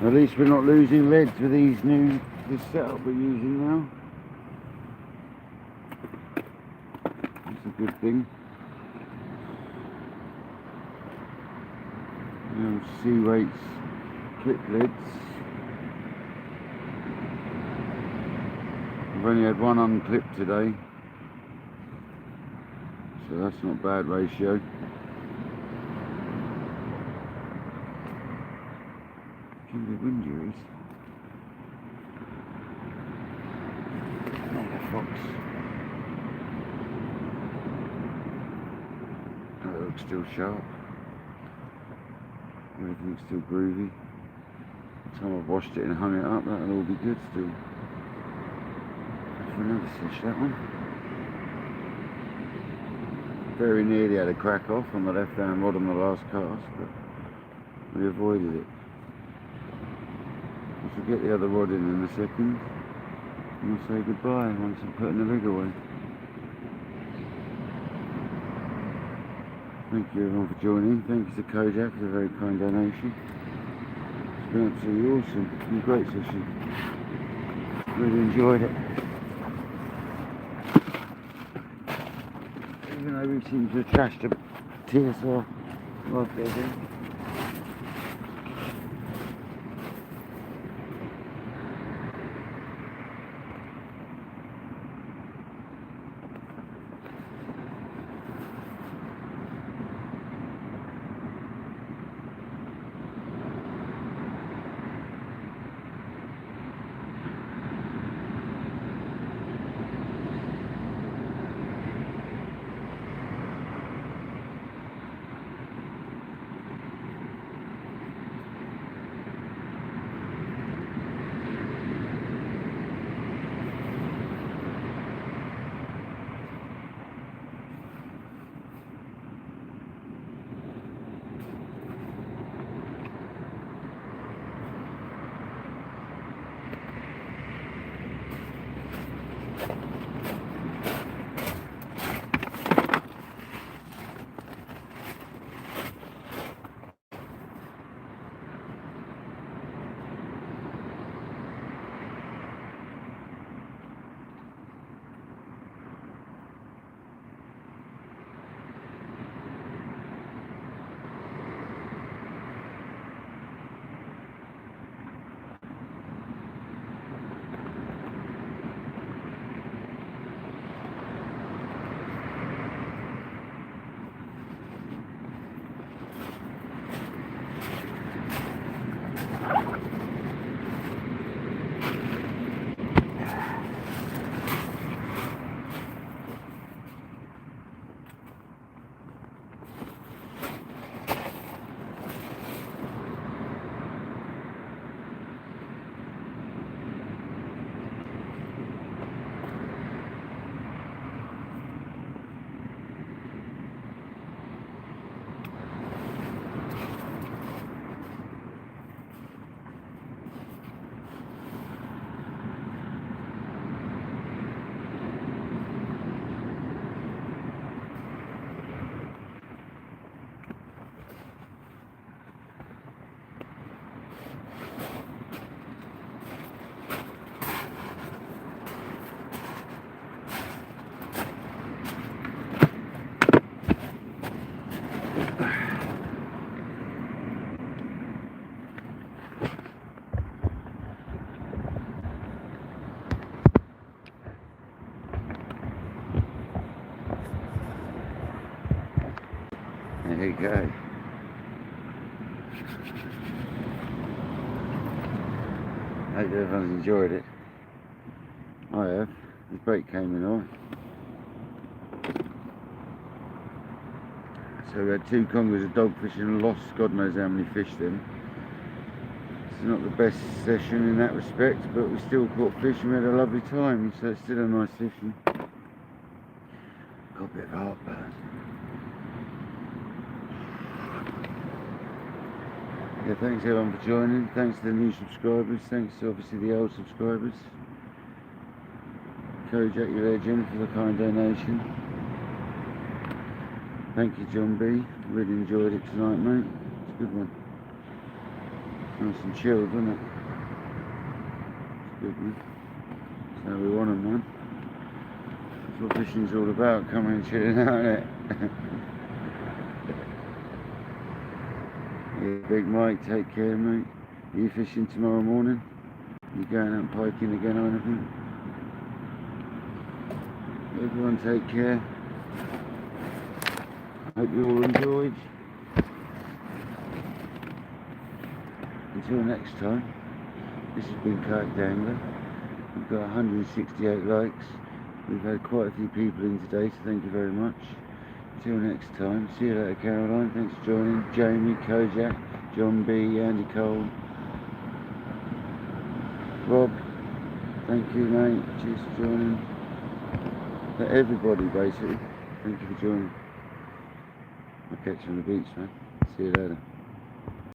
At least we're not losing reds with this setup we're using now. That's a good thing. Sea weights, clip lids. I've only had one unclipped today, so that's not bad ratio. Can be windy, is. Mega fox. That looks still sharp. Everything's still groovy. By the time I've washed it and hung it up, that'll all be good still. For another fish, that one. Very nearly had a crack off on the left hand rod on the last cast, but we avoided it. We'll get the other rod in a second, and we'll say goodbye once I'm putting the rig away. Thank you everyone for joining. Thanks to Kojak for the very kind donation. It's been absolutely awesome. It's been great fishing. Really enjoyed it. Even though we seem to have trashed a TSR rod there. There you go. Hope everyone's enjoyed it. I have. The bait came in alright. So we had 2 congers of dogfish and lost God knows how many fish then. It's not the best session in that respect, but we still caught fish and we had a lovely time, so it's still a nice session. Got a bit of heartburn. Yeah, thanks everyone for joining. Thanks to the new subscribers. Thanks to obviously the old subscribers. Kojak, you legend, for the kind donation. Thank you, John B. Really enjoyed it tonight, mate. It's a good one. Nice and chilled, isn't it? It's good, man. That's how we want them, man. That's what fishing's all about, coming and chilling out, isn't it? Yeah, Big Mike, take care, mate. Are you fishing tomorrow morning? You going out piking again or anything? Everyone take care. Hope you all enjoyed. Until next time, this has been Kayak Dangler. We've got 168 likes. We've had quite a few people in today, so thank you very much. Till next time, see you later, Caroline. Thanks for joining. Jamie, Kojak, John B, Andy Cole, Rob. Thank you, mate. Cheers for joining. Everybody, basically. Thank you for joining. I'll catch you on the beach, man. See you later.